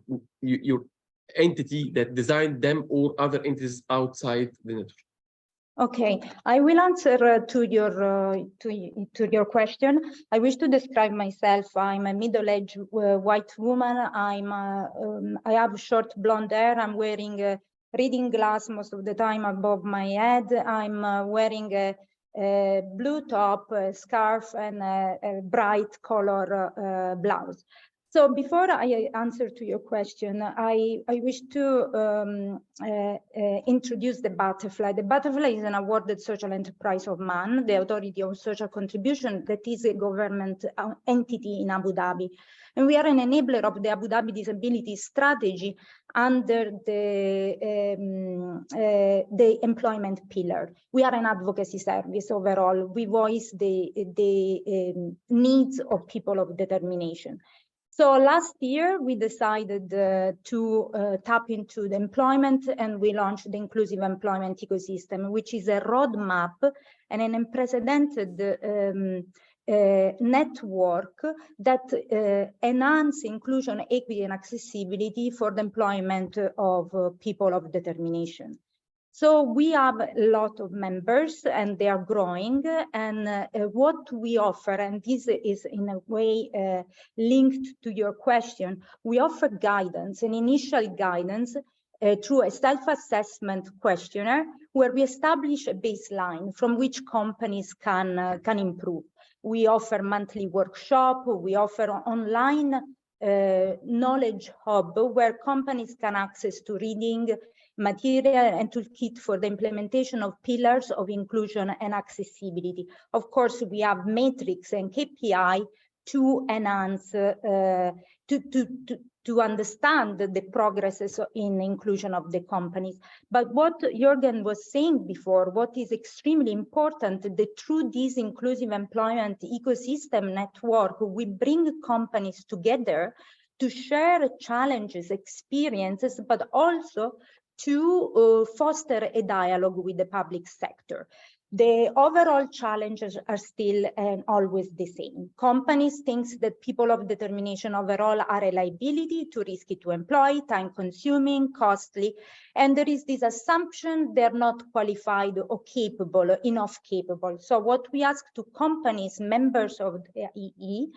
entity that designed them or other entities outside the network? Okay, I will answer to your question. I wish to describe myself. I'm a middle-aged white woman. I have short blonde hair. I'm wearing a reading glass most of the time above my head. I'm wearing a blue top, a scarf, and a bright color blouse. So before I answer to your question, I wish to introduce the Butterfly. The Butterfly is an awarded social enterprise of MAN, the Authority of Social Contribution, that is a government entity in Abu Dhabi. And we are an enabler of the Abu Dhabi Disability Strategy under the employment pillar. We are an advocacy service overall. We voice the needs of people of determination. So last year, we decided to tap into the employment, and we launched the Inclusive Employment Ecosystem, which is a roadmap and an unprecedented network that enhance inclusion, equity, and accessibility for the employment of people of determination. So we have a lot of members, and they are growing. And what we offer, and this is in a way linked to your question, we offer guidance, an initial guidance through a self-assessment questionnaire, where we establish a baseline from which companies can improve. We offer monthly workshop. We offer online knowledge hub, where companies can access to reading material and toolkit for the implementation of pillars of inclusion and accessibility. Of course, we have metrics and KPI to enhance, to understand the progresses in inclusion of the companies. But what Jürgen was saying before, what is extremely important, that through this inclusive employment ecosystem network, we bring companies together to share challenges, experiences, but also to foster a dialogue with the public sector. The overall challenges are still and always the same. Companies think that people of determination overall are a liability, too risky to employ, time-consuming, costly, and there is this assumption they're not qualified or capable, enough capable. So what we ask to companies, members of the EE,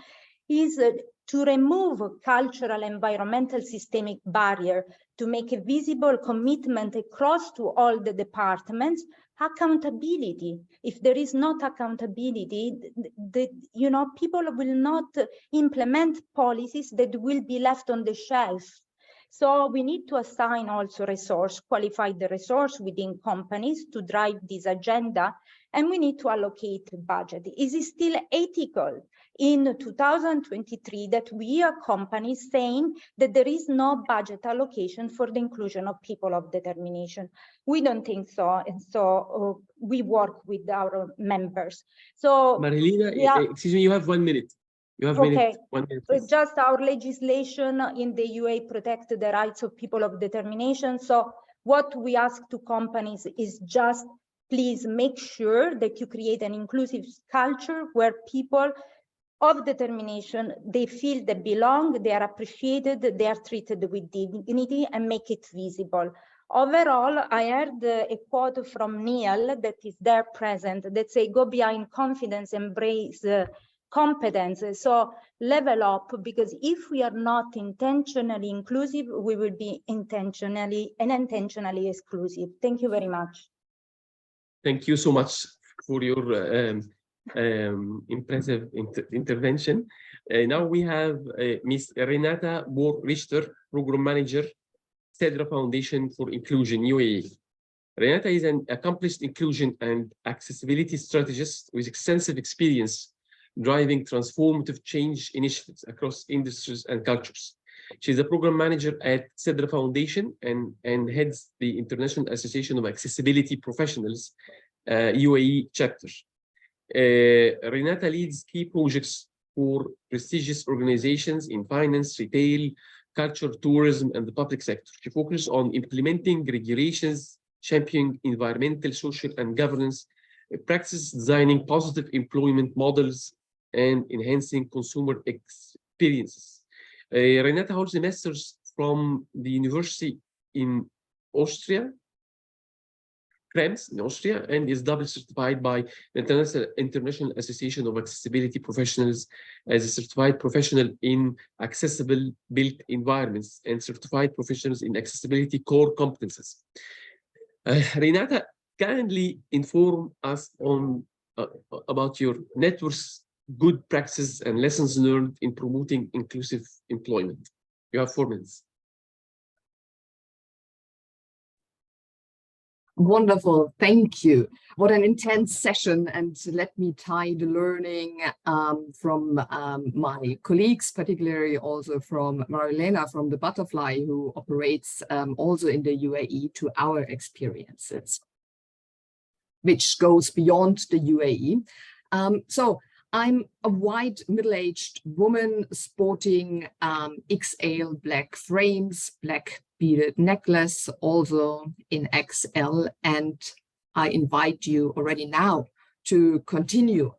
is to remove cultural, environmental, systemic barrier to make a visible commitment across to all the departments. Accountability. If there is not accountability, people will not implement policies that will be left on the shelf. So we need to assign also qualified resource within companies to drive this agenda, and we need to allocate budget. Is it still ethical in 2023 that we hear companies saying that there is no budget allocation for the inclusion of people of determination? We don't think so, and so we work with our members. So, Marilena, excuse me, you have 1 minute. You have 1 minute, please. Just our legislation in the UAE protect the rights of people of determination. So what we ask to companies is just please make sure that you create an inclusive culture where people of determination, they feel they belong, they are appreciated, they are treated with dignity, and make it visible. Overall, I heard a quote from Neil that is there present that say, go behind confidence, embrace competence. So level up, because if we are not intentionally inclusive, we will be intentionally and unintentionally exclusive. Thank you very much. Thank you so much for your impressive intervention. Now we have Ms. Renata Baur-Richter, Program Manager, Cedra Foundation for Inclusion, UAE. Renata is an accomplished inclusion and accessibility strategist with extensive experience driving transformative change initiatives across industries and cultures. She's a program manager at Cedra Foundation and heads the International Association of Accessibility Professionals, UAE chapter. Renata leads key projects for prestigious organizations in finance, retail, culture, tourism, and the public sector. She focuses on implementing regulations, championing environmental, social, and governance practices, designing positive employment models, and enhancing consumer experiences. Renata holds a master's from the university in Austria, Krems in Austria, and is double certified by the International Association of Accessibility Professionals as a certified professional in accessible built environments and certified professionals in accessibility core competences. Renata, kindly inform us on about your network's good practices and lessons learned in promoting inclusive employment. You have 4 minutes. Wonderful, thank you. What an intense session, and let me tie the learning from my colleagues, particularly also from Marilena from the Butterfly, who operates also in the UAE, to our experiences, which goes beyond the UAE. So I'm a white middle-aged woman sporting XL black frames, black beaded necklace, also in XL, and I invite you already now to continue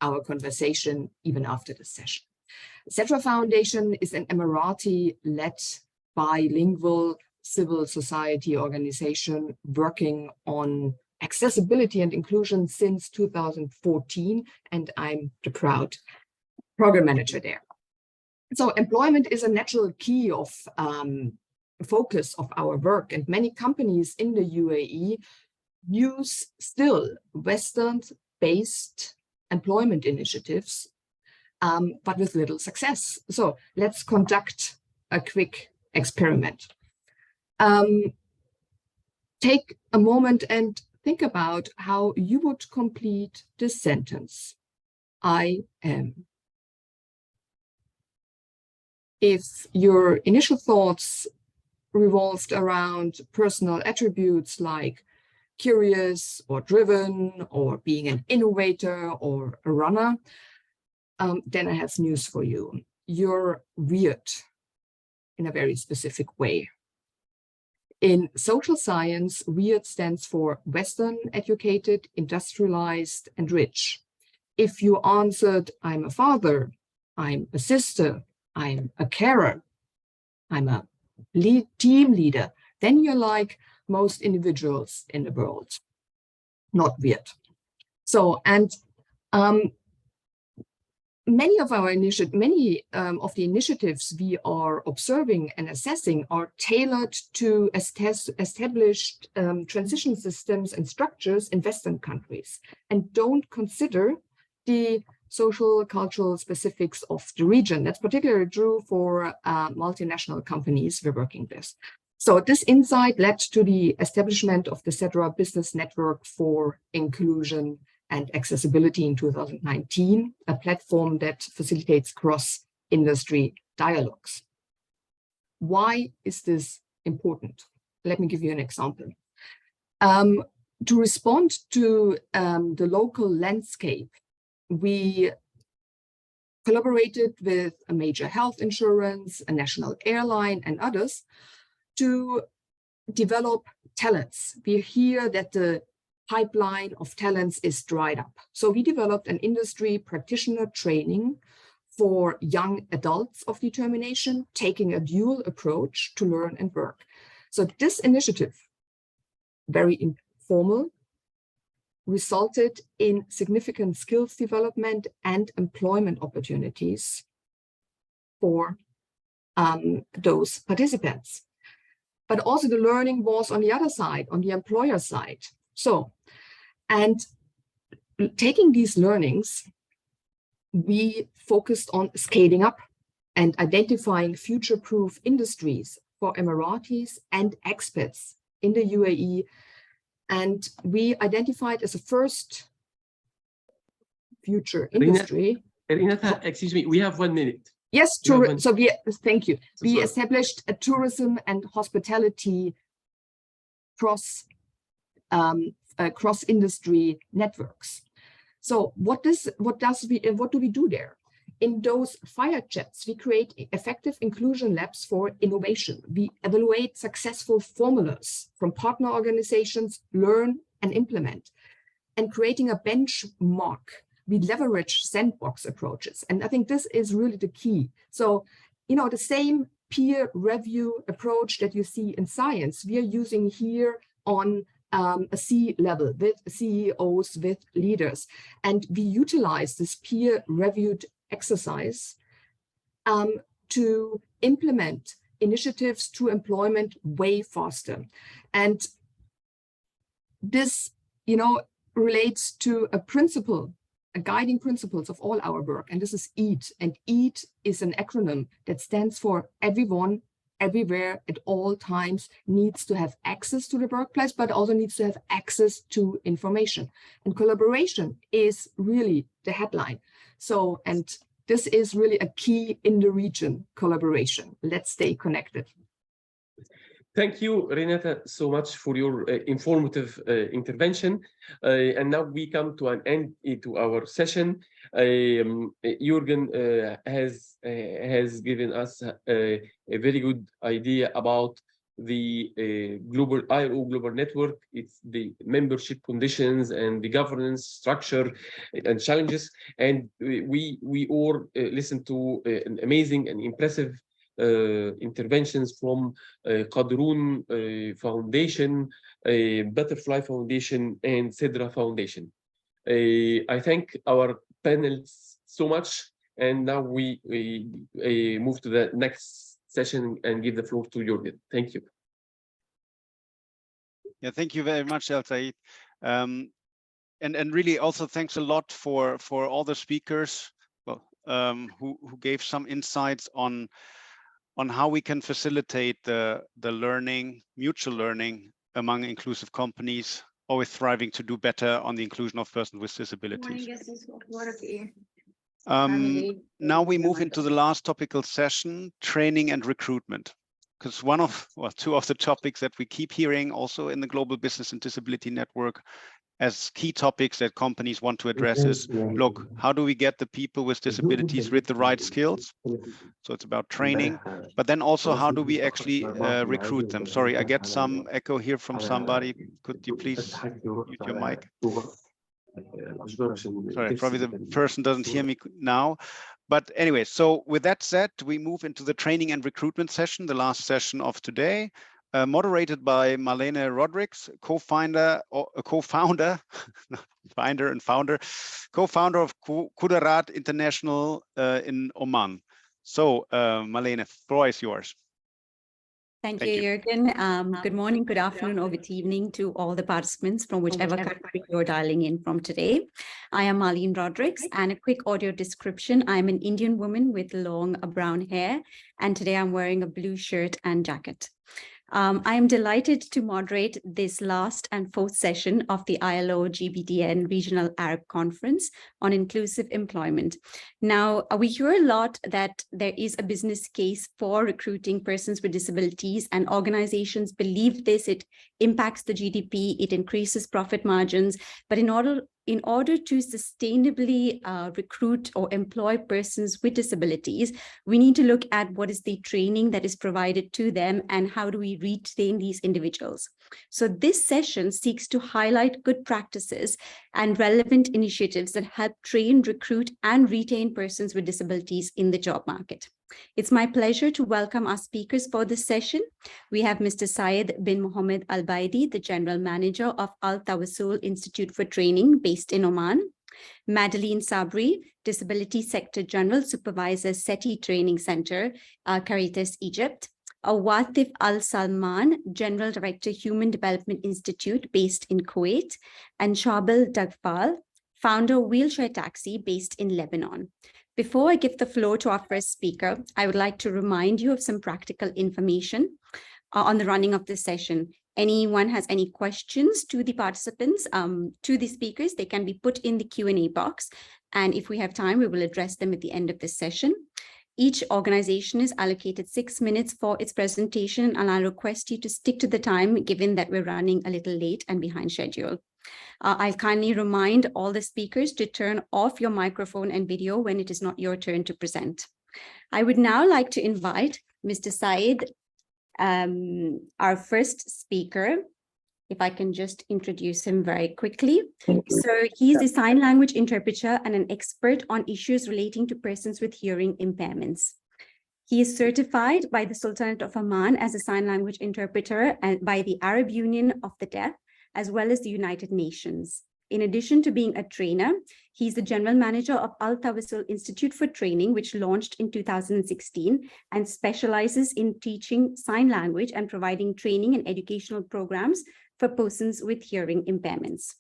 our conversation even after the session. Cedra Foundation is an Emirati-led bilingual civil society organization working on accessibility and inclusion since 2014, and I'm the proud program manager there. So employment is a natural key of focus of our work, and many companies in the UAE use still Western-based employment initiatives, but with little success. So let's conduct a quick experiment. Take a moment and think about how you would complete this sentence. I am. If your initial thoughts revolved around personal attributes like curious or driven or being an innovator or a runner, then I have news for you. You're weird in a very specific way. In social science, weird stands for Western, educated, industrialized, and rich. If you answered, I'm a father, I'm a sister, I'm a carer, I'm a team leader, then you're like most individuals in the world, not weird. So, and many of the initiatives we are observing and assessing are tailored to established transition systems and structures in Western countries and don't consider the social, cultural specifics of the region. That's particularly true for multinational companies we're working with. So this insight led to the establishment of the CEDRA Business Network for Inclusion and Accessibility in 2019, a platform that facilitates cross-industry dialogues. Why is this important? Let me give you an example. To respond to the local landscape, we collaborated with a major health insurance, a national airline, and others to develop talents. We hear that the pipeline of talents is dried up. So we developed an industry practitioner training for young adults of determination, taking a dual approach to learn and work. So this initiative, very informal, resulted in significant skills development and employment opportunities for those participants. But also the learning was on the other side, on the employer side. So, and taking these learnings, we focused on scaling up and identifying future-proof industries for Emiratis and expats in the UAE. And we identified as a first future industry. Renata, excuse me, we have 1 minute. Yes, so thank you. We established a tourism and hospitality cross-industry networks. So what do we do there? In those fire chats, we create effective inclusion labs for innovation. We evaluate successful formulas from partner organizations, learn and implement, and creating a benchmark. We leverage sandbox approaches. And I think this is really the key. So, the same peer review approach that you see in science, we are using here on a C level with CEOs, with leaders. And we utilize this peer reviewed exercise to implement initiatives to employment way faster. And this, relates to a principle, a guiding principles of all our work, and this is EAT. And EAT is an acronym that stands for everyone, everywhere, at all times needs to have access to the workplace, but also needs to have access to information. And collaboration is really the headline. So, and this is really a key in the region, collaboration. Let's stay connected. Thank you, Renata, so much for your informative intervention. And now we come to an end to our session. Jürgen has given us a very good idea about the ILO Global Network, it's the membership conditions and the governance structure and challenges. And we all listened to an amazing and impressive interventions from Qadroon Foundation, Butterfly Foundation, and CEDRA Foundation. I thank our panelists so much. And now we move to the next session and give the floor to Jürgen. Thank you. Yeah, thank you very much, El-Saie. And really also thanks a lot for all the speakers who gave some insights on how we can facilitate the learning, mutual learning among inclusive companies, always striving to do better on the inclusion of persons with disabilities. Now we move into the last topical session, training and recruitment, because two of the topics that we keep hearing also in the Global Business and Disability Network as key topics that companies want to address is, look, how do we get the people with disabilities with the right skills? So it's about training, but then also how do we actually recruit them? Sorry, I get some echo here from somebody. Could you please mute your mic? Sorry, probably the person doesn't hear me now. But anyway, so with that said, we move into the training and recruitment session, the last session of today. moderated by Marlene Rodrigues, co-founder of Jaradat International in Oman. So, Marlene, the floor is yours. Thank you, Jürgen. Good morning, good afternoon, or good evening to all the participants from whichever country you're dialing in from today. I am Marlene Rodrigues, and a quick audio description. I'm an Indian woman with long brown hair, and today I'm wearing a blue shirt and jacket. I am delighted to moderate this last and fourth session of the ILO GBDN Regional Arab Conference on Inclusive Employment. Now, we hear a lot that there is a business case for recruiting persons with disabilities, and organizations believe this. It impacts the GDP, it increases profit margins, but in order to sustainably recruit or employ persons with disabilities, we need to look at what is the training that is provided to them and how do we retain these individuals. So this session seeks to highlight good practices and relevant initiatives that help train, recruit, and retain persons with disabilities in the job market. It's my pleasure to welcome our speakers for this session. We have Mr. Syed bin Mohammed Al-Baidi, the General Manager of Al-Tawassul Institute for Training based in Oman. Madeline Sabri, Disability Sector General Supervisor, SETI Training Center, Caritas, Egypt. Watif Al-Salman, General Director, Human Development Institute based in Kuwait. And Shabal Dagfal, Founder, Wheelchair Taxi based in Lebanon. Before I give the floor to our first speaker, I would like to remind you of some practical information on the running of this session. Anyone has any questions to the participants, to the speakers, they can be put in the Q&A box. And if we have time, we will address them at the end of this session. Each organization is allocated 6 minutes for its presentation, and I request you to stick to the time given that we're running a little late and behind schedule. I'll kindly remind all the speakers to turn off your microphone and video when it is not your turn to present. I would now like to invite Mr. Syed, our first speaker, if I can just introduce him very quickly. So he's a sign language interpreter and an expert on issues relating to persons with hearing impairments. He is certified by the Sultanate of Oman as a sign language interpreter and by the Arab Union of the Deaf, as well as the United Nations. In addition to being a trainer, he's the general manager of Al-Tawassul Institute for Training, which launched in 2016 and specializes in teaching sign language and providing training and educational programs for persons with hearing impairments.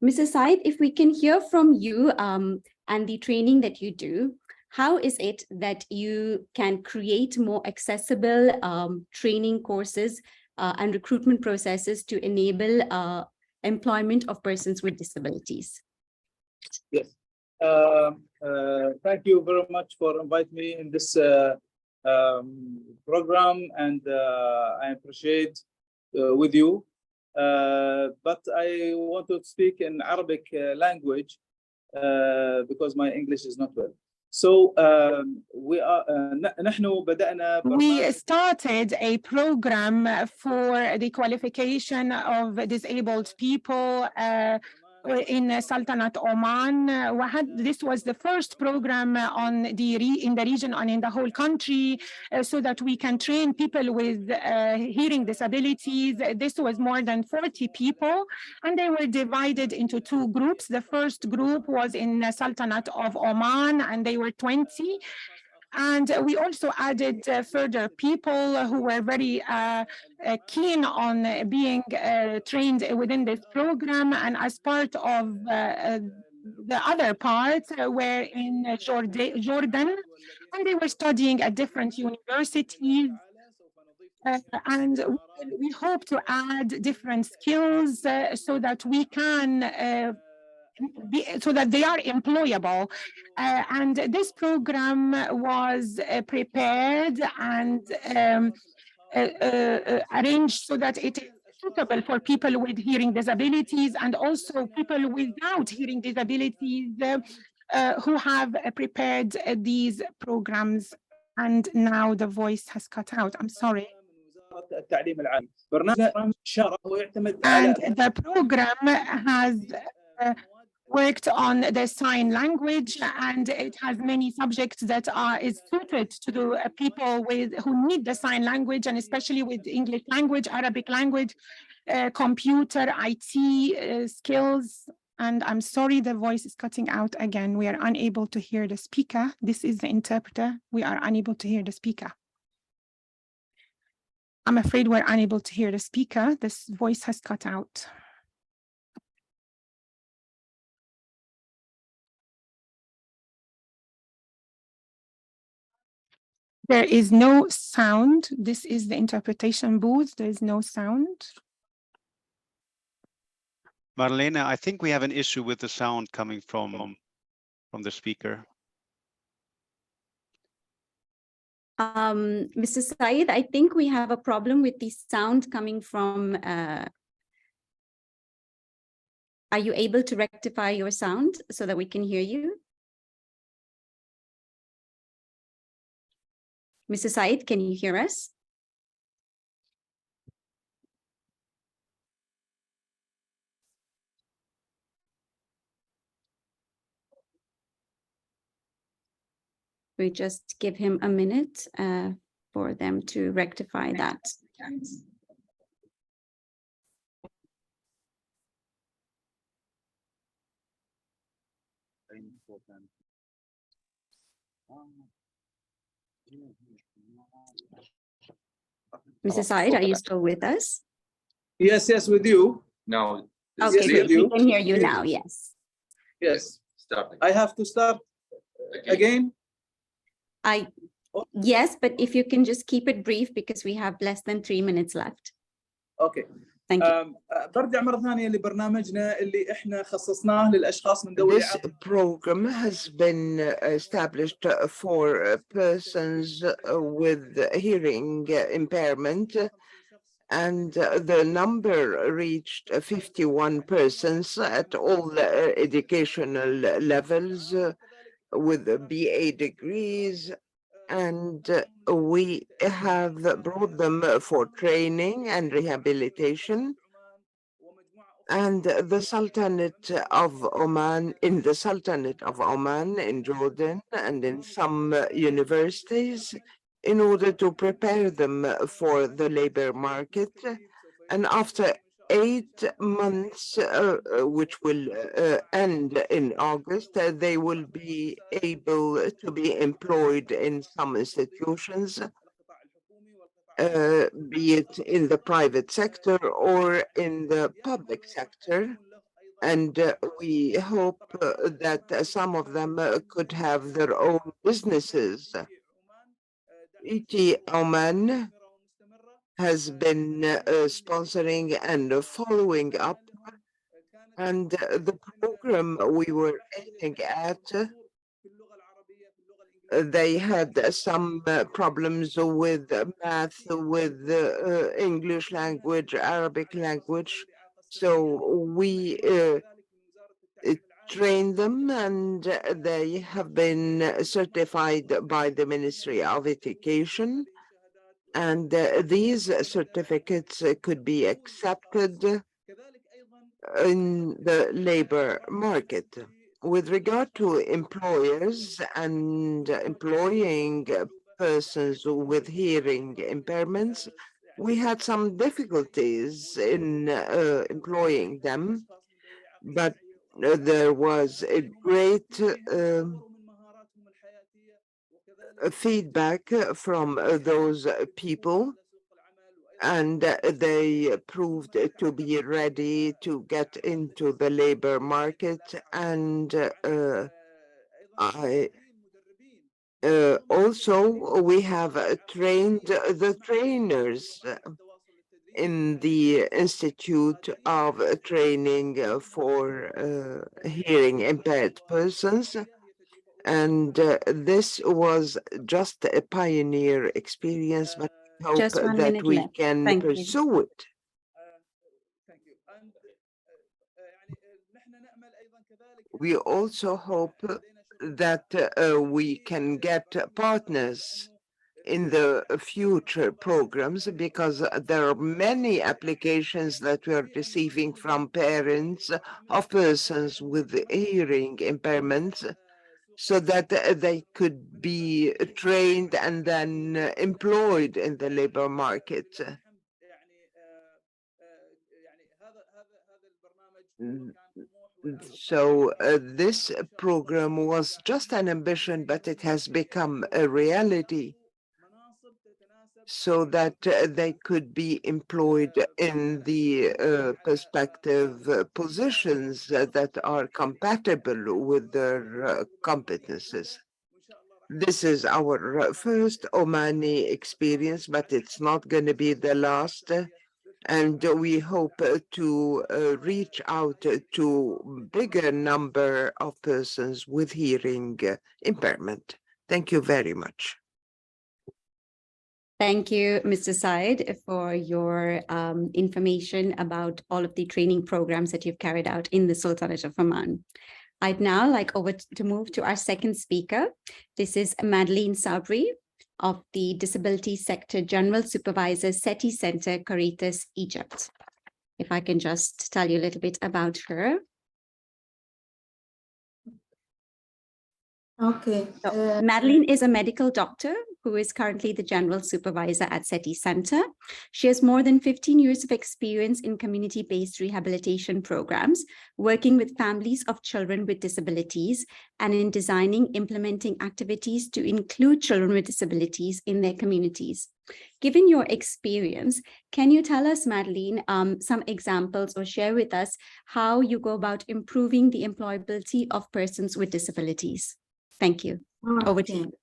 Mr. Syed, if we can hear from you and the training that you do, how is it that you can create more accessible training courses and recruitment processes to enable employment of persons with disabilities? Yes. Thank you very much for inviting me in this program, and I appreciate with you. But I want to speak in Arabic language because my English is not well. So we started a program for the qualification of disabled people in Sultanate Oman. This was the first program in the region and in the whole country, so that we can train people with hearing disabilities. This was more than 40 people, and they were divided into 2 groups. The first group was in Sultanate of Oman, and they were 20. And we also added further people who were very keen on being trained within this program. And as part of the other parts were in Jordan, and they were studying at different universities. And we hope to add different skills so that we can so that they are employable. And this program was prepared and arranged so that it is suitable for people with hearing disabilities and also people without hearing disabilities who have prepared these programs. And now the voice has cut out. I'm sorry. And the program has worked on the sign language, and it has many subjects that is suited to the people who need the sign language, and especially with English language, Arabic language, computer, IT skills. And I'm sorry, the voice is cutting out again. We are unable to hear the speaker. This is the interpreter. We are unable to hear the speaker. I'm afraid we're unable to hear the speaker. This voice has cut out. There is no sound. This is the interpretation booth. There is no sound. Marlene, I think we have an issue with the sound coming from the speaker. Mr. Saeed, I think we have a problem with the sound coming from. Are you able to rectify your sound so that we can hear you? Mr. Saeed, can you hear us? We just give him a minute for them to rectify that. Mr. Saeed, are you still with us? Yes, yes, with you. No. Okay, yes, we can hear you now, yes. Yes. I have to start again? Yes, but if you can just keep it brief because we have less than 3 minutes left. Okay. Thank you. برجع مرة ثانية لبرنامجنا اللي احنا خصصناه للأشخاص من ذوي This program has been established for persons with hearing impairment, and the number reached 51 persons at all educational levels with BA degrees, and we have brought them for training and rehabilitation. And the Sultanate of Oman, in the Sultanate of Oman, in Jordan, and in some universities, in order to prepare them for the labor market. And after 8 months, which will end in August, they will be able to be employed in some institutions, be it in the private sector or in the public sector. And we hope that some of them could have their own businesses. ET Oman has been sponsoring and following up, and the program we were aiming at, they had some problems with math, with English language, Arabic language. So we trained them, and they have been certified by the Ministry of Education. And these certificates could be accepted in the labor market. With regard to employers and employing persons with hearing impairments, we had some difficulties in employing them, but there was a great feedback from those people, and they proved to be ready to get into the labor market. And also we have trained the trainers in the Institute of Training for Hearing Impaired Persons. And this was just a pioneer experience, but I hope that we can pursue it. We also hope that we can get partners in the future programs, because there are many applications that we are receiving from parents of persons with hearing impairments, so that they could be trained and then employed in the labor market. So this program was just an ambition, but it has become a reality, so that they could be employed in the perspective positions that are compatible with their competences. This is our first Omani experience, but it's not going to be the last. And we hope to reach out to bigger number of persons with hearing impairment. Thank you very much. Thank you, Mr. Said, for your information about all of the training programs that you've carried out in the Sultanate of Oman. I'd now like to move to our second speaker. This is Madeleine Sabri of the Disability Sector General Supervisor, SETI Center, Caritas, Egypt. If I can just tell you a little bit about her. Okay. So, Madeleine is a medical doctor who is currently the General Supervisor at SETI Center. She has more than 15 years of experience in community-based rehabilitation programs, working with families of children with disabilities, and in designing, implementing activities to include children with disabilities in their communities. Given your experience, can you tell us, Madeleine, some examples or share with us how you go about improving the employability of persons with disabilities? Thank you. Over to you.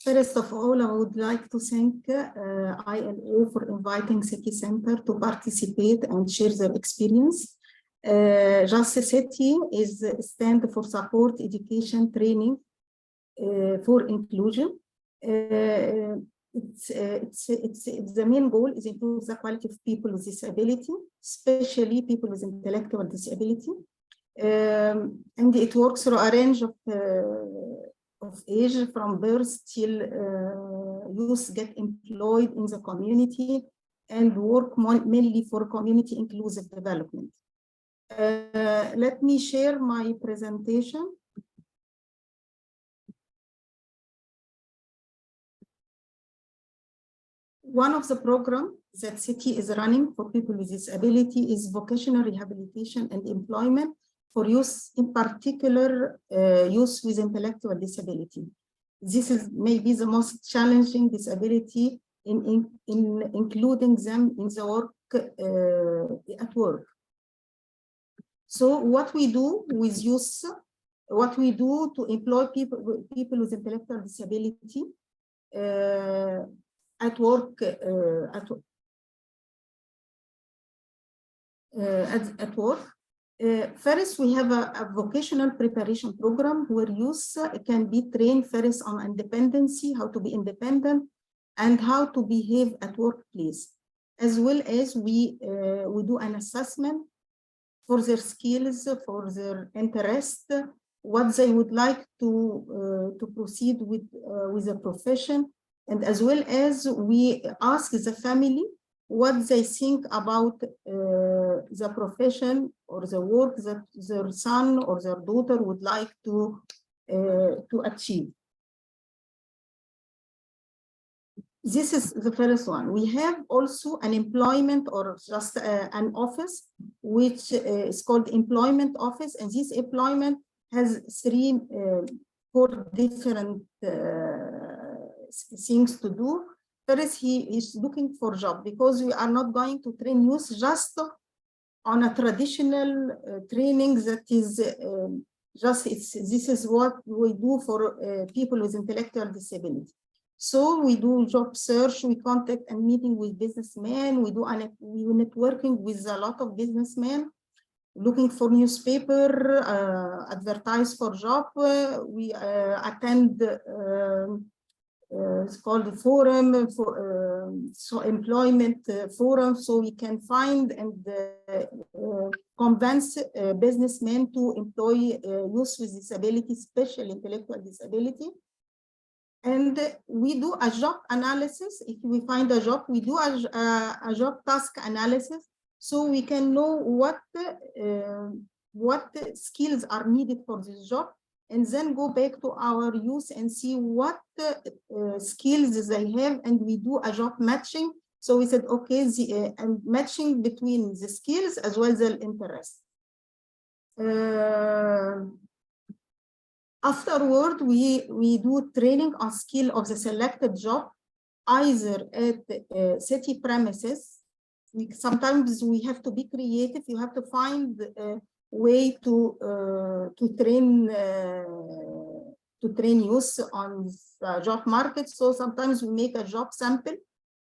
First of all, I would like to thank ILO for inviting SETI Center to participate and share their experience. SETI is stand for support, education, training for inclusion. The main goal is improve the quality of people with disability, especially people with intellectual disability. And it works through a range of age, from birth till youth get employed in the community and work mainly for community inclusive development. Let me share my presentation. One of the programs that SETI is running for people with disability is vocational rehabilitation and employment for youth, in particular youth with intellectual disability. This is maybe the most challenging disability in including them in the work at work. So what we do with youth, what we do to employ people with intellectual disability at work, first, we have a vocational preparation program where youth can be trained first on independency, how to be independent, and how to behave at workplace, as well as we do an assessment for their skills, for their interest, what they would like to proceed with the profession, and as well as we ask the family what they think about the profession or the work that their son or their daughter would like to achieve. This is the first one. We have also an employment or just an office, which is called employment office, and this employment has four different things to do. First, he is looking for job, because we are not going to train youth just on a traditional training that is this is what we do for people with intellectual disability. So we do job search, we contact and meeting with businessmen, we networking with a lot of businessmen, looking for newspaper, advertise for job. We attend it's called the forum for so employment forum, so we can find and convince businessmen to employ youth with disability, especially intellectual disability. And And we do a job analysis. If we find a job, we do a job task analysis, so we can know what skills are needed for this job, and then go back to our youth and see what skills they have, and we do a job matching. So we said, okay, and matching between the skills as well as the interest. Afterward, we do training on skill of the selected job, either at city premises. Sometimes we have to be creative. You have to find a way to train youth on the job market. So sometimes we make a job sample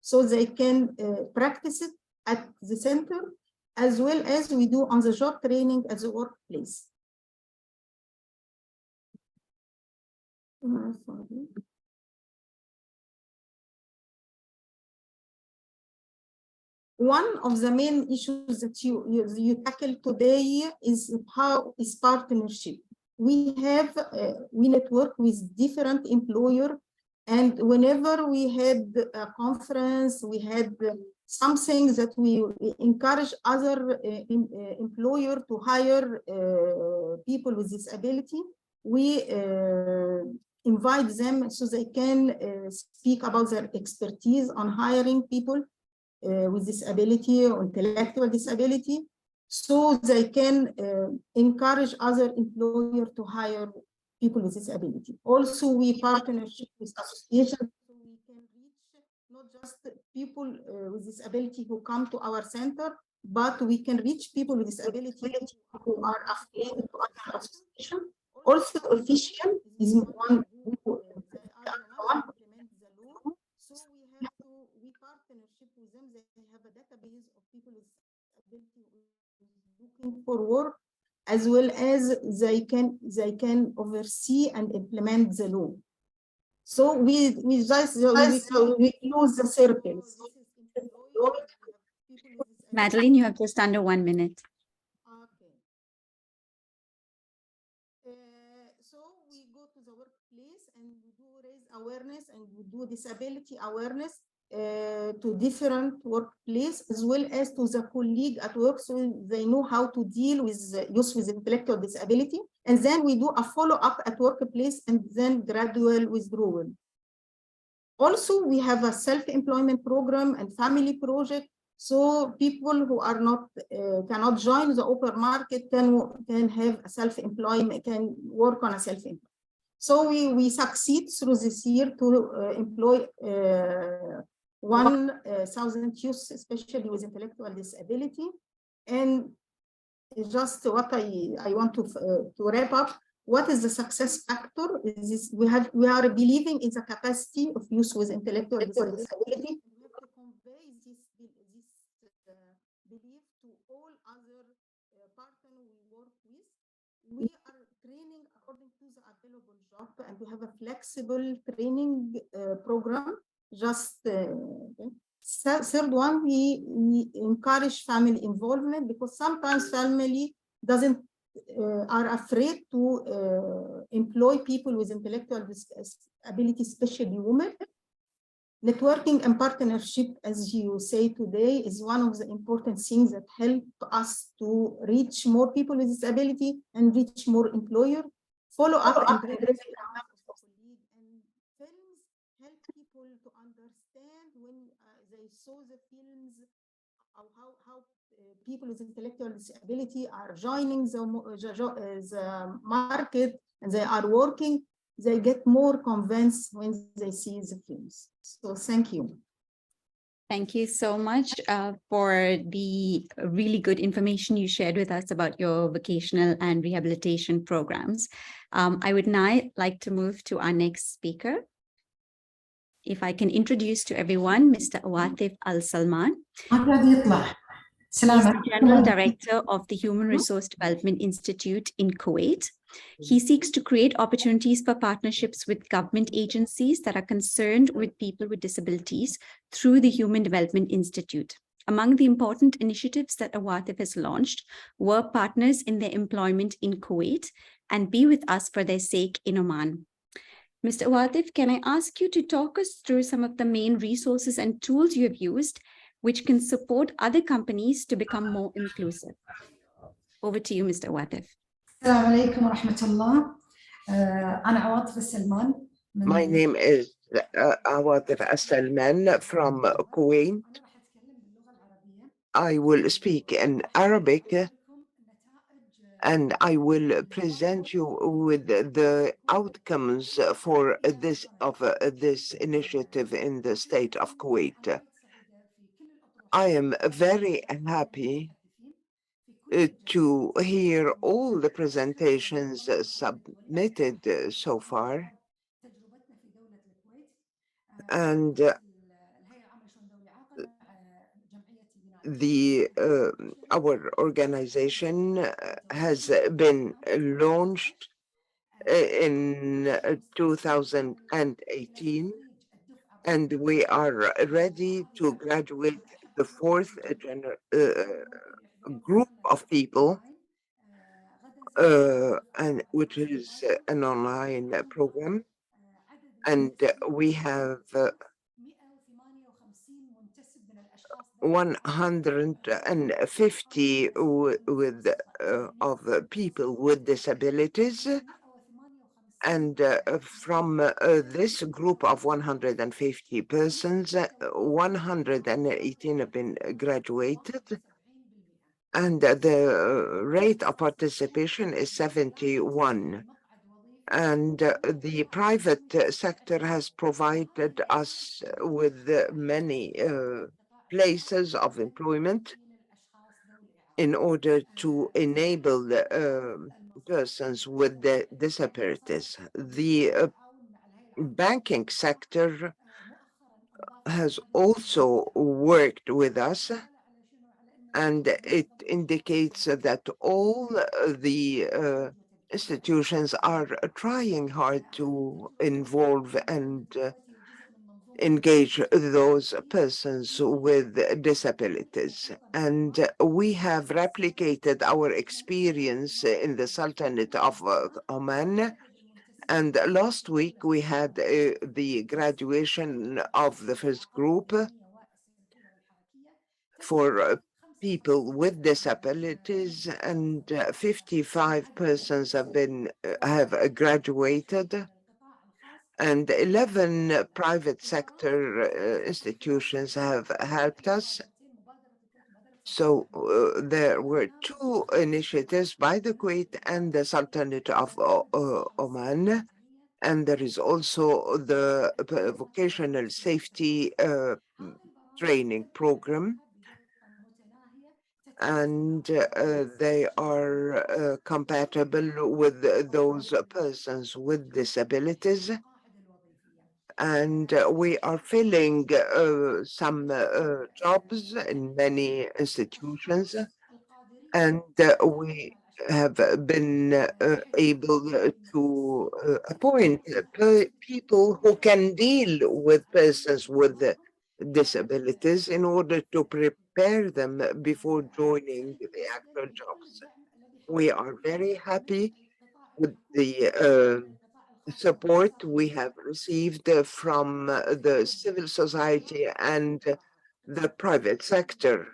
so they can practice it at the center, as well as we do on the job training at the workplace. One of the main issues that you tackle today is partnership. We network with different employers, and whenever we had a conference, we had something that we encourage other employers to hire people with disability. We invite them so they can speak about their expertise on hiring people with disability or intellectual disability, so they can encourage other employers to hire people with disability. Also, we partnership with associations, so we can reach not just people with disability who come to our center, but we can reach people with disability who are affiliated to other associations. Also, official is one who implements the law. So we partnership with them. They have a database of people with disability looking for work, as well as they can oversee and implement the law. So we close the circles. Madeline, you have just under 1 minute. So we go to the workplace and we do raise awareness and we do disability awareness to different workplace, as well as to the colleague at work, so they know how to deal with youth with intellectual disability. And then we do a follow-up at workplace and then gradual withdrawal. Also, we have a self-employment program and family project. So people who are not cannot join the open market can have a self-employment, can work on a self-employment. So we succeed through this year to employ 1,000 youth, especially with intellectual disability. And just what I want to wrap up. What is the success factor? We are believing in the capacity of youth with intellectual disability. We have to convey this belief to all other partners we work with. We are training according to the available job, and we have a flexible training program. Third one, we encourage family involvement, because sometimes family are afraid to employ people with intellectual disability, especially women. Networking and partnership, as you say today, is one of the important things that help us to reach more people with disability and reach more employers. Follow up and films help people to understand when they saw the films, how people with intellectual disability are joining the market and they are working. They get more convinced when they see the films. So thank you. Thank you so much for the really good information you shared with us about your vocational and rehabilitation programs. I would now like to move to our next speaker. If I can introduce to everyone, Mr. Awatif Al-Salman. He's the General Director of the Human Resource Development Institute in Kuwait. He seeks to create opportunities for partnerships with government agencies that are concerned with people with disabilities through the Human Development Institute. Among the important initiatives that Awatif has launched were Partners in Their Employment in Kuwait and Be With Us for Their Sake in Oman. Mr. Watif, can I ask you to talk us through some of the main resources and tools you have used, which can support other companies to become more inclusive? Over to you, Mr. Watif. السلام عليكم ورحمة الله. أنا عواطف السلمان. My name is Awatif As-Salman from Kuwait. I will speak in Arabic and I will present you with the outcomes for this initiative in the state of Kuwait. I am very happy to hear all the presentations submitted so far. And our organization has been launched in 2018, and we are ready to graduate the fourth group of people, and which is an online program, and we have 150 of people with disabilities, and from this group of 150 persons, 118 have been graduated, and the rate of participation is 71. And the private sector has provided us with many places of employment in order to enable persons with disabilities. The banking sector has also worked with us, and it indicates that all the institutions are trying hard to involve and engage those persons with disabilities. And we have replicated our experience in the Sultanate of Oman. And last week we had the graduation of the first group for people with disabilities, and 55 persons have graduated, and 11 private sector institutions have helped us. So there were two initiatives by the Kuwait and the Sultanate of Oman, and there is also the vocational safety training program, and they are compatible with those persons with disabilities. And we are filling some jobs in many institutions, and we have been able to appoint people who can deal with persons with disabilities in order to prepare them before joining the actual jobs. We are very happy with the support we have received from the civil society and the private sector,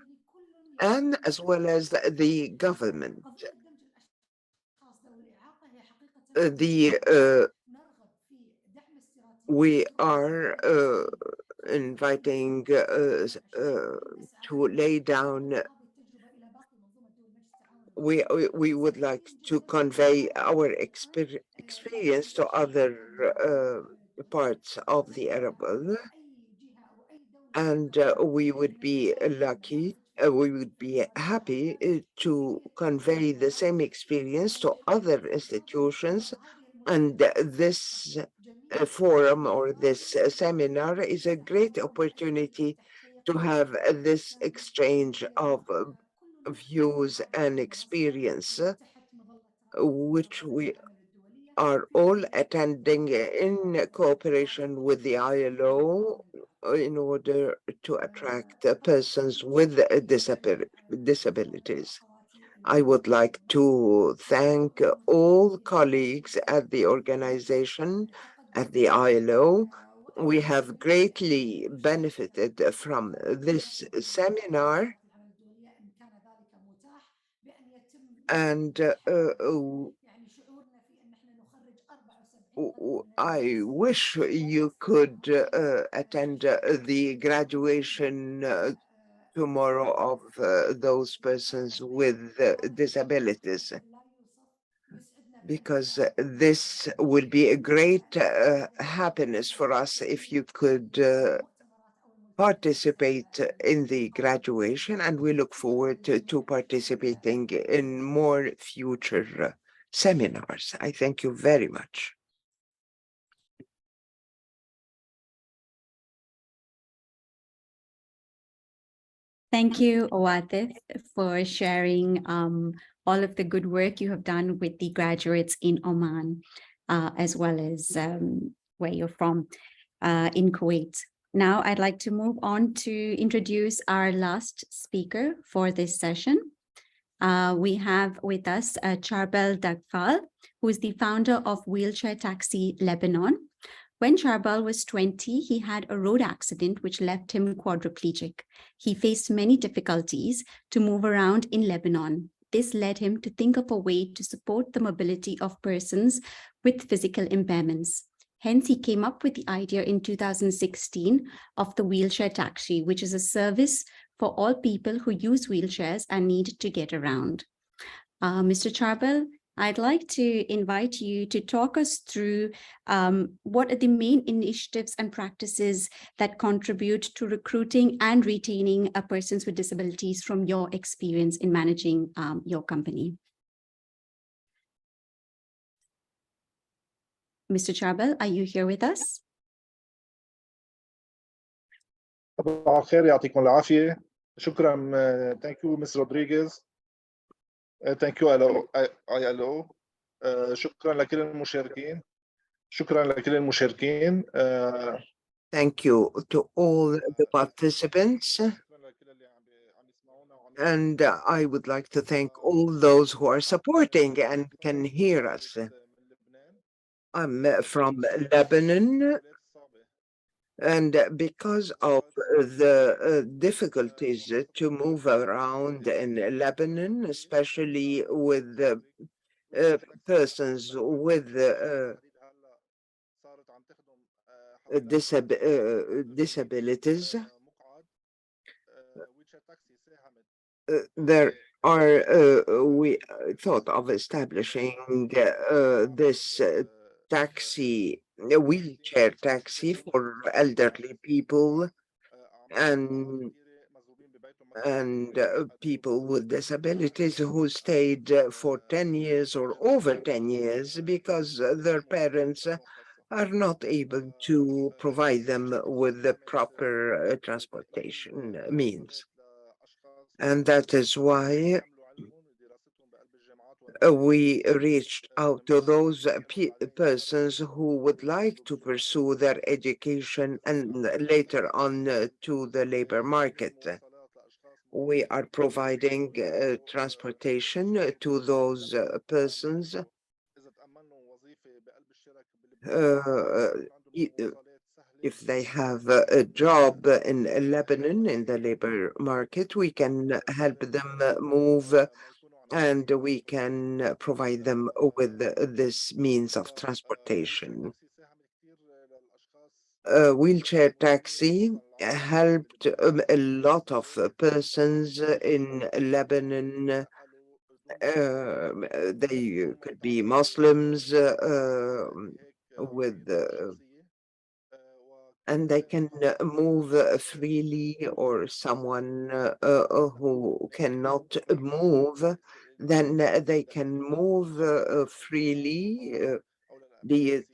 and as well as the government. We are inviting to lay down. We would like to convey our experience to other parts of the Arab world, and we would be we would be happy to convey the same experience to other institutions. And this forum or this seminar is a great opportunity to have this exchange of views and experience, which we are all attending in cooperation with the ILO in order to attract persons with disabilities. I would like to thank all colleagues at the organization at the ILO. We have greatly benefited from this seminar, and I wish you could attend the graduation tomorrow of those persons with disabilities, because this will be a great happiness for us if you could participate in the graduation, and we look forward to participating in more future seminars. I thank you very much. Thank you, Awatif, for sharing all of the good work you have done with the graduates in Oman, as well as where you're from in Kuwait. Now, I'd like to move on to introduce our last speaker for this session. We have with us Charbel Dagfal, who is the founder of Wheelchair Taxi Lebanon. When Charbel was 20, he had a road accident which left him quadriplegic. He faced many difficulties to move around in Lebanon. This led him to think of a way to support the mobility of persons with physical impairments. Hence, he came up with the idea in 2016 of the wheelchair taxi, which is a service for all people who use wheelchairs and need to get around. Mr. Charbel, I'd like to invite you to talk us through what are the main initiatives and practices that contribute to recruiting and retaining persons with disabilities from your experience in managing your company. Mr. Charbel, are you here with us? صباح الخير يعطيكم العافية. شكرا. Thank you, Ms. Rodriguez. Thank you, ILO. شكرا لكل المشاركين. شكرا لكل المشاركين. Thank you to all the participants. And I would like to thank all those who are supporting and can hear us. I'm from Lebanon, and because of the difficulties to move around in Lebanon, especially with persons with disabilities, we thought of establishing this taxi, a wheelchair taxi for elderly people and people with disabilities who stayed for 10 years or over 10 years because their parents are not able to provide them with the proper transportation means. And that is why we reached out to those persons who would like to pursue their education and later on to the labor market. We are providing transportation to those persons if they have a job in Lebanon in the labor market. We can help them move, and we can provide them with this means of transportation. Wheelchair taxi helped a lot of persons in Lebanon. They could be Muslims and they can move freely, or someone who cannot move, then they can move freely, be it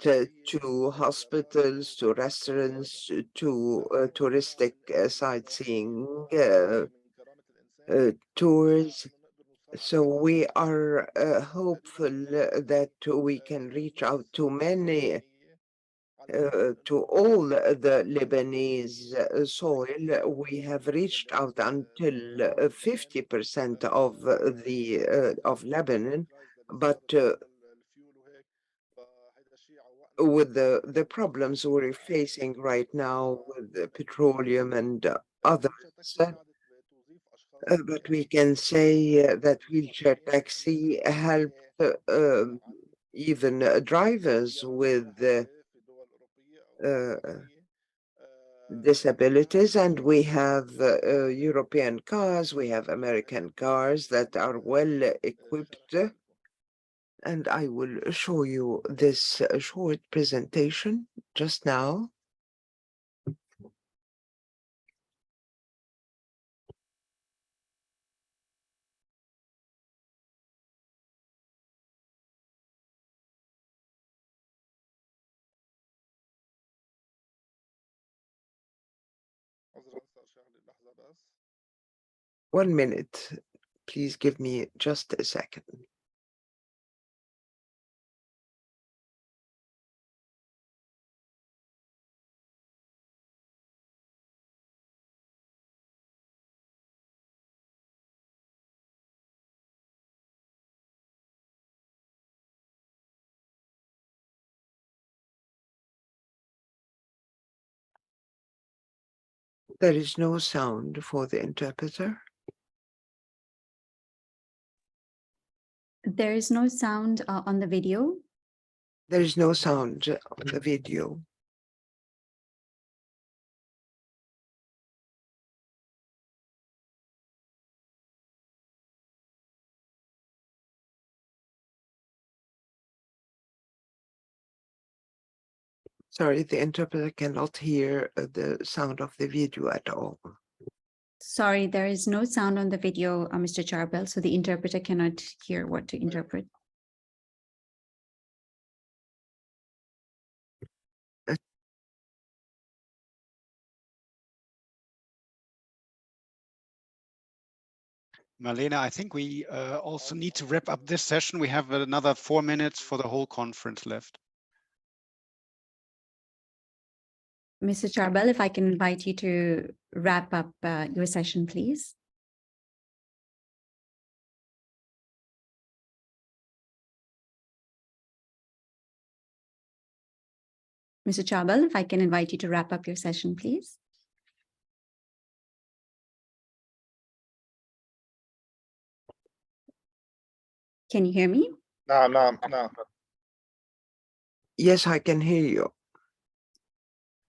to hospitals, to restaurants, to touristic sightseeing tours. So we are hopeful that we can reach out to many, to all the Lebanese soil. We have reached out until 50% of Lebanon, but with the problems we're facing right now with the petroleum and others. But we can say that wheelchair taxi helped even drivers with disabilities, and we have European cars, we have American cars that are well equipped. And I will show you this short presentation just now. One minute, please give me just a second. There is no sound for the interpreter. There is no sound on the video. There is no sound on the video. Sorry, the interpreter cannot hear the sound of the video at all. Sorry, there is no sound on the video, Mr. Charbel, so the interpreter cannot hear what to interpret. Marlene, I think we also need to wrap up this session. We have another 4 minutes for the whole conference left. Mr. Charbel, if I can invite you to wrap up your session, please. Mr. Charbel, if I can invite you to wrap up your session, please. Can you hear me? No. Yes, I can hear you,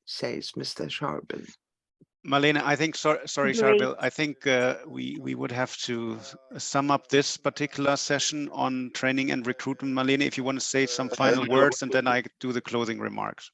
says Mr. Charbel. Marlene, I think, sorry, Charbel, I think we would have to sum up this particular session on training and recruitment. Marlene, if you want to say some final words, and then I do the closing remarks.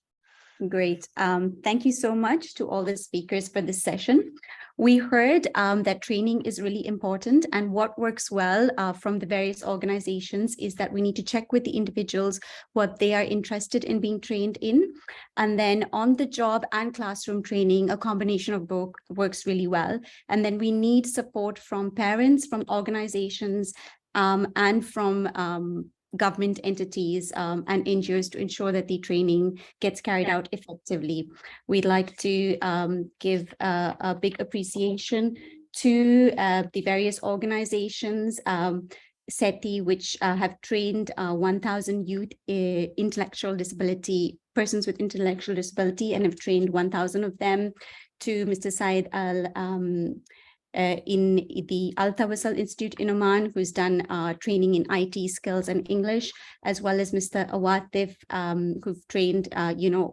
Great. Thank you so much to all the speakers for this session. We heard that training is really important, and what works well from the various organizations is that we need to check with the individuals what they are interested in being trained in. And then on the job and classroom training, a combination of both works really well. And then we need support from parents, from organizations, and from government entities and NGOs to ensure that the training gets carried out effectively. We'd like to give a big appreciation to the various organizations, SETI, which have trained 1,000 youth intellectual disability, persons with intellectual disability, and have trained 1,000 of them, to Mr. Said in the Al-Tawasul Institute in Oman, who's done training in IT skills and English, as well as Mr. Awatif, who've trained,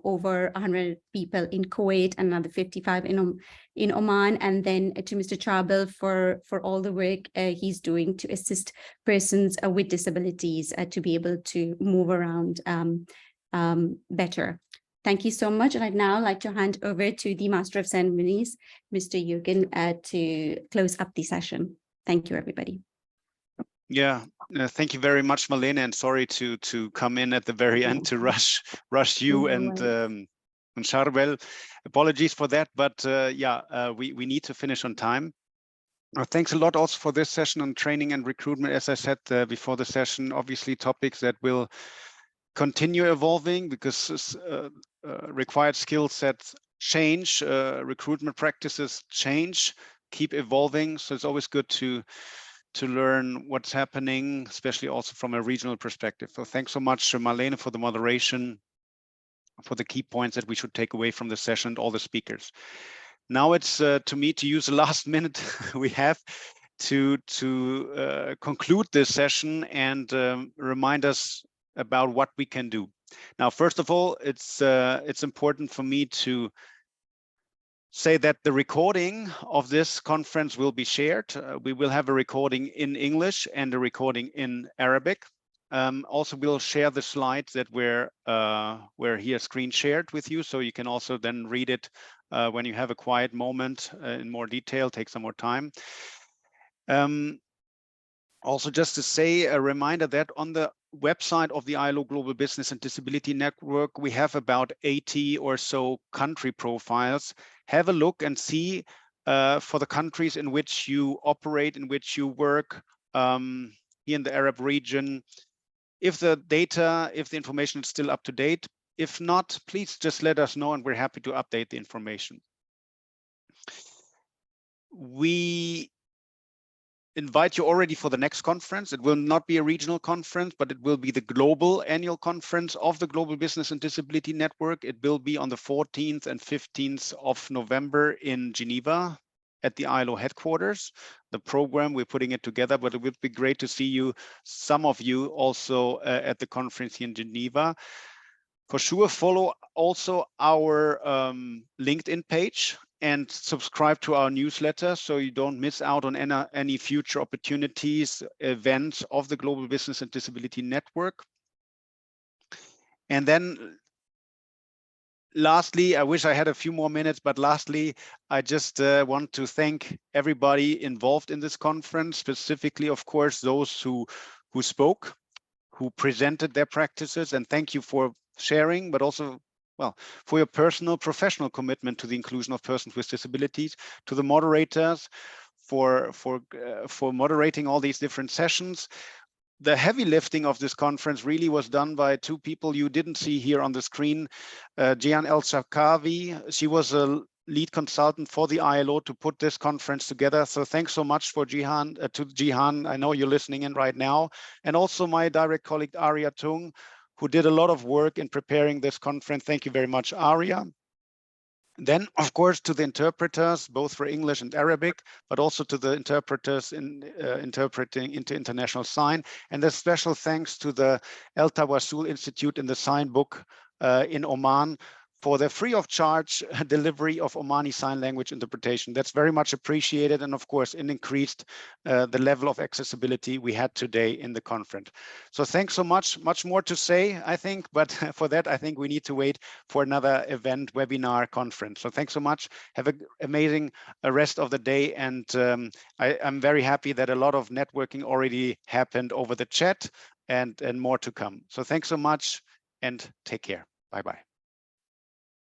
over 100 people in Kuwait and another 55 in Oman, and then to Mr. Charbel for all the work he's doing to assist persons with disabilities to be able to move around better. Thank you so much. And I'd now like to hand over to the Master of Ceremonies, Mr. Jürgen, to close up the session. Thank you, everybody. Yeah, thank you very much, Marlene, and sorry to come in at the very end to rush you and Charbel. Apologies for that, but we need to finish on time. Thanks a lot also for this session on training and recruitment. As I said before the session, obviously topics that will continue evolving because required skill sets change, recruitment practices change, keep evolving. So it's always good to learn what's happening, especially also from a regional perspective. So thanks so much, Marlene, for the moderation. the key points that we should take away from the session, all the speakers. Now it's to me to use the last minute we have to conclude this session and remind us about what we can do. Now, first of all, it's important for me to say that the recording of this conference will be shared. We will have a recording in English and a recording in Arabic. Also, we'll share the slides that were here screen shared with you, so you can also then read it when you have a quiet moment in more detail, take some more time. Also, just to say, a reminder that on the website of the ILO Global Business and Disability Network, we have about 80 or so country profiles. Have a look and see for the countries in which you operate, in which you work here in the Arab region, if the data, if the information is still up to date. If not, please just let us know and we're happy to update the information. We invite you already for the next conference. It will not be a regional conference, but it will be the global annual conference of the Global Business and Disability Network. It will be on the 14th and 15th of November in Geneva at the ILO headquarters. The program, we're putting it together, but it would be great to see you, some of you also at the conference here in Geneva. For sure, follow also our LinkedIn page and subscribe to our newsletter so you don't miss out on any future opportunities, events of the Global Business and Disability Network. And then lastly, I wish I had a few more minutes, but lastly, I just want to thank everybody involved in this conference, specifically, of course, those who spoke, who presented their practices, and thank you for sharing, but also, well, for your personal, professional commitment to the inclusion of persons with disabilities, to the moderators for moderating all these different sessions. The heavy lifting of this conference really was done by two people you didn't see here on the screen. Jihan El-Shakawi, she was a lead consultant for the ILO to put this conference together. So thanks so much for Jihan, to Jihan. I know you're listening in right now. And also my direct colleague, Arya Tung, who did a lot of work in preparing this conference. Thank you very much, Arya. Then, of course, to the interpreters, both for English and Arabic, but also to the interpreters in interpreting into international sign. And a special thanks to the El Tawassul Institute in the Sign Book in Oman for the free of charge delivery of Omani Sign Language interpretation. That's very much appreciated. And of course, it increased the level of accessibility we had today in the conference. So thanks so much, much more to say, I think, but for that, I think we need to wait for another event, webinar, conference. So thanks so much. Have an amazing rest of the day. And I'm very happy that a lot of networking already happened over the chat and more to come. So thanks so much and take care. Bye-bye.